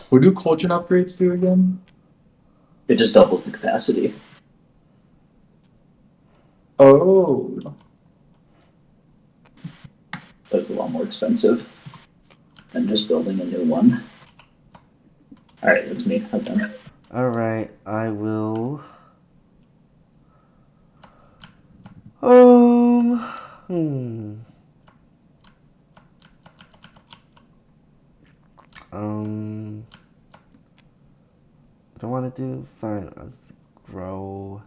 What do cauldron upgrades do again? It just doubles the capacity. Oh. But it's a lot more expensive than just building a new one. Alright, that's me. I'm done. Alright, I will. Hmm. What do I want to do? Fine, let's grow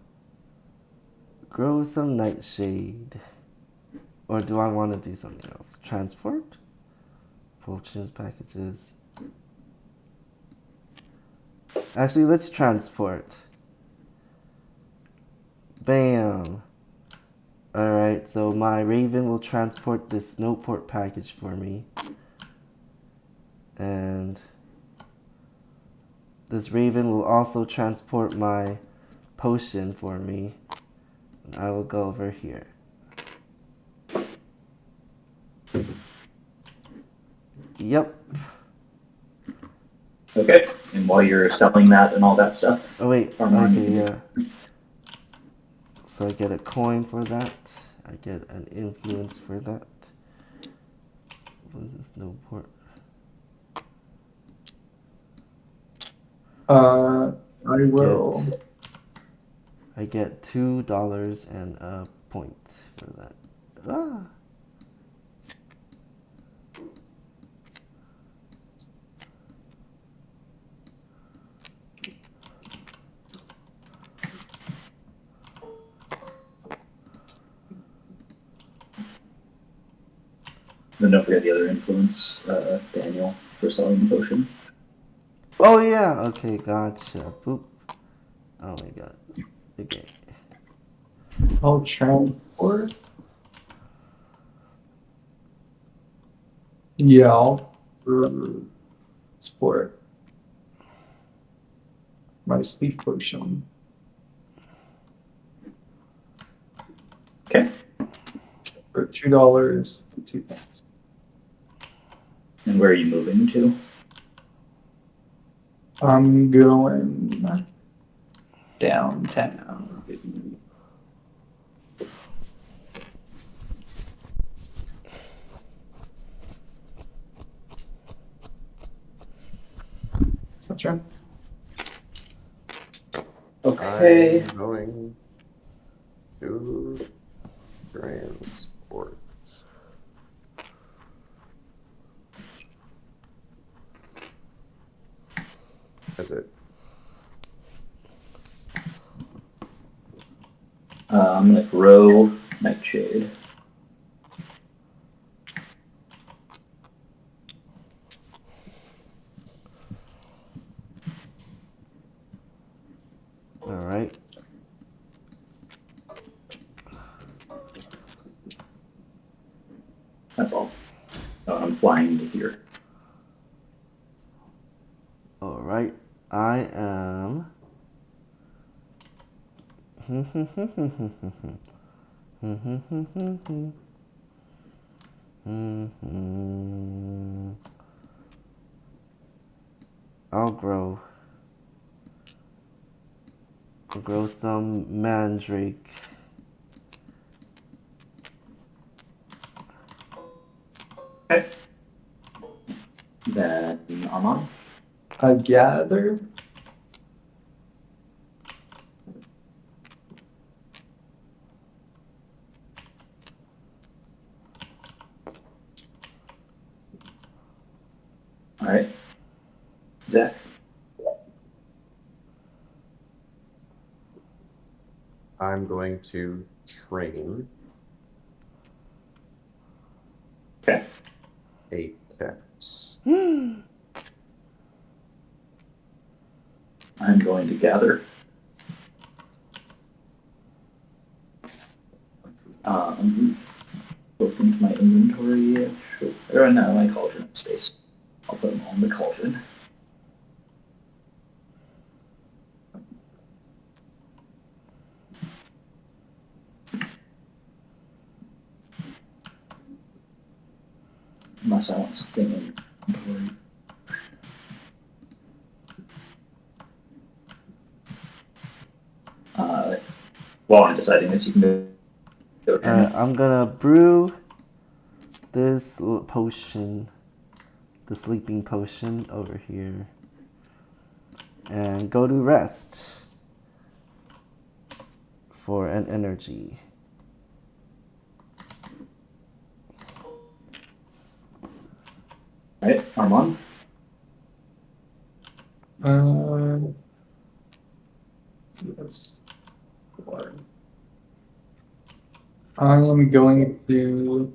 some nightshade. Or do I want to do something else? Transport? Potions, packages. Actually, let's transport. Bam. Alright, so my Raven will transport this Snowport package for me. And this Raven will also transport my potion for me. And I will go over here. Yep. Okay, and while you're selling that and all that stuff. Oh wait, okay, yeah. So I get a coin for that. I get an influence for that. What is this? No port. I will. I get $2 and a point for that. Ah. Then don't forget the other influence, Daniel, for selling the potion. Oh yeah. Okay, gotcha. Boop. Oh my god. Okay. I'll transport. Yeah, I'll transport my sleep potion. Okay. For $2 and 2 things. And where are you moving to? I'm going downtown. It's my turn. Okay. I'm going to transport. That's it. I'm gonna grow Nightshade. Alright. That's all. I'm flying to here. Alright. I am. I'll grow some mandrake. Okay. Then Armand. I gather. All right. Zach? I'm going to train Okay. a cat. I'm going to gather. Both into my inventory. Or no, my cauldron space. I'll put them all in the cauldron. Unless I want something in inventory. While I'm deciding this, you can go. Alright, I'm gonna brew this potion, the sleeping potion over here, and go to rest for an energy. Alright, Armand? Yes. I am going to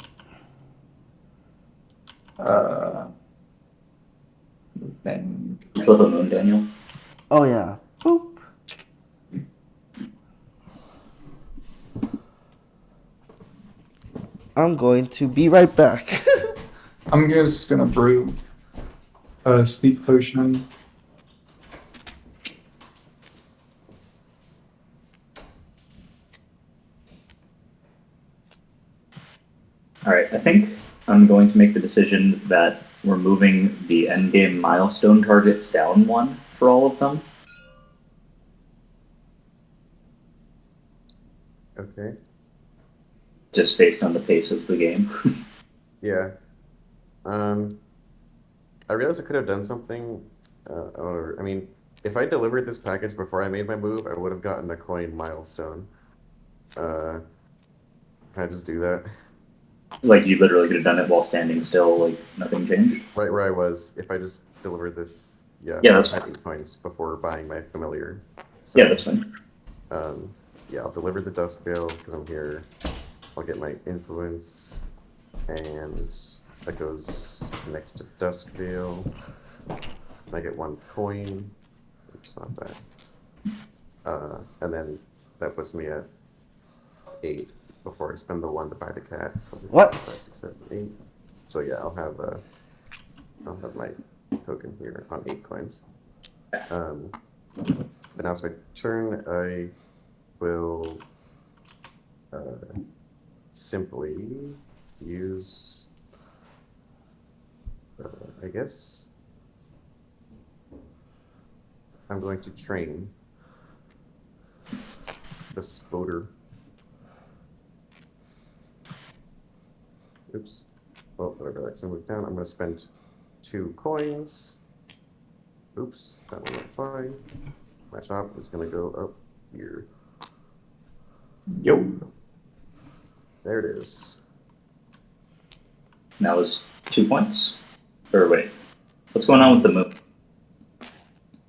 then Flip a moon, Daniel. Oh yeah. Boop. I'm going to be right back. I'm just gonna brew a sleep potion. Alright, I think I'm going to make the decision that we're moving the endgame milestone targets down one for all of them. Okay. Just based on the pace of the game. Yeah. I realized I could have done something. I mean, if I delivered this package before I made my move, I would have gotten a coin milestone. Can I just do that? Like, you literally could have done it while standing still, like, nothing changed. Right where I was, if I just delivered this, Yeah, I that's had fine. 8 coins before buying my familiar. So, Yeah, that's fine. yeah, I'll deliver the Dusk Veil because I'm here. I'll get my influence, and that goes next to Dusk Veil. I get 1 coin. It's not that. And then that puts me at 8 before I spend the 1 to buy the cat. So What? 5, 6, 7, 8. So yeah, I'll have my token here on 8 coins. But now it's my turn. I will simply use, I guess, I'm going to train the spoder. Oops. Well, whatever, that's gonna move down. I'm gonna spend 2 coins. Oops, that one went fine. My shop is gonna go up here. Yo. There it is. That was 2 points. Or wait, what's going on with the moon?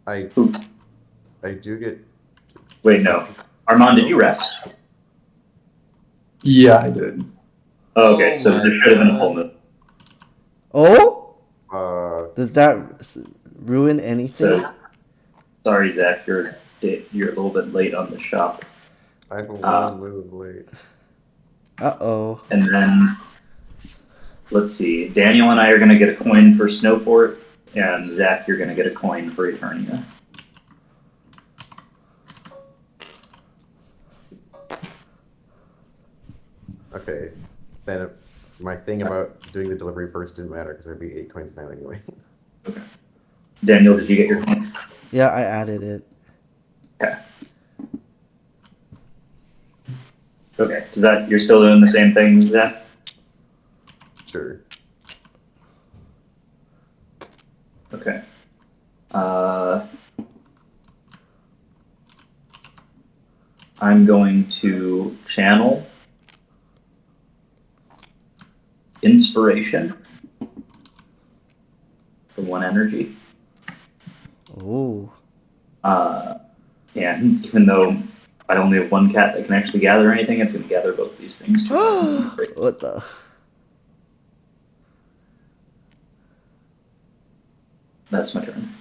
I do get. Wait, no. Armand, did you rest? Yeah, I did. Oh, okay, Oh so my there should have been a full God. moon. Oh? Uh, Does that ruin anything? So, sorry, Zach, you're a little bit late on the shop. I'm one move late. Uh-oh. And then, let's see, Daniel and I are going to get a coin for Snowport, and Zach, you're going to get a coin for Eternia. Okay, then my thing about doing the delivery first didn't matter because I'd be 8 coins now anyway. Okay. Daniel, did you get your coin? Yeah, I added it. Okay. Okay, so that you're still doing the same thing, Zach? Sure. Okay. I'm going to channel Inspiration for 1 energy. Ooh. And even though I only have 1 cat that can actually gather anything, it's going to gather both these things. What the? That's my turn.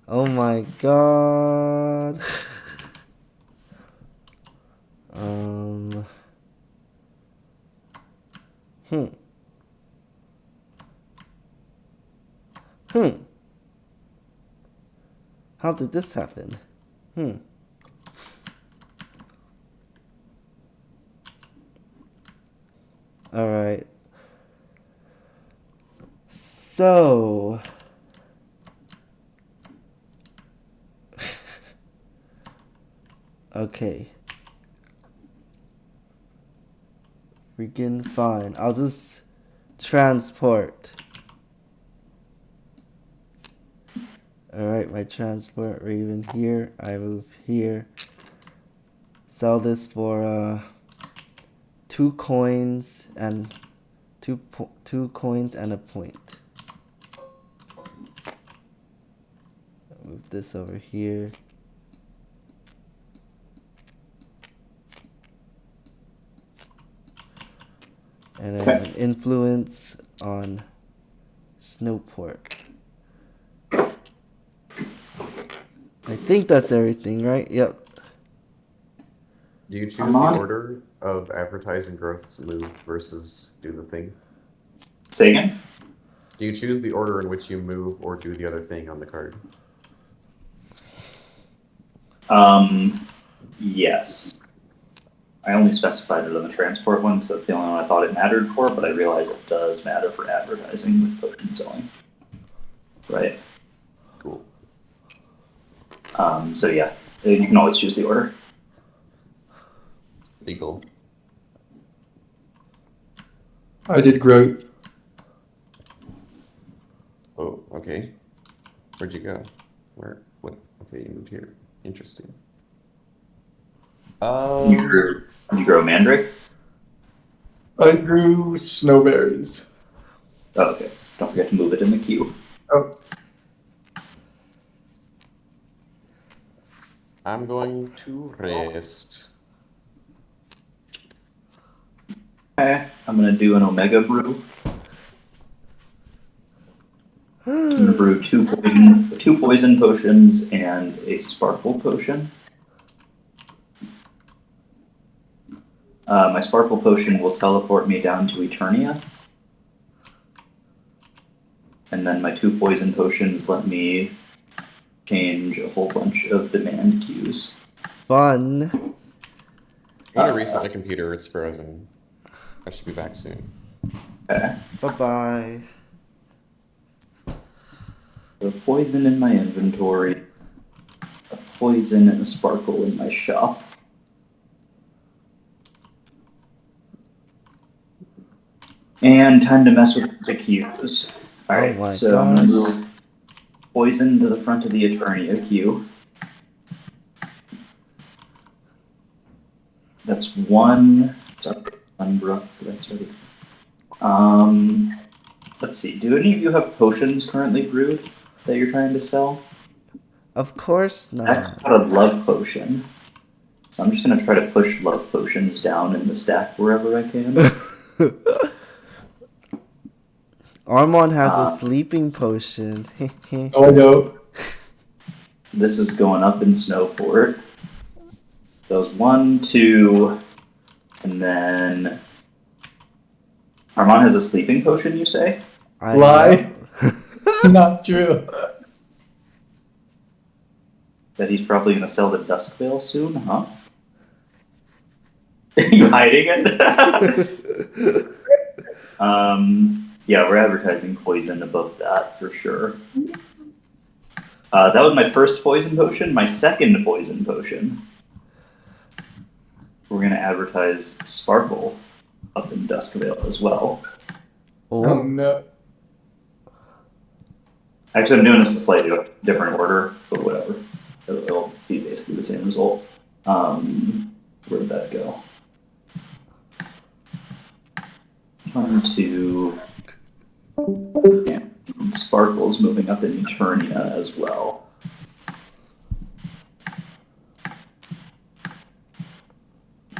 Oh my god. Hmm. How did this happen? Alright. So... okay. Freaking fine. I'll just transport. Alright, my transport Raven here. I move here. Sell this for 2 coins and 2 coins and a point. Move this over here. And I have an influence on Snowport. I think that's everything, right? Yep. Do you choose the order of advertising growth's move versus do the thing? Say again? Do you choose the order in which you move or do the other thing on the card? Yes. I only specified it on the transport one because that's the only one I thought it mattered for, but I realize it does matter for advertising with potion selling. Right. Cool. So yeah, you can always choose the order. Legal. I did growth. Oh, okay. Where'd you go? Where? What? Okay, you moved here. Interesting. You grow mandrake? I grew snowberries. Oh, okay. Don't forget to move it in the queue. Oh. I'm going to rest. Okay, I'm gonna do an Omega brew. I'm gonna brew two poison potions and a sparkle potion. My sparkle potion will teleport me down to Eternia. And then my 2 poison potions let me change a whole bunch of demand queues. Fun. I'm gonna reset my computer, it's frozen. I should be back soon. Okay. Bye-bye. A poison in my inventory, a poison and a sparkle in my shop. And time to mess with the queues. Alright, my so I'm gonna gosh. move poison to the front of the Eternia queue. That's 1. Sorry, Unbrook. Let's see. Do any of you have potions currently brewed that you're trying to sell? Of course That's not. got a love potion. So I'm just gonna try to push love potions down in the stack wherever I can. Armand has a sleeping potion. Oh, I know. So this is going up in Snowport. Those 1, 2, and then Armand has a sleeping potion, you say? Lie. Not true. That he's probably gonna sell to Duskvale soon, huh? You hiding it? Yeah, we're advertising poison above that for sure. That was my first poison potion. My second poison potion, we're gonna advertise Sparkle up in Duskvale as well. Oh no. Actually, I'm doing this in a slightly different order, but whatever. It'll be basically the same result. Where did that go? 1, 2. Yeah. Sparkle's moving up in Eternia as well.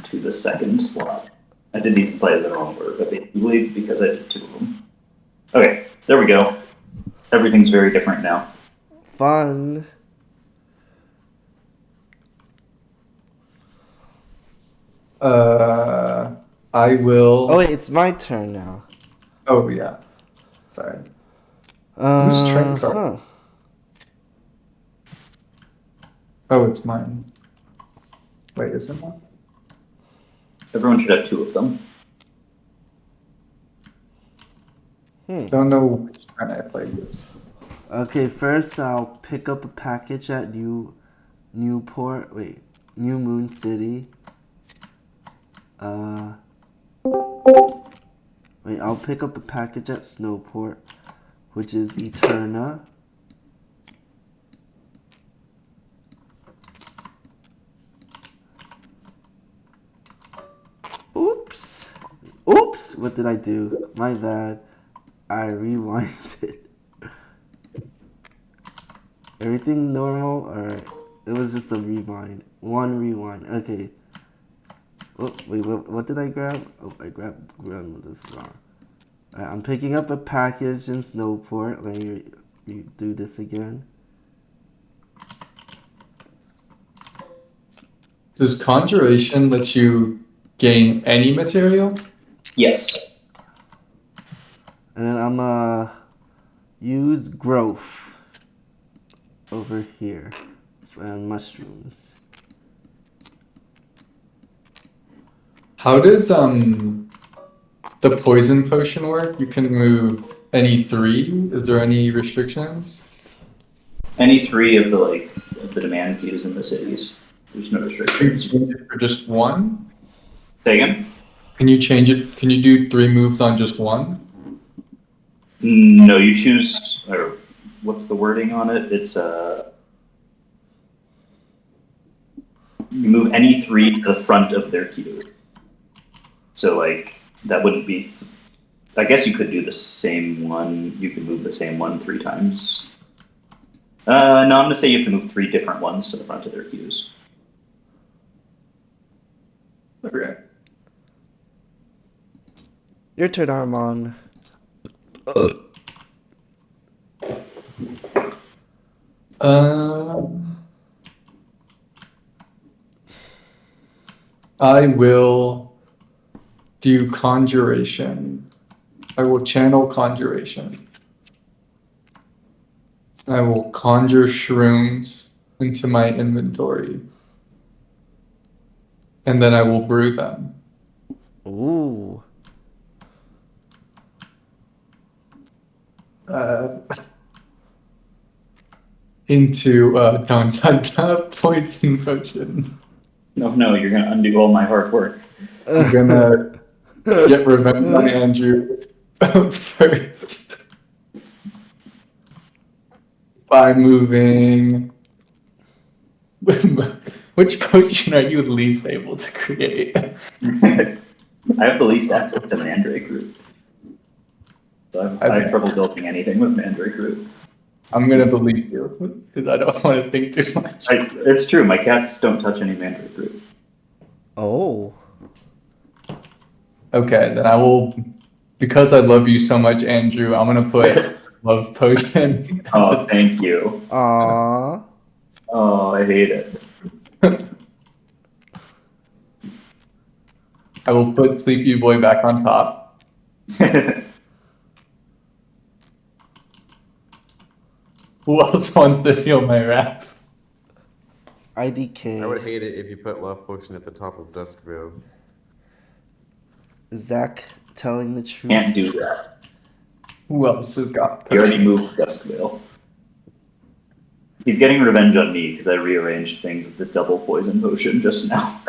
To the second slot. I did these inside of the wrong order, but basically because I did 2 of them. Okay, there we go. Everything's very different now. Fun. I will. Oh wait, it's my turn now. Oh yeah. Sorry. Whose train card? Huh. Oh, it's mine. Wait, is it mine? Everyone should have 2 of them. Don't know which kind I played this. Okay, first I'll pick up a package at New Moon City. Wait, I'll pick up a package at Snowport, which is Eterna. Oops! Oops! What did I do? My bad. I rewinded. Everything normal? Alright. It was just a rewind. One rewind. Okay. Oh, wait, what did I grab? Oh, I grabbed this wrong. Alright, I'm picking up a package in Snowport. Let me do this again. Does Conjuration let you gain any material? Yes. And then I'm use growth over here and mushrooms. How does the poison potion work? You can move any 3. Is there any restrictions? Any 3 of the demand queues in the cities. There's no Can you restrictions. change it for just 1? Say again? Can you change it? Can you do 3 moves on just 1? No, you choose, or what's the wording on it? It's you move any 3 to the front of their queue. So that wouldn't be. I guess you could do the same one. You could move the same one 3 times. No, I'm gonna say you have to move 3 different ones to the front of their queues. Okay. Your turn, Armand. I will do Conjuration. I will channel Conjuration. I will conjure shrooms into my inventory. And then I will brew them. Ooh. Into poison potion. No, you're gonna undo all my hard work. I'm gonna get revenge on Andrew first by moving. Which potion are you least able to create? I have the least access to Mandrake Root. So I have trouble building anything with Mandrake Root. I'm gonna believe you, because I don't want to think too much. It's true, my cats don't touch any Mandrake Root. Oh. Okay, then I will, because I love you so much, Andrew, I'm gonna put love potion. Oh, thank you. Aww. Oh, I hate it. I will put Sleepy Boy back on top. Who else wants to feel my wrath? IDK. I would hate it if you put love potion at the top of Duskville. Zach telling the truth. Can't do that. Who else has got He already potion? moved Duskville. He's getting revenge on me because I rearranged things with the double poison potion just now.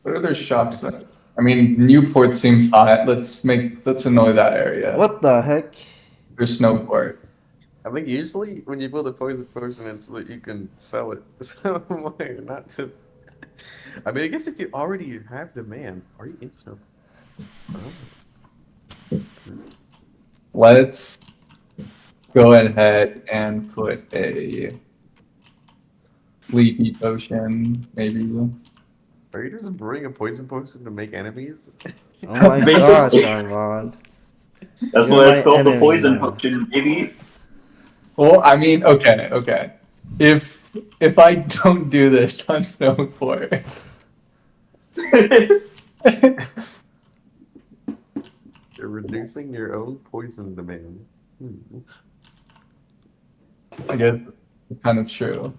What are their shops then? I mean, Newport seems hot. Let's annoy that area. What the heck? There's Snowport. I think usually when you build a poison potion, it's so that you can sell it. So why not to? I mean, I guess if you already have demand, are you in snow? Let's go ahead and put a sleepy potion, maybe. Are you just brewing a poison potion to make enemies? Oh my gosh, Basically. Armand. That's You're why my it's called the enemy poison now. potion, baby. Well, I mean, okay. If I don't do this on Snowport, You're reducing your own poison demand. I guess it's kind of true.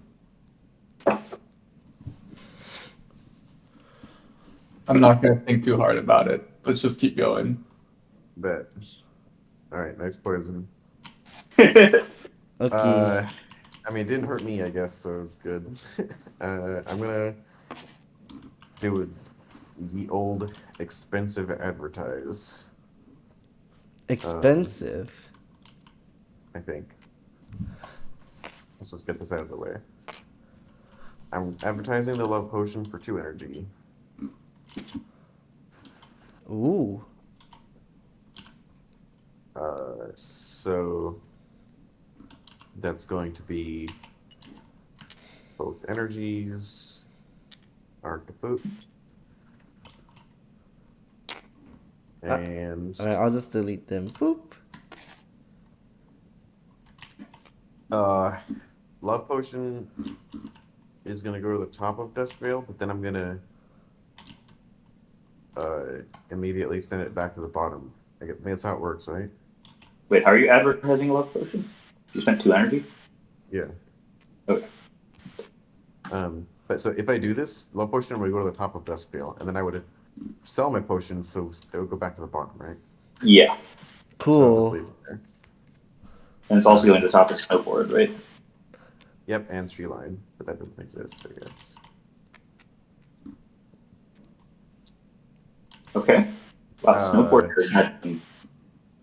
I'm not gonna think too hard about it. Let's just keep going. Bet. All right, nice poison. Okay. I mean, it didn't hurt me, I guess, so it's good. I'm gonna do the old expensive advertise. Expensive. I think. Let's just get this out of the way. I'm advertising the love potion for 2 energy. Ooh. So that's going to be both energies. Art to boot. And Alright, I'll just delete them. Boop. love potion is gonna go to the top of Duskvale, but then I'm gonna immediately send it back to the bottom. I think that's how it works, right? Wait, how are you advertising a love potion? You spent 2 energy? Yeah. Okay. But so if I do this, love potion would go to the top of Duskvale, and then I would sell my potion, so it would go back to the bottom, right? Yeah. So I'll just Cool. leave it there. And it's also going to the top of Snowboard, right? Yep, and tree line, but that doesn't exist, I guess. Okay. Wow, Snowboard has had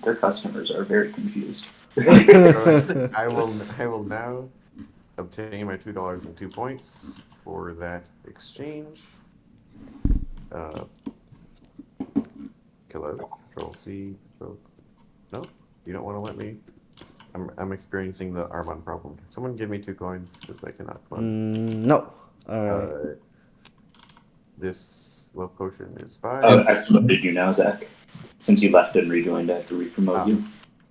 their customers are very confused. So I will now obtain my $2.02 for that exchange. Control C. No, you don't want to let me. I'm experiencing the Armand problem. Can someone give me 2 coins because I cannot fund. No. Alright. This love potion is 5. Oh, I promoted you now, Zach. Since you left and rejoined, I have to re-promote you.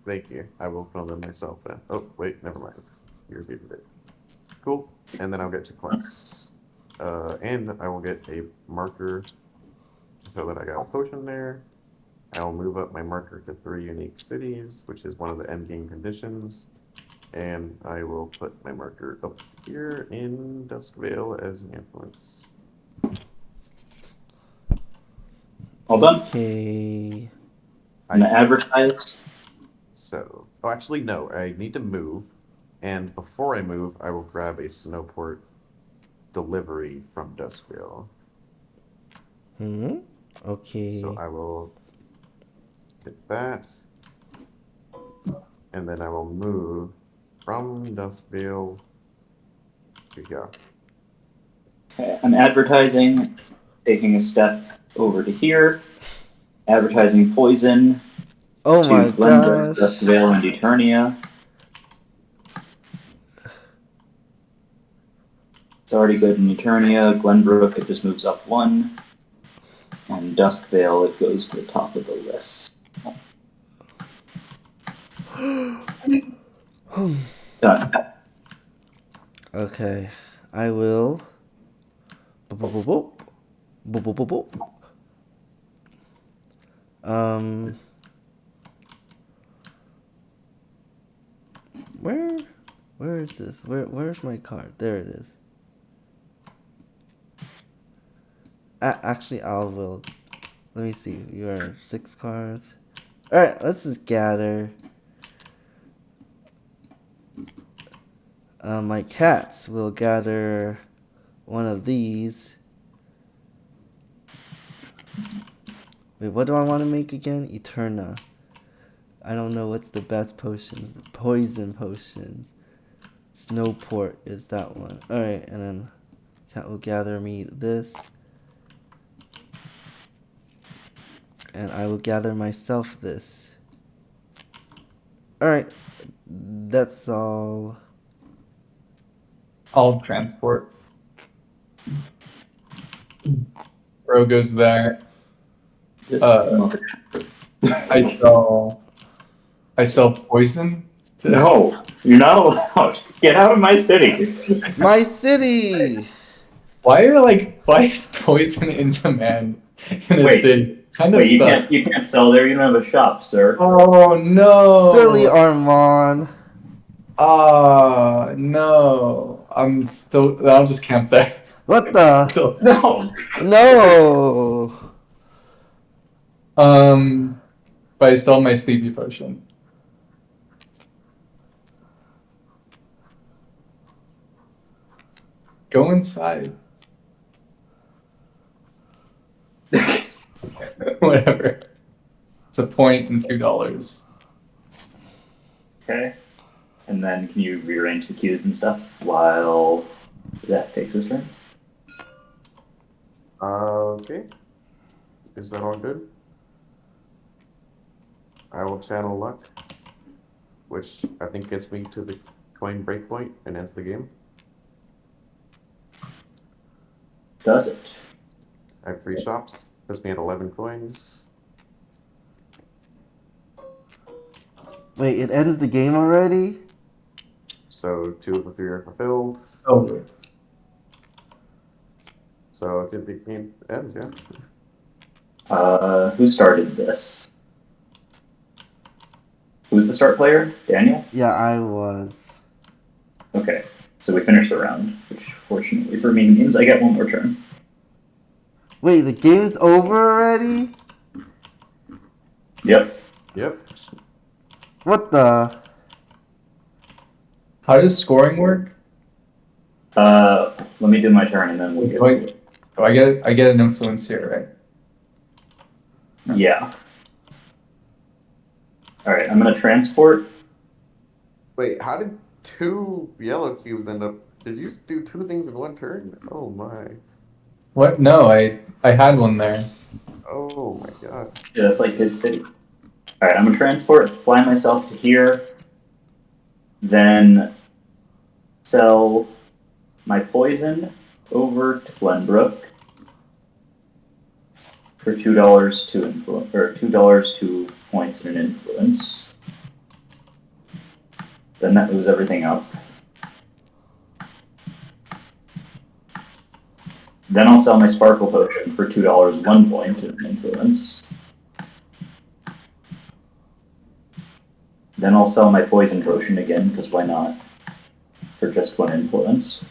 Thank you. I will fill them myself then. Oh, wait, never mind. You repeated it. Cool. And then I'll get 2 points. And I will get a marker so that I got a potion there. I will move up my marker to 3 unique cities, which is one of the end game conditions. And I will put my marker up here in Duskvale as an influence. All done? Okay. I'm going to advertise. So, oh, actually, no. I need to move. And before I move, I will grab a Snowport delivery from Duskvale. Okay. So I will get that. And then I will move from Duskvale. Here we go. Okay, I'm advertising, taking a step over to here, advertising poison Oh to my Glenbrook, gosh. Duskvale, and Eternia. It's already good in Eternia. Glenbrook, it just moves up 1. And Duskvale, it goes to the top of the list. Done. Okay. I will. Boop, boop, boop, boop. Boop, boop, boop, boop. Where is this? Where's my card? There it is. Actually, I will. Let me see. You are 6 cards. All right, let's just gather. My cats will gather one of these. Wait, what do I want to make again? Eterna. I don't know what's the best potions. Poison potions. Snowport is that one. Alright, and then cat will gather me this. And I will gather myself this. Alright. That's all. I'll transport. Bro goes there. This Uh, mother- I sell poison. No, you're not allowed. Get out of my city. My city! Why is poison in demand in a Wait. city? Kind of Wait, sucks. you can't sell there. You don't have a shop, sir. Oh no! Silly Armand. Ah, no. I'll just camp there. What the? Still- No. No! But I sell my sleepy potion. Go inside. Whatever. It's a point and $2. Okay. And then can you rearrange the queues and stuff while Zach takes his turn? Okay. Is that all good? I will channel luck, which I think gets me to the coin breakpoint and ends the game. Does it? I have 3 shops, puts me at 11 coins. Wait, it ends the game already? So 2 of the 3 are fulfilled. Oh. So I think the game ends, yeah. Who started this? Who's the start player? Daniel? Yeah, I was. Okay. So we finished the round, which fortunately for me means I get one more turn. Wait, the game's over already? Yep. Yep. What the? How does scoring work? Let me do my turn and then we'll get Wait. I get an influence here, right? Yeah. Alright, I'm gonna transport. Wait, how did 2 yellow cubes end up? Did you do 2 things in 1 turn? Oh my. What? No, I had one there. Oh my god. Yeah, that's like his city. Alright, I'm gonna transport, fly myself to here, then sell my poison over to Glenbrook for $2 to influence, or $2 to points and an influence. Then that moves everything up. Then I'll sell my Sparkle Potion for $2, 1 point and an influence. Then I'll sell my Poison Potion again, because why not? For just 1 influence.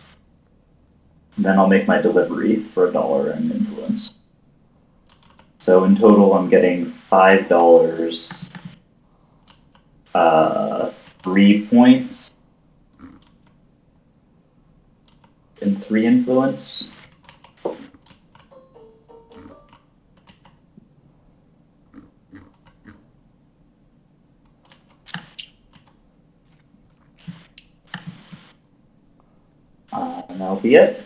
Then I'll make my delivery for $1 and influence. So in total, I'm getting $5, 3 points, and 3 influence. And that'll be it.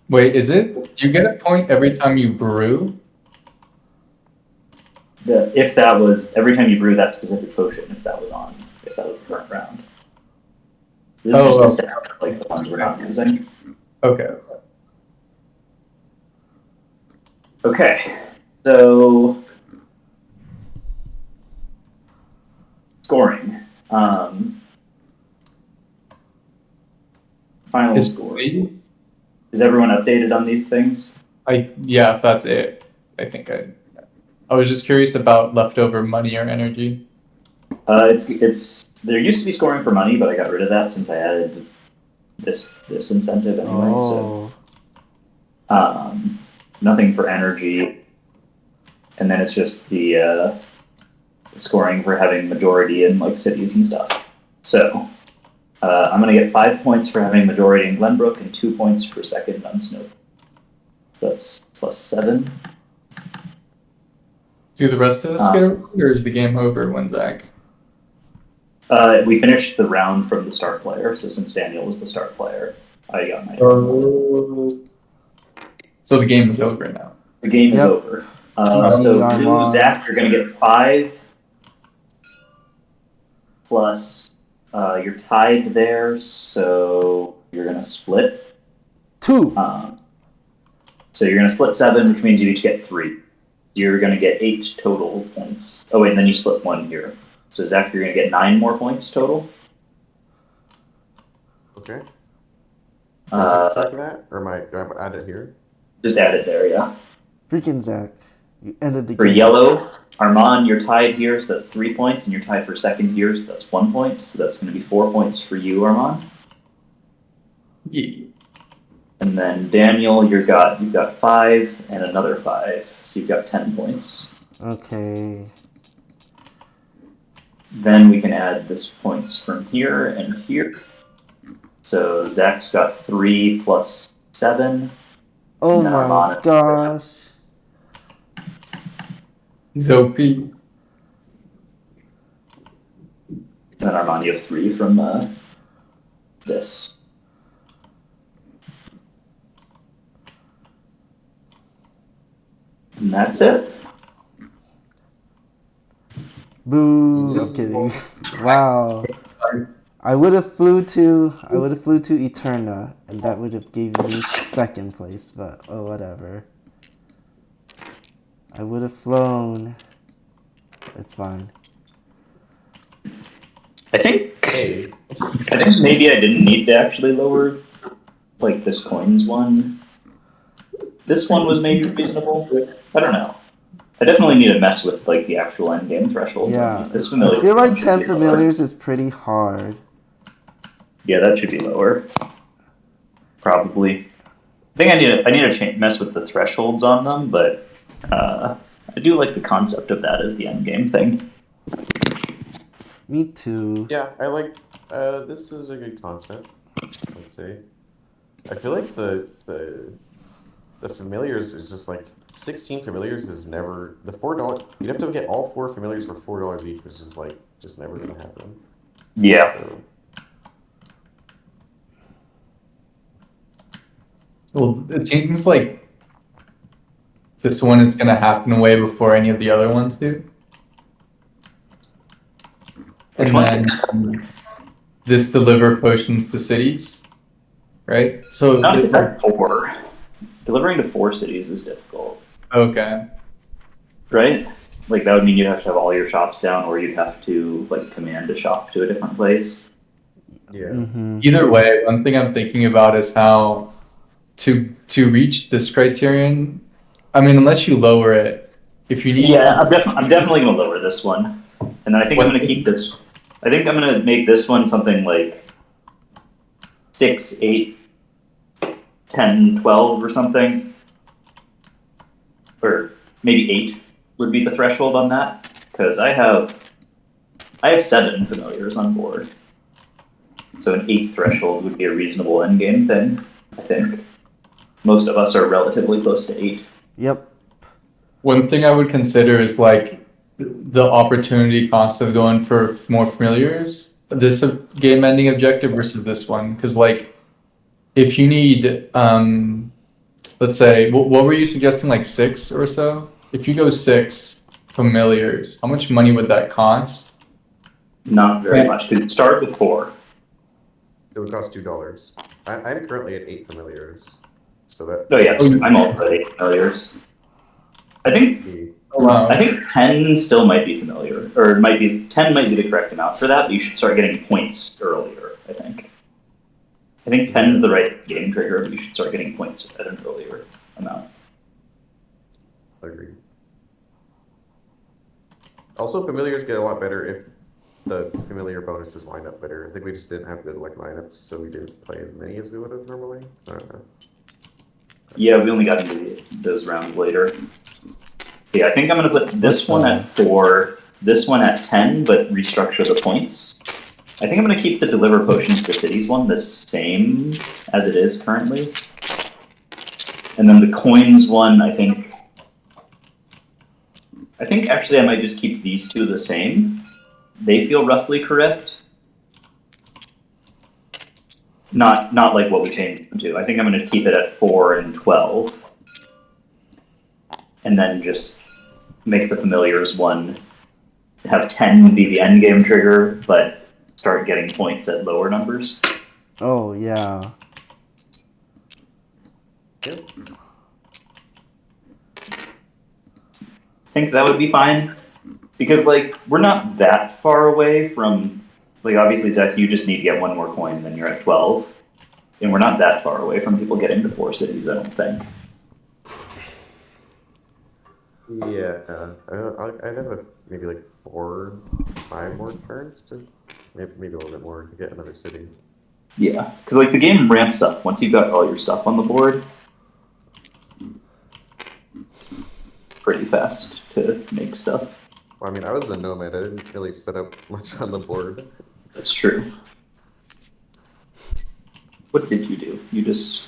Wait, is it? Do you get a point every time you brew? If that was every time you brew that specific potion, if that was the current round. This is just a stat, like the ones we're not using. Okay. Okay, so scoring. Final score. Is everyone updated on these things? Yeah, if that's it. I was just curious about leftover money or energy. It's there used to be scoring for money, but I got rid of that since I added this incentive anyway. Oh. So nothing for energy, and then it's just the scoring for having majority in like cities and stuff. So I'm gonna get 5 points for having majority in Glenbrook and 2 points for second on Snow. So that's +7. Do the rest of us get a round, or is the game over when Zach? We finished the round from the start player, so since Daniel was the start player, I got my turn. So the game is over now. The game is Yep. over. So you, Zach, you're going to get 5 plus You're tied there, so you're gonna split. 2. So you're gonna split 7, which means you each get 3. You're gonna get 8 total points. Oh wait, and then you split 1 here. So Zach, you're gonna get 9 more points total. Okay. Am I tracking that, or do I add it here? Just add it there, yeah. Freaking Zach. You ended the For game. yellow, Armand, you're tied here, so that's 3 points, and you're tied for second here, so that's 1 point. So that's going to be 4 points for you, Armand. Yeah. And then Daniel, you've got 5 and another 5, so you've got 10 points. Okay. Then we can add this points from here and here. So Zach's got 3 plus 7. Oh And then my Armand- gosh. He's OP. And then Armand, you have 3 from this. And that's it. Boo. I'm kidding. Wow. I would have flew to Eterna, and that would have given me second place, but oh whatever. I would have flown. It's fine. I think Hey. maybe I didn't need to actually lower like this coins one. This one was maybe reasonable. I don't know. I definitely need to mess with like the actual end game thresholds. Yeah. This familiar I feel like one should 10 be lower. familiars is pretty hard. Yeah, that should be lower. Probably. I think I need to mess with the thresholds on them, but I do like the concept of that as the end game thing. Me too. Yeah, I like. This is a good concept. Let's see. I feel like the familiars is just like 16 familiars is never the $4. You'd have to get all 4 familiars for $4 each, which is like just never gonna happen. Yeah. So, Well, it seems like this one is going to happen way before any of the other ones do. Which And one? then this deliver potions to cities, right? So Not if it's at 4. Delivering to 4 cities is difficult, okay. right? Like that would mean you'd have to have all your shops down, or you'd have to like command a shop to a different place. yeah. Mm-hmm. Either way, one thing I'm thinking about is how to reach this criterion. I mean, unless you lower it, if you need. Yeah, I'm definitely gonna lower this one, and then I think I'm gonna keep this. I think I'm gonna make this one something like 6, 8, 10, 12 or something, or maybe 8 would be the threshold on that, because I have 7 familiars on board, so an 8th threshold would be a reasonable endgame thing. I think most of us are relatively close to 8. Yep. One thing I would consider is like the opportunity cost of going for more familiars. This game ending objective versus this one, because like if you need, let's say, what were you suggesting, like 6 or so? If you go 6 familiars, how much money would that cost? Not very much. Could start with 4. It would cost $2. I'm currently at 8 familiars, so that. Oh yes, I'm already familiars. I think Oh, wow. 10 still might be familiar, or 10 might be the correct amount for that. But you should start getting points earlier. I think 10 is the right game trigger, but you should start getting points at an earlier amount. Agreed. Also, familiars get a lot better if the familiar bonuses line up better. I think we just didn't have good like lineups, so we didn't play as many as we would have normally. I don't know. Yeah, we only got into those rounds later. Yeah, I think I'm gonna put this one at 4, this one at 10, but restructure the points. I think I'm gonna keep the deliver potions to cities one the same as it is currently. And then the coins one, I think actually I might just keep these two the same. They feel roughly correct. Not like what we changed them to. I think I'm gonna keep it at 4 and 12. And then just make the familiars one have 10 be the end game trigger, but start getting points at lower numbers. Oh yeah. Yep. I think that would be fine. Because, like, we're not that far away from, like, obviously, Zach, you just need to get one more coin, then you're at 12. And we're not that far away from people getting to 4 cities, I don't think. Yeah, I'd have maybe like 4, 5 more turns to maybe a little bit more to get another city. Yeah, because, like, the game ramps up once you've got all your stuff on the board. Pretty fast to make stuff. Well, I mean, I was a nomad. I didn't really set up much on the board. That's true. What did you do? You just...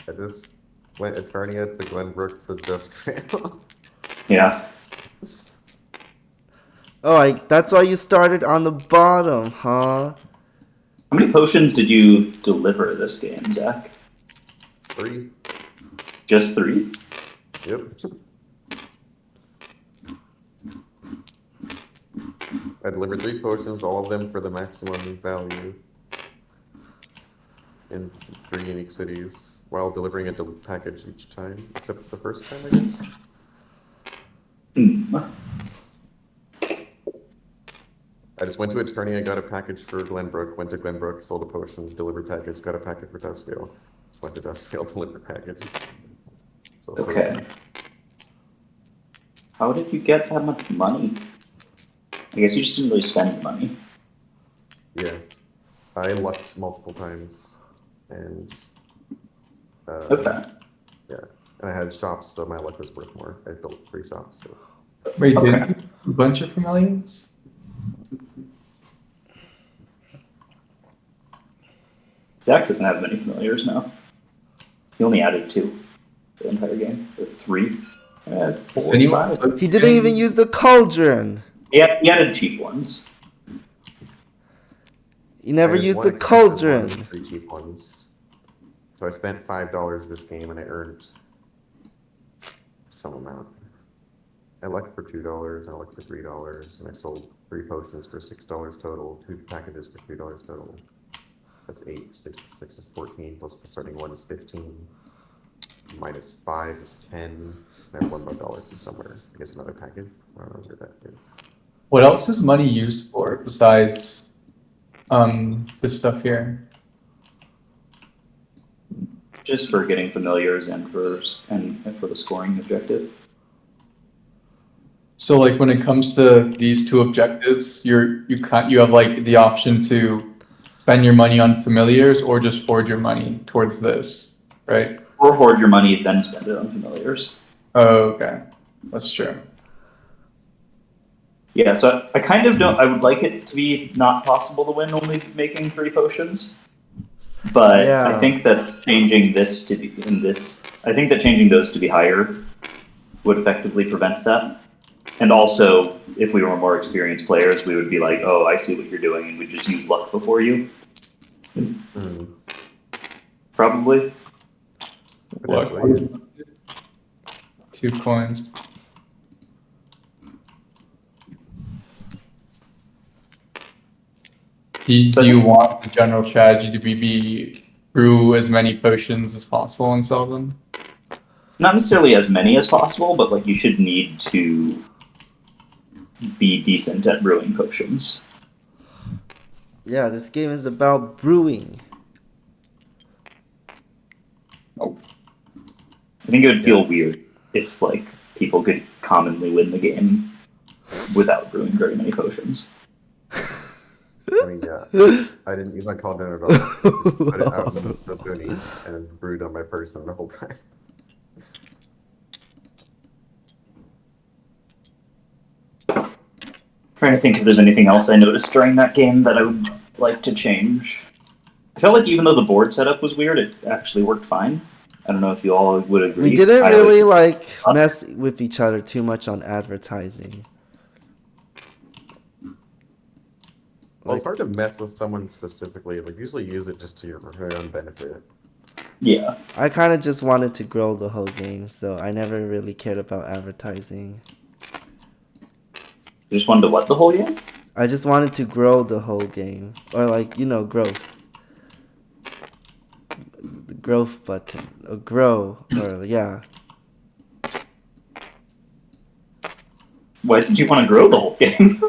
I just went Eternia to Glenbrook to Duskvale. Yeah. Oh, that's why you started on the bottom, huh? How many potions did you deliver this game, Zach? 3. Just 3? Yep. I delivered 3 potions, all of them for the maximum value in 3 unique cities, while delivering a package each time, except the first time, I guess. I just went to Eternia, got a package for Glenbrook, went to Glenbrook, sold a potion, delivered package, got a package for Duskvale. Just went to Duskvale, delivered package. Sold Okay. potion. How did you get that much money? I guess you just didn't really spend money. Yeah. I lucked multiple times, and Okay. yeah, and I had shops, so my luck was worth more. I built 3 shops. So. Wait, Okay. did a bunch of familiars? Zach doesn't have many familiars now. He only added 2 the entire game. Or 3. 4, Anyone? 5. He didn't even use the cauldron. He added cheap ones. You never I had used 1 the expensive cauldron. one and 3 cheap ones. So I spent $5 this game, and I earned some amount. I lucked for $2, and I lucked for $3, and I sold 3 potions for $6 total, 2 packages for $3 total. That's 8. 6 is 14, plus the starting one is 15. Minus 5 is 10. And I have $1 more from somewhere. I guess another package. I don't know where that is. What else is money used for besides this stuff here? Just for getting familiars and for the scoring objective. So like when it comes to these 2 objectives, you have like the option to spend your money on familiars or just hoard your money towards this, right? Or hoard your money, then spend it on familiars. Oh, okay. That's true. Yeah, so I kind of don't. I would like it to be not possible to win only making 3 potions, but Yeah. I think that changing this to be in this, I think that changing those to be higher would effectively prevent that. And also, if we were more experienced players, we would be like, "Oh, I see what you're doing," and we just use luck before you. Probably. What? Potentially. 2 coins. Do you want the general strategy to be brew as many potions as possible and sell them? Not necessarily as many as possible, but like you should need to be decent at brewing potions. Yeah, this game is about brewing. Oh. I think it would feel weird if like people could commonly win the game without brewing very many potions. I mean, yeah. I didn't use my cauldron at all. I just put it out in the boonies and brewed on my person the whole time. Trying to think if there's anything else I noticed during that game that I would like to change. I felt like even though the board setup was weird, it actually worked fine. I don't know if you all would agree. We didn't really like mess with each other too much on advertising. Well, it's hard to mess with someone specifically. Like, usually use it just to your own benefit. Yeah. I kind of just wanted to grow the whole game, so I never really cared about advertising. You just wanted to what the whole game? I just wanted to grow the whole game. Or like, growth. The growth button. Or grow. Or yeah. Why did you want to grow the whole game?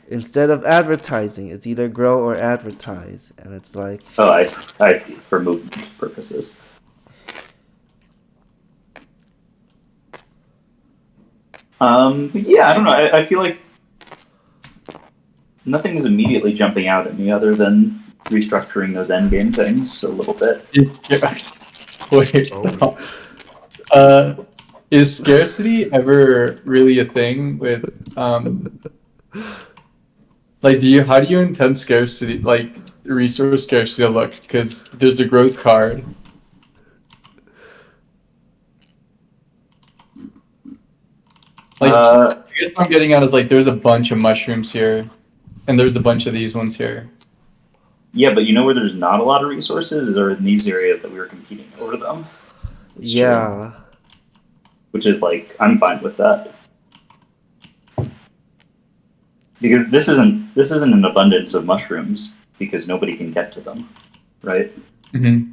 Instead of advertising, it's either grow or advertise. And it's like, Oh, I see. For movement purposes. Yeah, I don't know. I feel like nothing's immediately jumping out at me other than restructuring those endgame things a little bit. Wait. Oh. Is scarcity ever really a thing with like how do you intend scarcity, like resource scarcity to look? Because there's a growth card. Like I guess what I'm getting at is like there's a bunch of mushrooms here, and there's a bunch of these ones here. Yeah, but you know where there's not a lot of resources are in these areas that we were competing over them. It's yeah. true. Which is like, I'm fine with that. Because this isn't an abundance of mushrooms because nobody can get to them, right? Mm-hmm.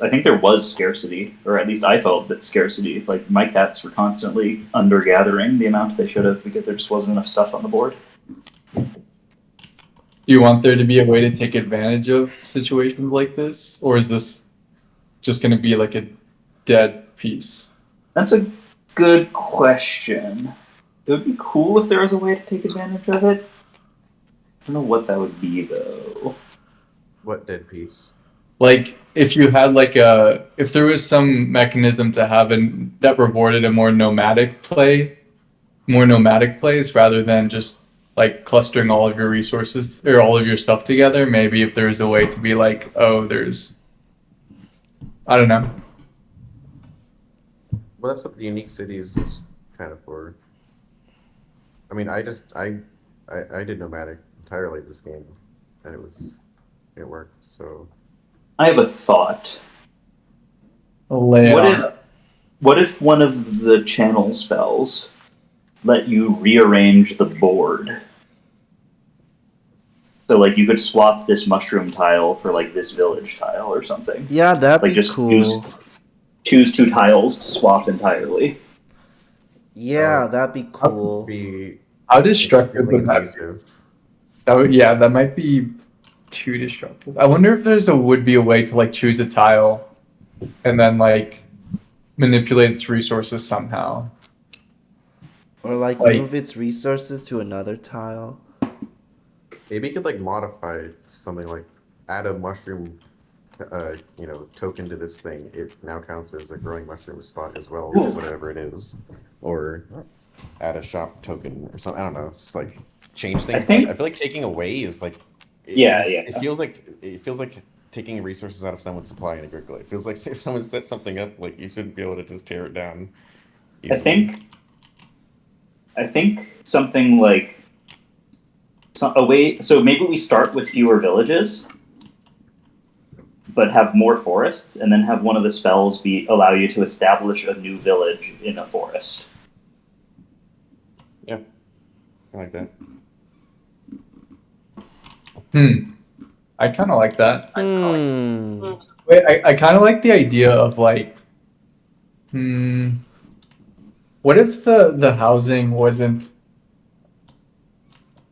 I think there was scarcity, or at least I felt that scarcity. Like my cats were constantly under-gathering the amount they should have because there just wasn't enough stuff on the board. Do you want there to be a way to take advantage of situations like this, or is this just going to be like a dead piece? That's a good question. It would be cool if there was a way to take advantage of it. I don't know what that would be though. What dead piece? Like if you had if there was some mechanism to have that rewarded a more nomadic plays rather than just like clustering all of your resources or all of your stuff together. Maybe if there's a way to be like, oh, I don't know. Well, that's what the unique cities is kind of for. I mean, I did nomadic entirely this game, and it worked. So I have a thought. What What if one of the channel spells let you rearrange the board? So like you could swap this mushroom tile for like this village tile or something. Yeah, that'd Like be just cool. choose 2 tiles to swap entirely. Yeah, that'd be cool. How destructive would that be? invasive. That might be too destructive. I wonder if would be a way to like choose a tile and then like manipulate its resources somehow. Or like move its resources to another tile. Maybe you could like modify something like add a mushroom, token to this thing. It now counts as a growing mushroom spot as well as whatever it is, or add a shop token or something. I don't know. Just like change things. I feel like taking away is like it feels like taking resources out of someone's supply in a grid. It feels like if someone set something up, like you shouldn't be able to just tear it down easily. I think something like a way. So maybe we start with fewer villages, but have more forests, and then have one of the spells allow you to establish a new village in a forest. Yeah, I like that. I kind of like that. Wait, I kind of like the idea of like, what if the housing wasn't?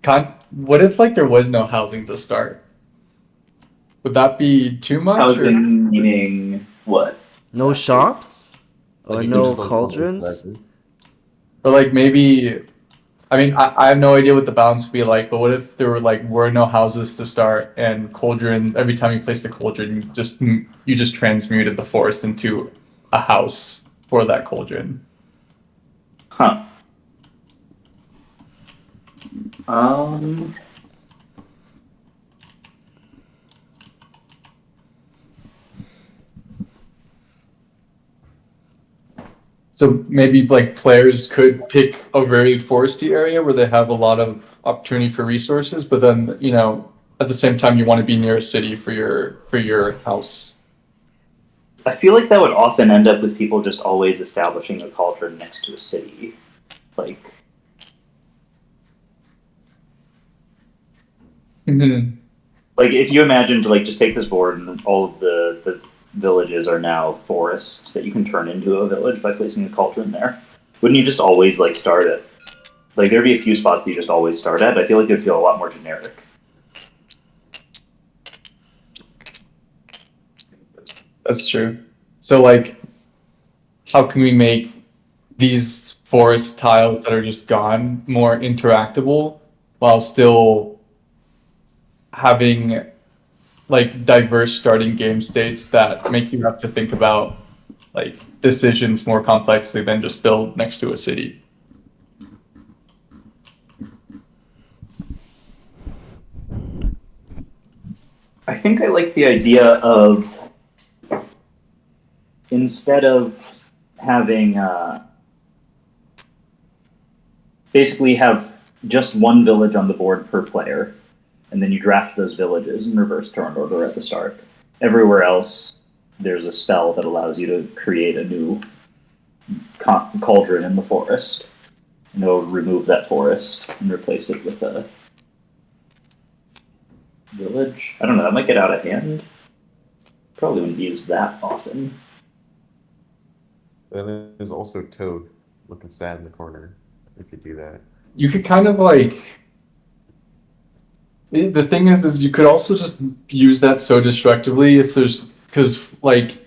What if like there was no housing to start? Would that be too much? Housing meaning what? No shops? Or Like no cauldrons? Or like maybe, I mean, I have no idea what the balance would be like, but what if there were no houses to start and cauldron, every time you placed a cauldron, you just transmuted the forest into a house for that cauldron? Huh. So maybe like players could pick a very foresty area where they have a lot of opportunity for resources, but then at the same time you want to be near a city for your house. I feel like that would often end up with people just always establishing a cauldron next to a city. Like, Mhm. Like, if you imagine to like just take this board and all of the villages are now forests that you can turn into a village by placing a cauldron there. Wouldn't you just always like start at like there'd be a few spots that you just always start at? I feel like it would feel a lot more generic. That's true. So like, how can we make these forest tiles that are just gone more interactable while still having like diverse starting game states that make you have to think about like decisions more complexly than just build next to a city? I think I like the idea of instead of having basically have just one village on the board per player, and then you draft those villages in reverse turn order at the start. Everywhere else, there's a spell that allows you to create a new cauldron in the forest, and it'll remove that forest and replace it with a village. I don't know. That might get out of hand. Probably wouldn't use that often. Then there's also Toad looking sad in the corner if you do that. You could kind of like the thing is you could also just use that so destructively if there's because like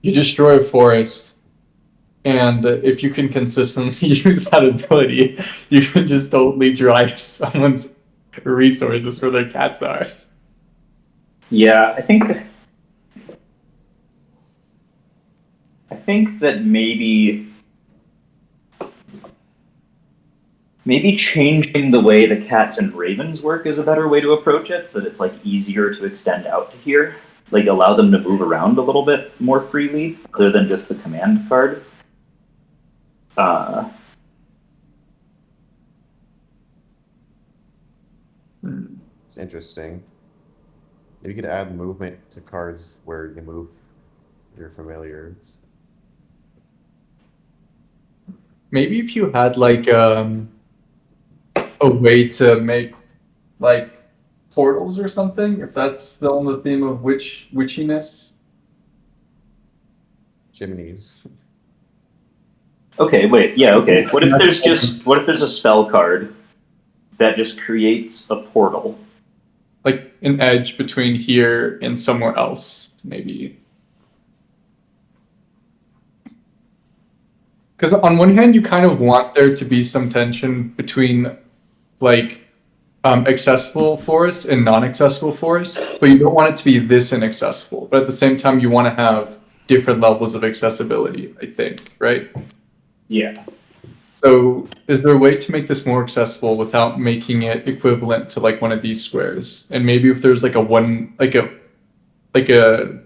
you destroy a forest and if you can consistently use that ability, you can just totally drive someone's resources where their cats are. Yeah, I think that maybe changing the way the cats and ravens work is a better way to approach it, so that it's like easier to extend out to here. Like allow them to move around a little bit more freely, other than just the command card. Uh, It's interesting. You could add movement to cards where you move your familiars. Maybe if you had like a way to make like portals or something, if that's still on the theme of witchiness. Chimneys. okay, wait, yeah, okay. What if there's a spell card that just creates a portal? Like an edge between here and somewhere else, maybe. Because on one hand, you kind of want there to be some tension between like accessible forests and non-accessible forests, but you don't want it to be this inaccessible. But at the same time, you want to have different levels of accessibility, I think, right? Yeah. So is there a way to make this more accessible without making it equivalent to like one of these squares? And maybe if there's like like a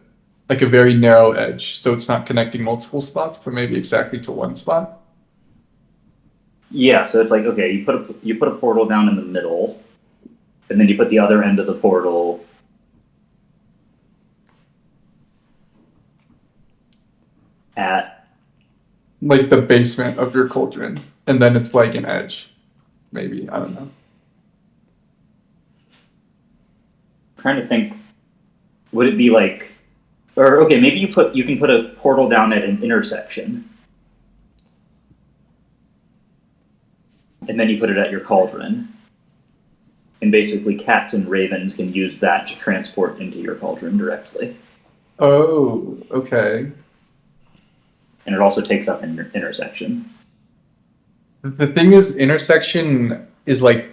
like a very narrow edge, so it's not connecting multiple spots, but maybe exactly to one spot. Yeah, so it's like okay, you put a portal down in the middle, and then you put the other end of the portal at Like the basement of your cauldron, and then it's like an edge. Maybe, I don't know. I'm trying to think. Would it be like or okay, maybe you can put a portal down at an intersection. And then you put it at your cauldron. And basically cats and ravens can use that to transport into your cauldron directly. Oh, okay. And it also takes up an intersection. The thing is, intersection is like,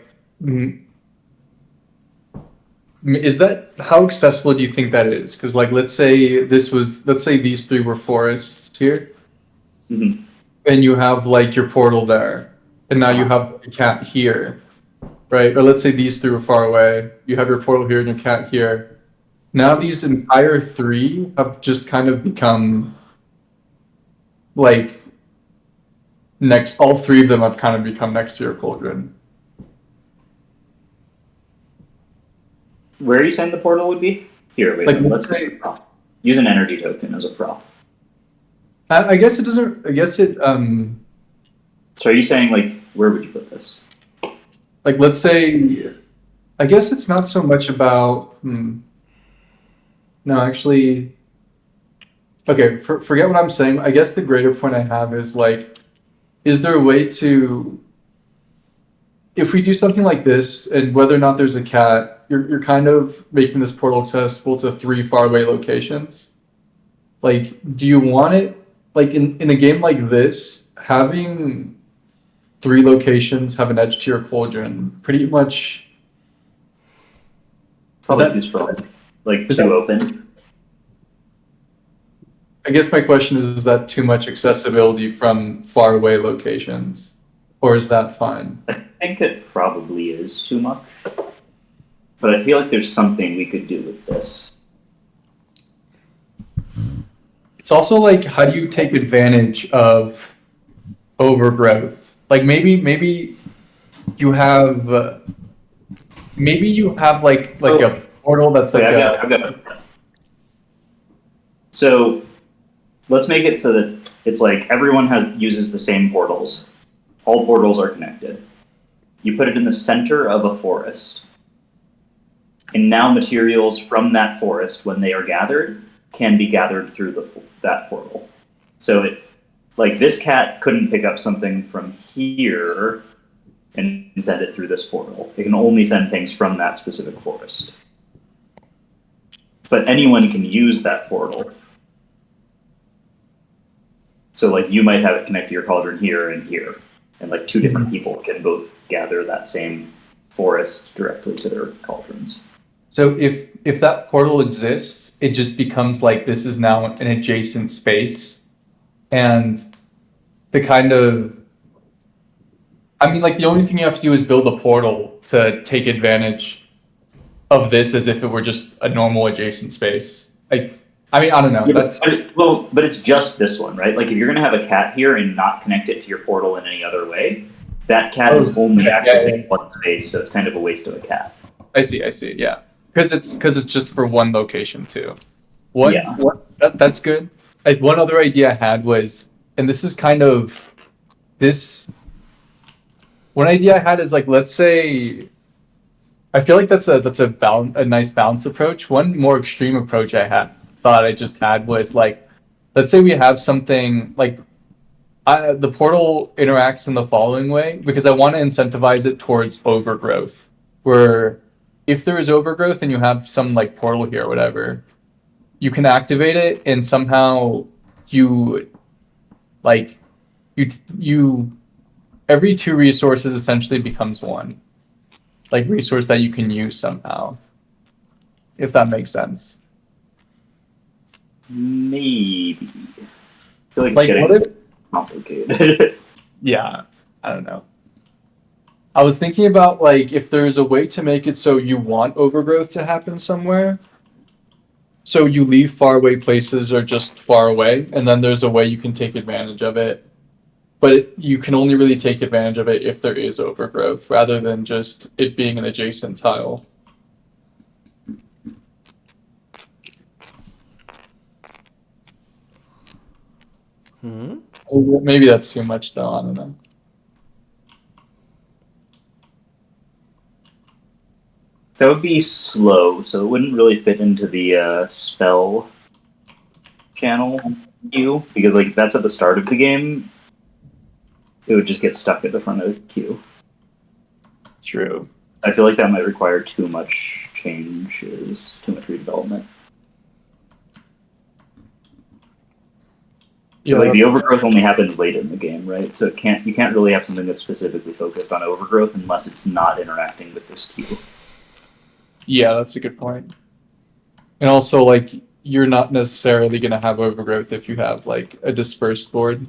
is that how accessible do you think that is? Because like, let's say these three were forests here, Mm-hmm. and you have like your portal there, and now you have a cat here, right? Or let's say these three were far away, you have your portal here and your cat here. Now these entire three have just kind of become like next. All three of them have kind of become next to your cauldron. Where are you saying the portal would be? Here, wait, Like, let's say prop. Use an energy token as a prop. I guess it doesn't. I guess it. So are you saying like where would you put this? Like let's say, I guess it's not so much about. No, actually. Okay, forget what I'm saying. I guess the greater point I have is like, is there a way to, if we do something like this, and whether or not there's a cat, you're kind of making this portal accessible to 3 faraway locations. Like, do you want it, like in a game like this, having 3 locations have an edge to your cauldron, pretty much. Probably that- too strong. Like is too that- open. I guess my question is that too much accessibility from faraway locations? Or is that fine? I think it probably is too much. But I feel like there's something we could do with this. It's also like, how do you take advantage of overgrowth? Like maybe you have like a portal that's like I've got. So let's make it so that it's like everyone uses the same portals. All portals are connected. You put it in the center of a forest. And now materials from that forest, when they are gathered, can be gathered through that portal. So it, like this cat couldn't pick up something from here and send it through this portal. It can only send things from that specific forest. But anyone can use that portal. So like you might have it connect to your cauldron here and here. And like 2 different people can both gather that same forest directly to their cauldrons. So if that portal exists, it just becomes like this is now an adjacent space, and the kind of, I mean, like the only thing you have to do is build a portal to take advantage of this as if it were just a normal adjacent space. I mean, I don't know. Yeah, but it's just this one, right? Like if you're gonna have a cat here and not connect it to your portal in any other way, that cat is only accessing one space, so it's kind of a waste of a cat. I see, yeah. Because it's just for one location too. That's good. One other idea I had was, and this is kind of this. One idea I had is like, let's say, I feel like that's a nice balanced approach. One more extreme approach I just had was like, let's say we have something like, the portal interacts in the following way, because I want to incentivize it towards overgrowth, where if there is overgrowth and you have some like portal here or whatever, you can activate it and somehow you every 2 resources essentially becomes 1 like resource that you can use somehow, if that makes sense. Maybe. I feel like Like, it's what getting complicated. Yeah, I don't know. I was thinking about like if there's a way to make it so you want overgrowth to happen somewhere, so you leave faraway places or just far away, and then there's a way you can take advantage of it. But you can only really take advantage of it if there is overgrowth, rather than just it being an adjacent tile. Maybe that's too much, though. I don't know. That would be slow, so it wouldn't really fit into the spell channel queue, because like that's at the start of the game. It would just get stuck at the front of the queue. True. I feel like that might require too much changes, too much redevelopment. Yeah, Because like the overgrowth only happens late in the game, right? So you can't really have something that's specifically focused on overgrowth unless it's not interacting with this queue. Yeah, that's a good point. And also, like, you're not necessarily going to have overgrowth if you have like a dispersed board,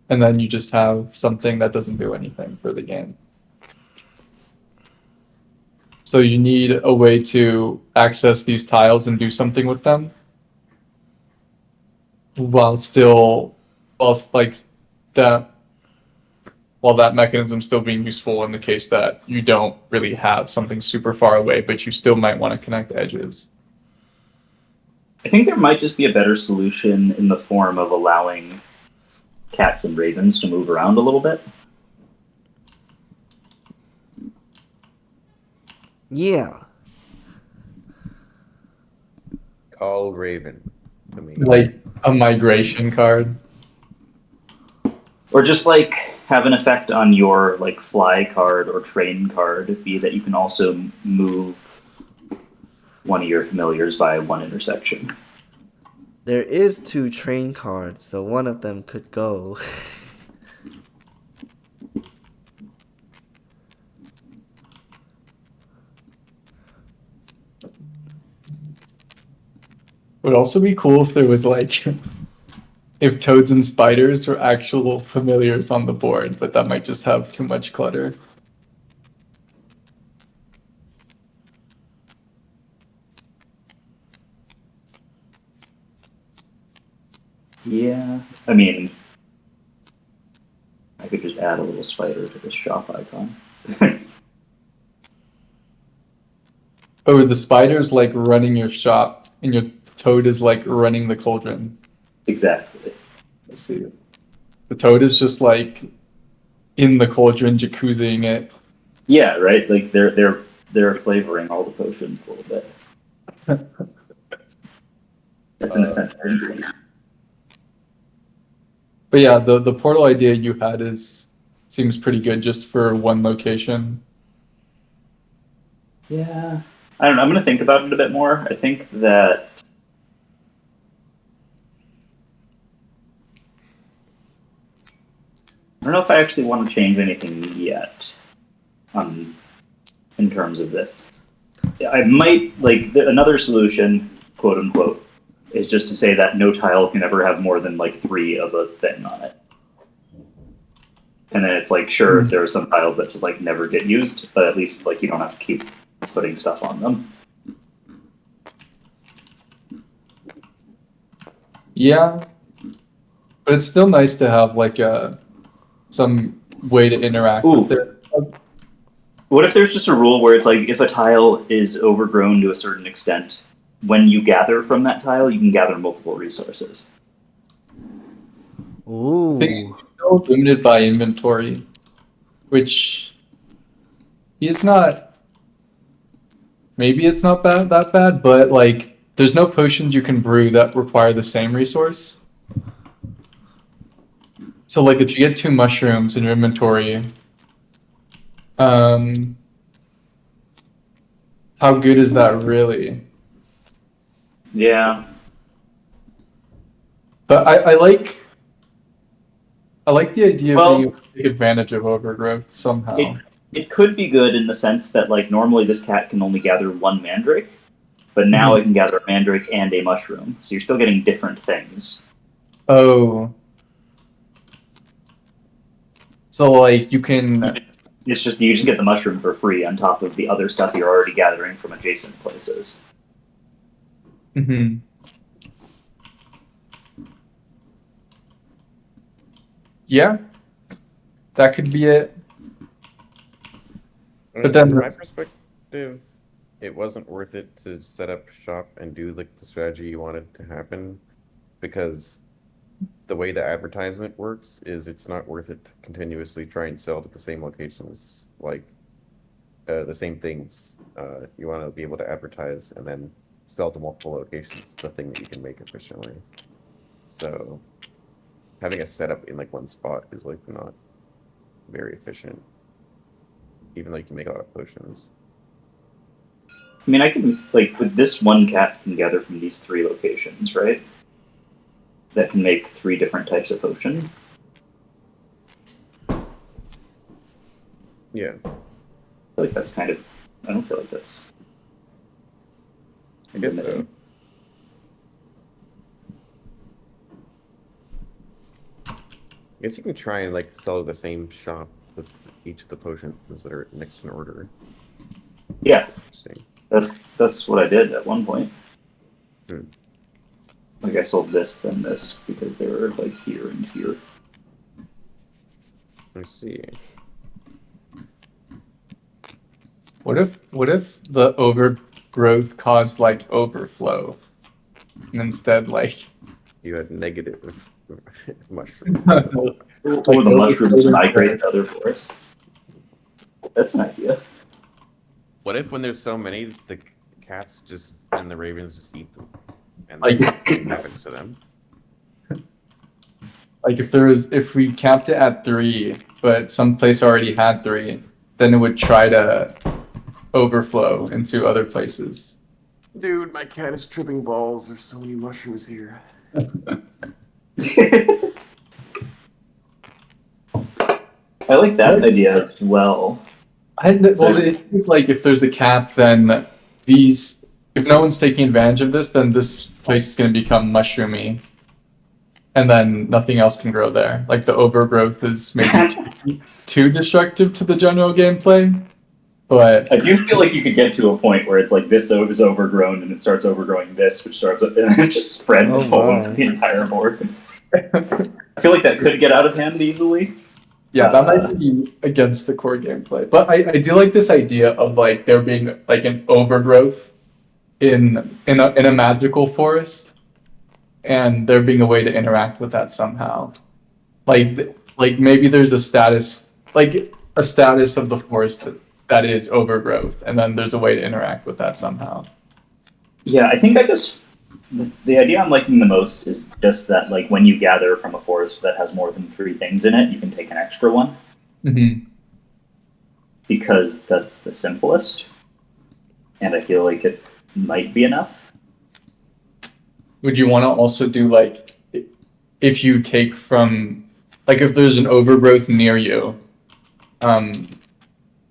and then you just have something that doesn't do anything for the game. So you need a way to access these tiles and do something with them, while that mechanism still being useful in the case that you don't really have something super far away, but you still might want to connect edges. I think there might just be a better solution in the form of allowing cats and ravens to move around a little bit. Yeah. Call Raven to me. Like a migration card. Or just like have an effect on your like fly card or train card be that you can also move one of your familiars by one intersection. There is 2 train cards, so one of them could go. Would also be cool if there was like if toads and spiders were actual familiars on the board, but that might just have too much clutter. Yeah, I mean, I could just add a little spider to this shop icon. Oh, the spider's like running your shop, and your toad is like running the cauldron. Exactly. Let's see. The toad is just like in the cauldron, jacuzziing it. Yeah, right. Like they're flavoring all the potions a little bit. That's an essential ingredient. But yeah, the portal idea you had seems pretty good just for one location. Yeah, I don't know. I'm gonna think about it a bit more. I think that I don't know if I actually want to change anything yet. In terms of this, I might like another solution, quote unquote, is just to say that no tile can ever have more than like 3 of a thing on it. And then it's like, sure, there are some tiles that just like never get used, but at least like you don't have to keep putting stuff on them. Yeah, but it's still nice to have like some way to interact with it. What if there's just a rule where it's like if a tile is overgrown to a certain extent, when you gather from that tile, you can gather multiple resources. Ooh. I think it's still limited by inventory, which is not. Maybe it's not that bad, but like there's no potions you can brew that require the same resource. So like if you get 2 mushrooms in your inventory, how good is that really? Yeah. But I like the idea of being able to take advantage of overgrowth somehow. It could be good in the sense that like normally this cat can only gather 1 mandrake, but now it can gather a mandrake and a mushroom, so you're still getting different things. Oh. So like you can It's just you just get the mushroom for free on top of the other stuff you're already gathering from adjacent places. Mm-hmm. Yeah, that could be it. But then, from my perspective, it wasn't worth it to set up shop and do like the strategy you wanted to happen, because the way the advertisement works is it's not worth it to continuously try and sell to the same locations, like the same things. You want to be able to advertise and then sell to multiple locations, the thing that you can make efficiently. So having a setup in like one spot is like not very efficient, even though you can make a lot of potions. I mean, I can, like, with this one cat can gather from these 3 locations, right? That can make 3 different types of potion. Yeah. I feel like that's kind of, I don't feel like that's... I guess so. I guess you can try and like sell the same shop with each of the potions that are next in order. Yeah. Interesting. That's what I did at one point. Hmm. Like I sold this, then this, because they were like here and here. I see. what if the overgrowth caused like overflow, and instead like You had negative mushrooms. Oh, the mushrooms migrate to other forests. That's an idea. What if when there's so many, the cats just and the ravens just eat them, and Like- nothing happens to them? Like if we capped it at 3, but some place already had 3, then it would try to overflow into other places. Dude, my cat is tripping balls. There's so many mushrooms here. I like that idea as well. Well, it's like if there's a cap, then if no one's taking advantage of this, then this place is going to become mushroomy, and then nothing else can grow there. Like the overgrowth is maybe too destructive to the general gameplay, but I do feel like you could get to a point where it's like this is overgrown and it starts overgrowing this, which starts and it just spreads Oh, all my. over the entire board. I feel like that could get out of hand easily. yeah, that might be against the core gameplay. But I do like this idea of like there being like an overgrowth in a magical forest, and there being a way to interact with that somehow. Like maybe there's a status of the forest that is overgrowth, and then there's a way to interact with that somehow. Yeah, I think the idea I'm liking the most is just that like when you gather from a forest that has more than 3 things in it, you can take an extra one. Mm-hmm. Because that's the simplest. And I feel like it might be enough. Would you want to also do like if you take from like if there's an overgrowth near you,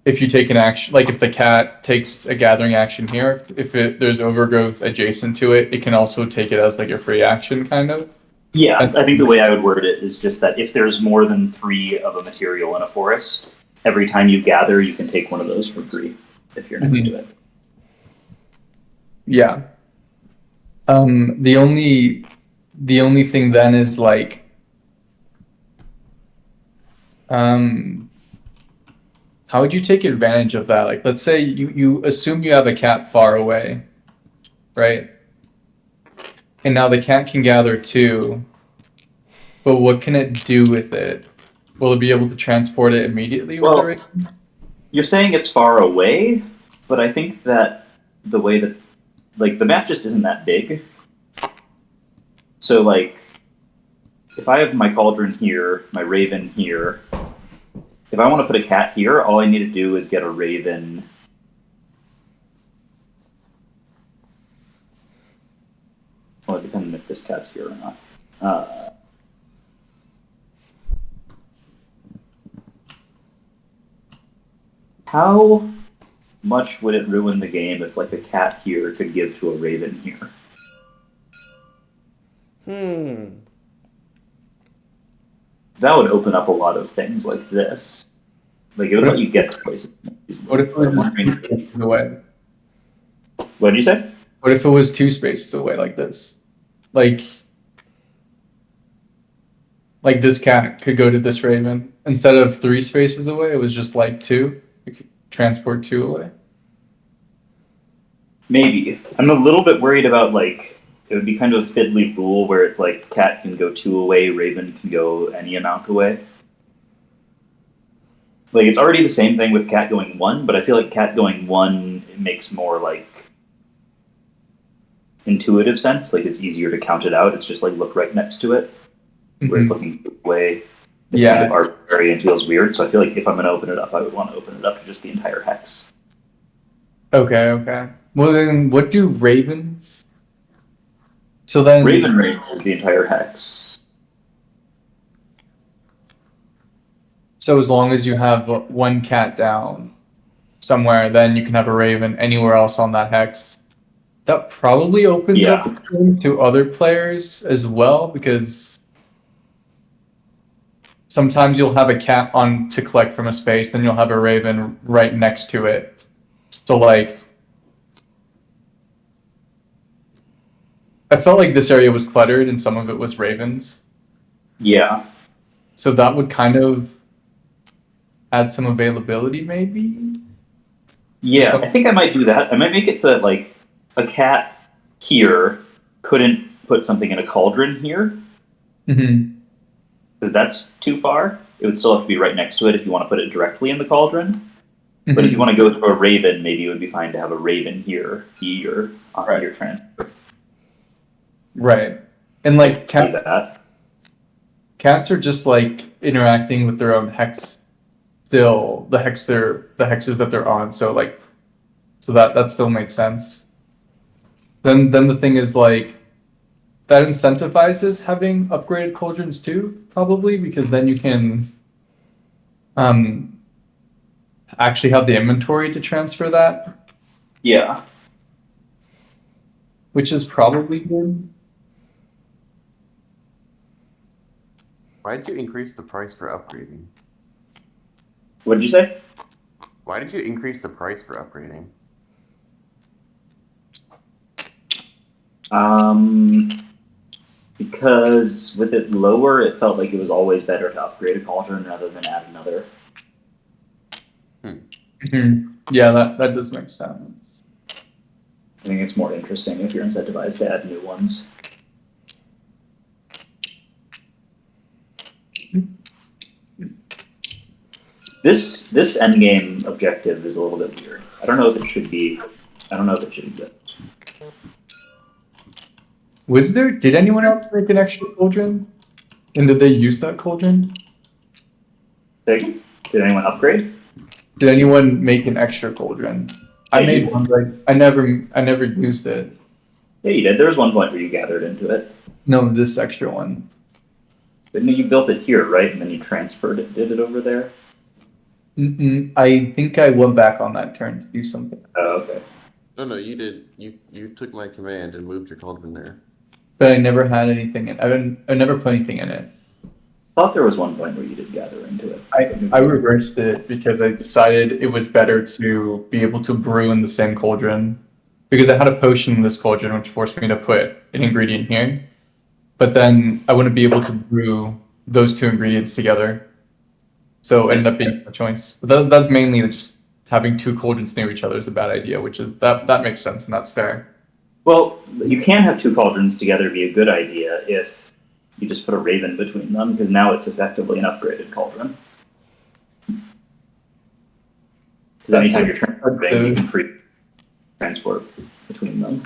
if you take an action, like if the cat takes a gathering action here, if there's overgrowth adjacent to it, it can also take it as like a free action kind of. Yeah, I think the way I would word it is just that if there's more than 3 of a material in a forest, every time you gather, you can take one of those for free if you're next to it. Yeah. The only thing then is like, how would you take advantage of that? Like, let's say you assume you have a cat far away, right? And now the cat can gather 2, but what can it do with it? Will it be able to transport it immediately with the raven? You're saying it's far away, but I think that the way that, like, the map just isn't that big. So, like, if I have my cauldron here, my raven here, if I want to put a cat here, all I need to do is get a raven. Well, it depends if this cat's here or not. How much would it ruin the game if, like, a cat here could give to a raven here? That would open up a lot of things like this. Like, it would let you get to places. What if it was 2 spaces away? What did you say? What if it was 2 spaces away like this? Like this cat could go to this raven. Instead of 3 spaces away, it was just like 2. It could transport 2 away. Maybe. I'm a little bit worried about, like, it would be kind of a fiddly rule where it's like cat can go 2 away, raven can go any amount away. Like, it's already the same thing with cat going 1, but I feel like cat going 1 it makes more, like, intuitive sense. Like, it's easier to count it out. It's just, like, look right next to it. Whereas looking away is kind of arbitrary and feels weird. So I feel like if I'm going to open it up, I would want to open it up to just the entire hex. Okay. Well, then what do ravens? So then Raven range is the entire hex. So as long as you have 1 cat down somewhere, then you can have a raven anywhere else on that hex. That probably opens up to other players as well, because sometimes you'll have a cat on to collect from a space, then you'll have a raven right next to it. So like, I felt like this area was cluttered and some of it was ravens. Yeah. So that would kind of add some availability, maybe? Yeah, I think I might do that. I might make it so that, like, a cat here couldn't put something in a cauldron here. Mm-hmm. Because that's too far. It would still have to be right next to it if you want to put it directly in the cauldron. But if you want to go through a raven, maybe it would be fine to have a raven here on your transfer. Right. And like Do that. cats are just like interacting with their own hex still, the hexes that they're on, so that still makes sense. Then the thing is like that incentivizes having upgraded cauldrons too, probably, because then you can actually have the inventory to transfer that, Yeah. which is probably good. Why did you increase the price for upgrading? What did you say? Why did you increase the price for upgrading? Because with it lower, it felt like it was always better to upgrade a cauldron rather than add another. Yeah, that does make sense. I think it's more interesting if you're incentivized to add new ones. This endgame objective is a little bit weird. I don't know if it should be. I don't know if it should exist. Did anyone else make an extra cauldron? And did they use that cauldron? Did anyone upgrade? Did anyone make an extra cauldron? I made one, but I never used it. Yeah, you did. There was one point where you gathered into it. No, this extra one. But you built it here, right? And then you transferred it, did it over there? I think I went back on that turn to do something. Oh, okay. No, you did. You took my command and moved your cauldron there. But I never had anything in I never put anything in it. I thought there was one point where you did gather into it. I reversed it because I decided it was better to be able to brew in the same cauldron. Because I had a potion in this cauldron which forced me to put an ingredient here. But then I wouldn't be able to brew those two ingredients together. So it ended up being a choice. But that's mainly just having two cauldrons near each other is a bad idea, which is that makes sense and that's fair. Well, you can have two cauldrons together be a good idea if you just put a raven between them, because now it's effectively an upgraded cauldron. Because anytime you're transporting, you can free transport between them.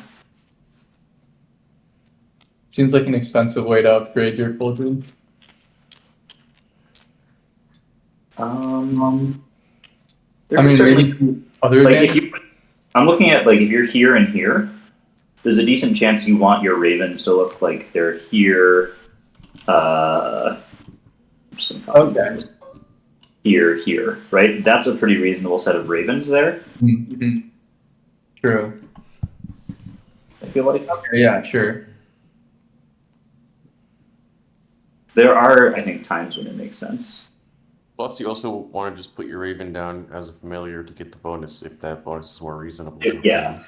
Seems like an expensive way to upgrade your cauldron. Maybe other than I'm looking at if you're here and here, there's a decent chance you want your ravens to look like they're here. Here, right? That's a pretty reasonable set of ravens there. Mm-hmm. True. I feel like. Okay, yeah, sure. There are, I think, times when it makes sense. Plus, you also want to just put your raven down as a familiar to get the bonus if that bonus is more reasonable. Yeah.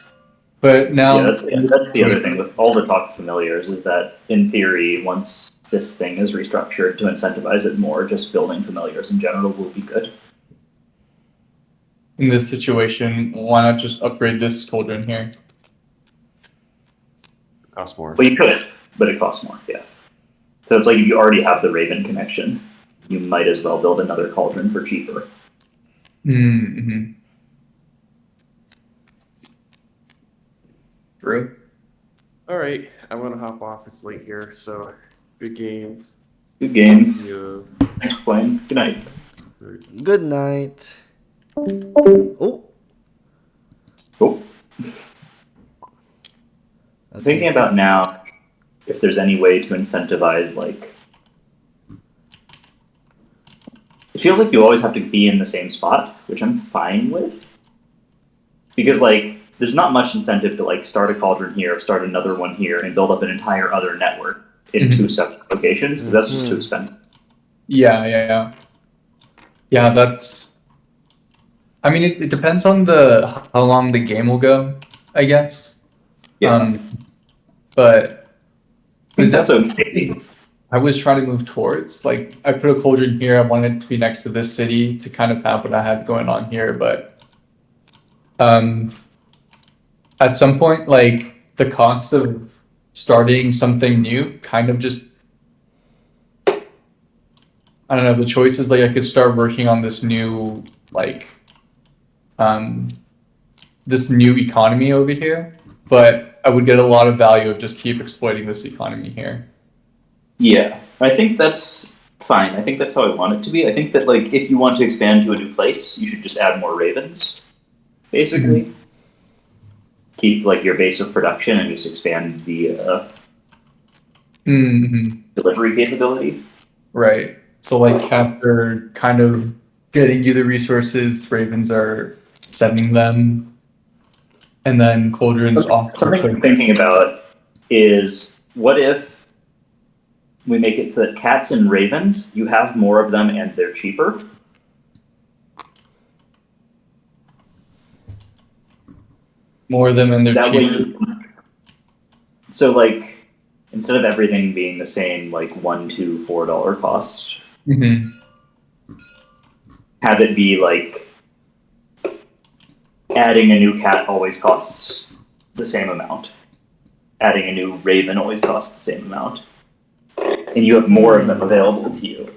But now that's the other thing with all the talk of familiars is that in theory, once this thing is restructured to incentivize it more, just building familiars in general will be good. In this situation, why not just upgrade this cauldron here? It costs more. Well, you could, but it costs more, yeah. So it's like if you already have the raven connection, you might as well build another cauldron for cheaper. Mm-hmm. True. All right, I'm gonna hop off. It's late here, so good game. Good game. Yeah. Thanks for playing. Good night. Good night. Oh. I'm thinking about now if there's any way to incentivize, it feels like you always have to be in the same spot, which I'm fine with. Because, there's not much incentive to, start a cauldron here, start another one here, and build up an entire other network in two separate locations, because that's just too expensive. Yeah, that's... I mean, it depends on how long the game will go, I guess. Yeah. But... That's okay. I was trying to move towards, I put a cauldron here, I wanted it to be next to this city to kind of have what I had going on here, but... at some point, the cost of starting something new kind of just... I don't know, the choice is, I could start working on this new, this new economy over here, but I would get a lot of value of just keep exploiting this economy here. Yeah, I think that's fine. I think that's how I want it to be. I think that like if you want to expand to a new place, you should just add more ravens, basically. Keep like your base of production and just expand the delivery capability. Right. So like cats are kind of getting you the resources, ravens are sending them, and then cauldrons off. Something I'm thinking about is what if we make it so that cats and ravens, you have more of them and they're cheaper. More of them and they're That cheaper. way, so like instead of everything being the same, like $1, $2, $4 cost, have it be like adding a new cat always costs the same amount. Adding a new raven always costs the same amount. And you have more of them available to you.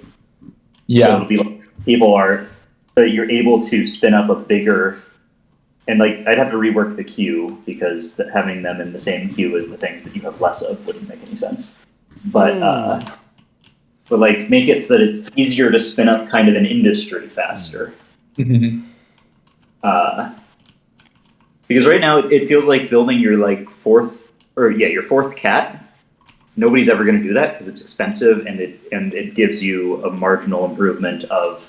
Yeah. So it'll be like people are, so you're able to spin up a bigger, and like I'd have to rework the queue because having them in the same queue as the things that you have less of wouldn't make any sense. But like make it so that it's easier to spin up kind of an industry faster. Because right now it feels like building your like your fourth cat. Nobody's ever going to do that because it's expensive and it gives you a marginal improvement of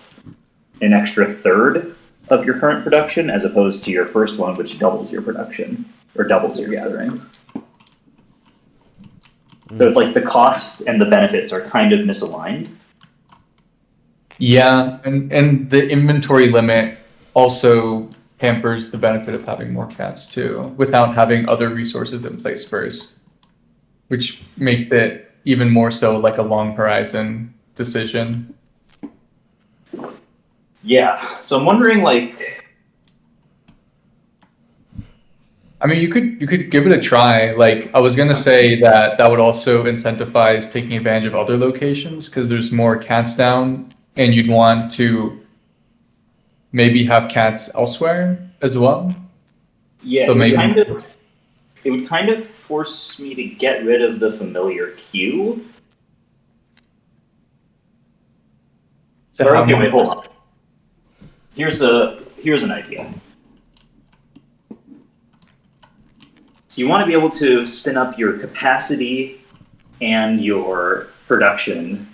an extra third of your current production as opposed to your first one, which doubles your production or doubles your gathering. So it's like the costs and the benefits are kind of misaligned. Yeah, and the inventory limit also hampers the benefit of having more cats too, without having other resources in place first, which makes it even more so like a long horizon decision. Yeah, so I'm wondering like, I mean, you could give it a try. Like I was gonna say that would also incentivize taking advantage of other locations because there's more cats down, and you'd want to maybe have cats elsewhere as well. yeah, So maybe it would kind of force me to get rid of the familiar queue. Okay, wait, hold on. Here's an idea. So you want to be able to spin up your capacity and your production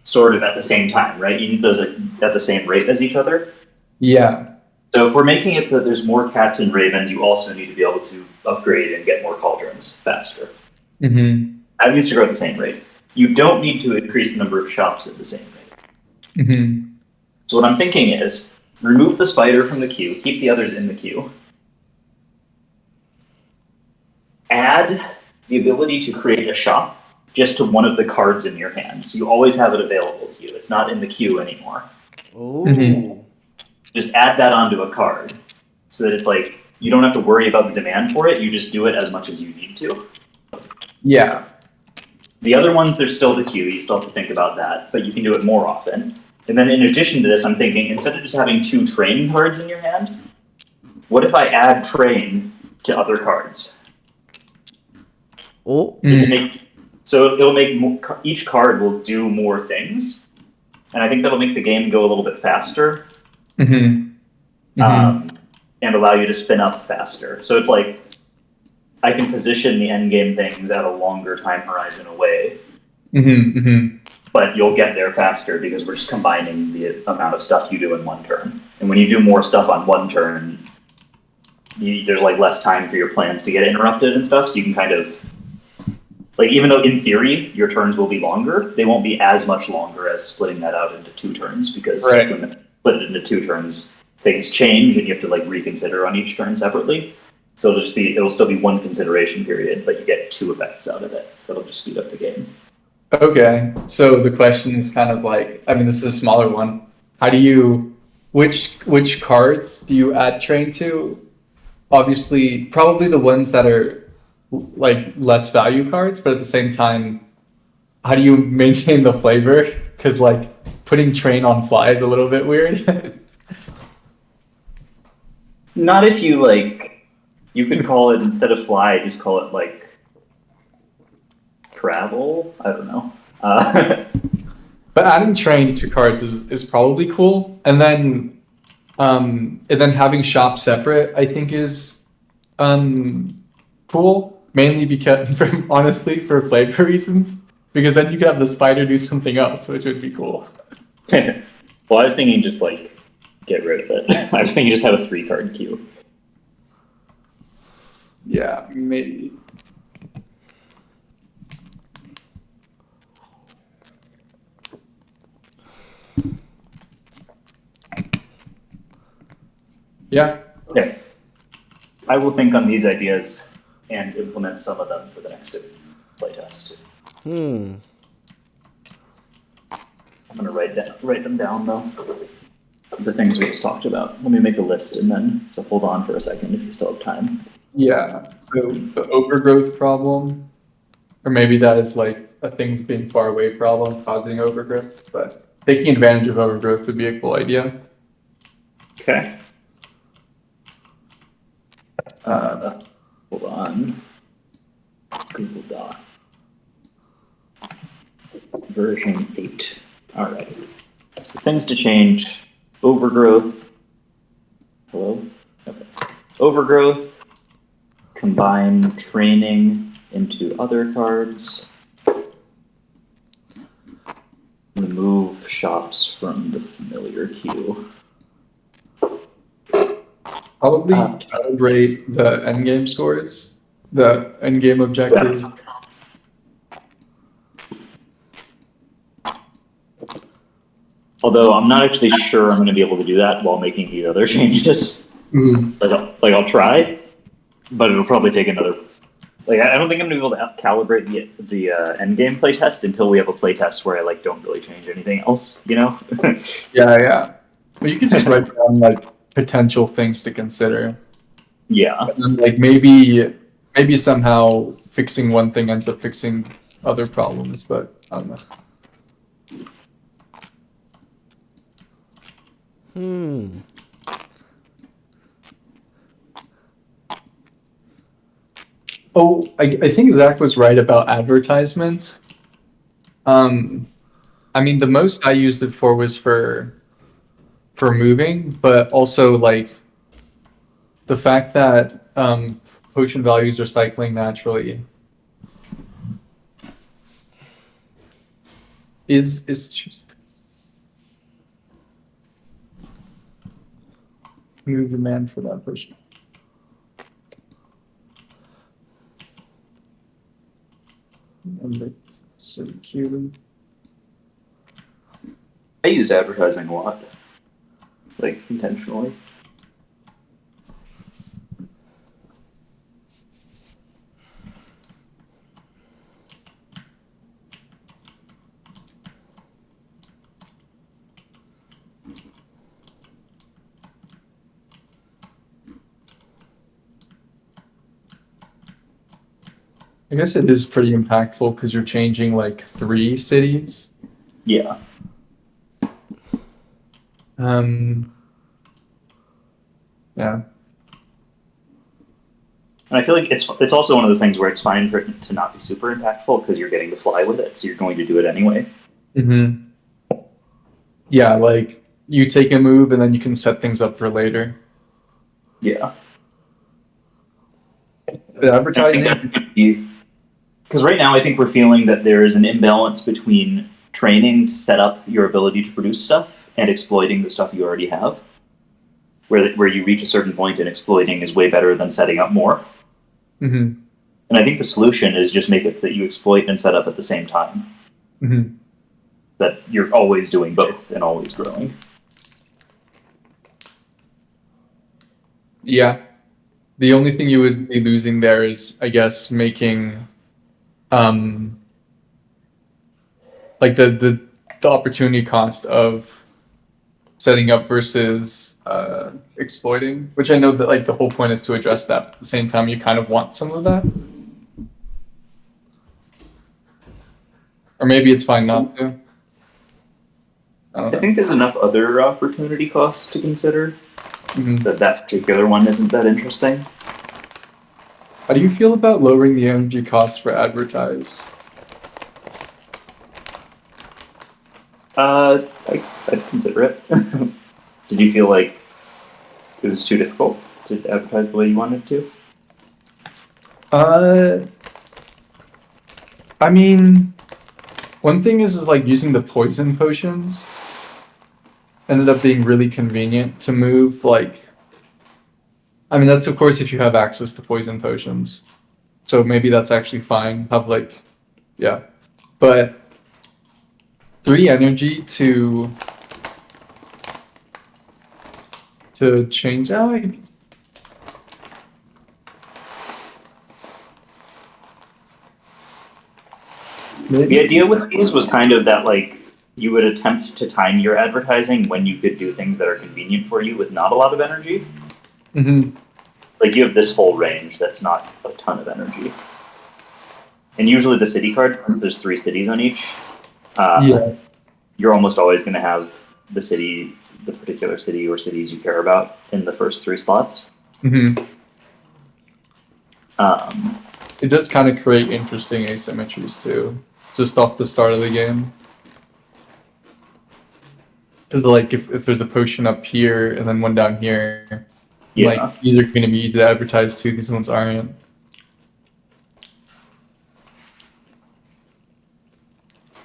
sort of at the same time, right? You need those at the same rate as each other. Yeah. So if we're making it so that there's more cats and ravens, you also need to be able to upgrade and get more cauldrons faster. That needs to grow at the same rate. You don't need to increase the number of shops at the same rate. So what I'm thinking is, remove the spider from the queue, keep the others in the queue. Add the ability to create a shop just to one of the cards in your hand. So you always have it available to you. It's not in the queue anymore. Just add that onto a card so that it's like, you don't have to worry about the demand for it. You just do it as much as you need to. Yeah. The other ones, there's still the queue. You still have to think about that, but you can do it more often. And then in addition to this, I'm thinking, instead of just having 2 train cards in your hand, what if I add train to other cards? So it'll make each card will do more things, and I think that'll make the game go a little bit faster, and allow you to spin up faster. So it's like I can position the end game things at a longer time horizon away, but you'll get there faster because we're just combining the amount of stuff you do in one turn. And when you do more stuff on one turn, there's like less time for your plans to get interrupted and stuff, so you can kind of, like, even though in theory your turns will be longer, they won't be as much longer as splitting that out into 2 turns, because when you split it into 2 turns, things change and you have to like reconsider on each turn separately. So it'll still be 1 consideration period, but you get 2 effects out of it. So it'll just speed up the game. Okay, so the question is kind of like, I mean, this is a smaller one. How do you, which cards do you add train to? Obviously, probably the ones that are like less value cards, but at the same time, how do you maintain the flavor? Because like putting train on fly is a little bit weird. Not if you like. You could call it instead of fly, just call it like travel. I don't know. But adding train to cards is probably cool, and then having shop separate, I think is cool. Mainly because, honestly, for flavor reasons, because then you could have the spider do something else, which would be cool. Well, I was thinking just like get rid of it. I was thinking just have a 3-card queue. Yeah, maybe. Yeah. Okay. I will think on these ideas and implement some of them for the next playtest. I'm gonna write them down though. The things we just talked about. Let me make a list and then so hold on for a second if you still have time. Yeah. So the overgrowth problem, or maybe that is like a things being far away problem causing overgrowth, but taking advantage of overgrowth would be a cool idea. Okay. Hold on. Google Doc. Version 8. All right. So things to change. Overgrowth. Hello? Okay. Overgrowth. Combine training into other cards. Remove shops from the familiar queue. Probably calibrate the endgame scores, the endgame objectives. Although I'm not actually sure I'm going to be able to do that while making the other changes. Like I'll try, but it'll probably take another. Like I don't think I'm going to be able to calibrate the end game playtest until we have a playtest where I like don't really change anything else. You know? Yeah. But you can just write down like potential things to consider. Yeah. And then, like maybe somehow fixing one thing ends up fixing other problems, but I don't know. Oh, I think Zach was right about advertisements. I mean, the most I used it for was for moving, but also like the fact that potion values are cycling naturally is just move the man for that potion. And it's so cute. I use advertising a lot, like intentionally. I guess it is pretty impactful because you're changing like 3 cities. Yeah. Yeah. And I feel like it's also one of those things where it's fine for it to not be super impactful because you're getting to fly with it, so you're going to do it anyway. Yeah, like you take a move and then you can set things up for later. Yeah. The advertising. Because right now I think we're feeling that there is an imbalance between training to set up your ability to produce stuff and exploiting the stuff you already have. Where you reach a certain point and exploiting is way better than setting up more. And I think the solution is just make it so that you exploit and set up at the same time. That you're always doing both and always growing. Yeah. The only thing you would be losing there is, I guess, making like the opportunity cost of setting up versus exploiting, which I know that like the whole point is to address that. At the same time, you kind of want some of that. Or maybe it's fine not to. I think there's enough other opportunity costs to consider. that particular one isn't that interesting. How do you feel about lowering the energy costs for advertise? I'd consider it. Did you feel like it was too difficult to advertise the way you wanted to? I mean, one thing is like using the poison potions ended up being really convenient to move. Like, I mean, that's of course if you have access to poison potions. So maybe that's actually fine. Have like, yeah, but 3 energy to change. The idea with these was kind of that like you would attempt to time your advertising when you could do things that are convenient for you with not a lot of energy. Mm-hmm. Like you have this whole range that's not a ton of energy. And usually the city card, since there's 3 cities on each, you're almost always going to have the city, the particular city or cities you care about in the first 3 slots. Mm-hmm. It does kind of create interesting asymmetries too, just off the start of the game. Because like if there's a potion up here and then one down here, like these are going to be easy to advertise too because ones aren't.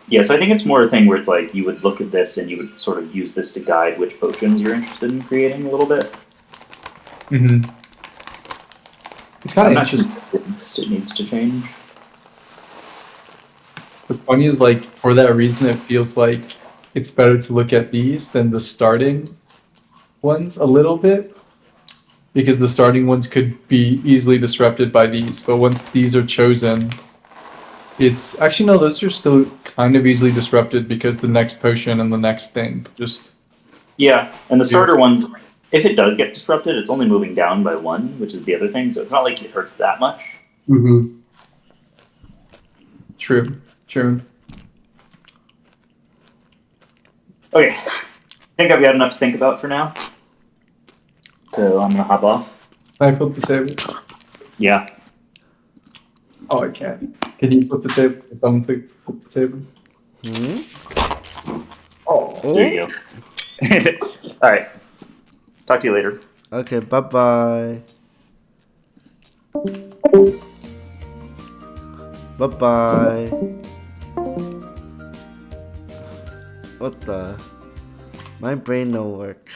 Yeah, so I think it's more a thing where it's like you would look at this and you would sort of use this to guide which potions you're interested in creating a little bit. Mm-hmm. It's kind of interesting. It needs to change. What's funny is like for that reason, it feels like it's better to look at these than the starting ones a little bit, because the starting ones could be easily disrupted by these. But once these are chosen, it's actually no, those are still kind of easily disrupted because the next potion and the next thing just. Yeah, and the starter one, if it does get disrupted, it's only moving down by 1, which is the other thing. So it's not like it hurts that much. Mm-hmm. True. Okay, I think I've got enough to think about for now. So I'm gonna hop off. Can I flip the table? Yeah. Oh, I can't. Can you flip the table? Can someone flip the table? Oh, there you go. All right. Talk to you later. Okay, bye-bye. Bye-bye. What the? My brain no work.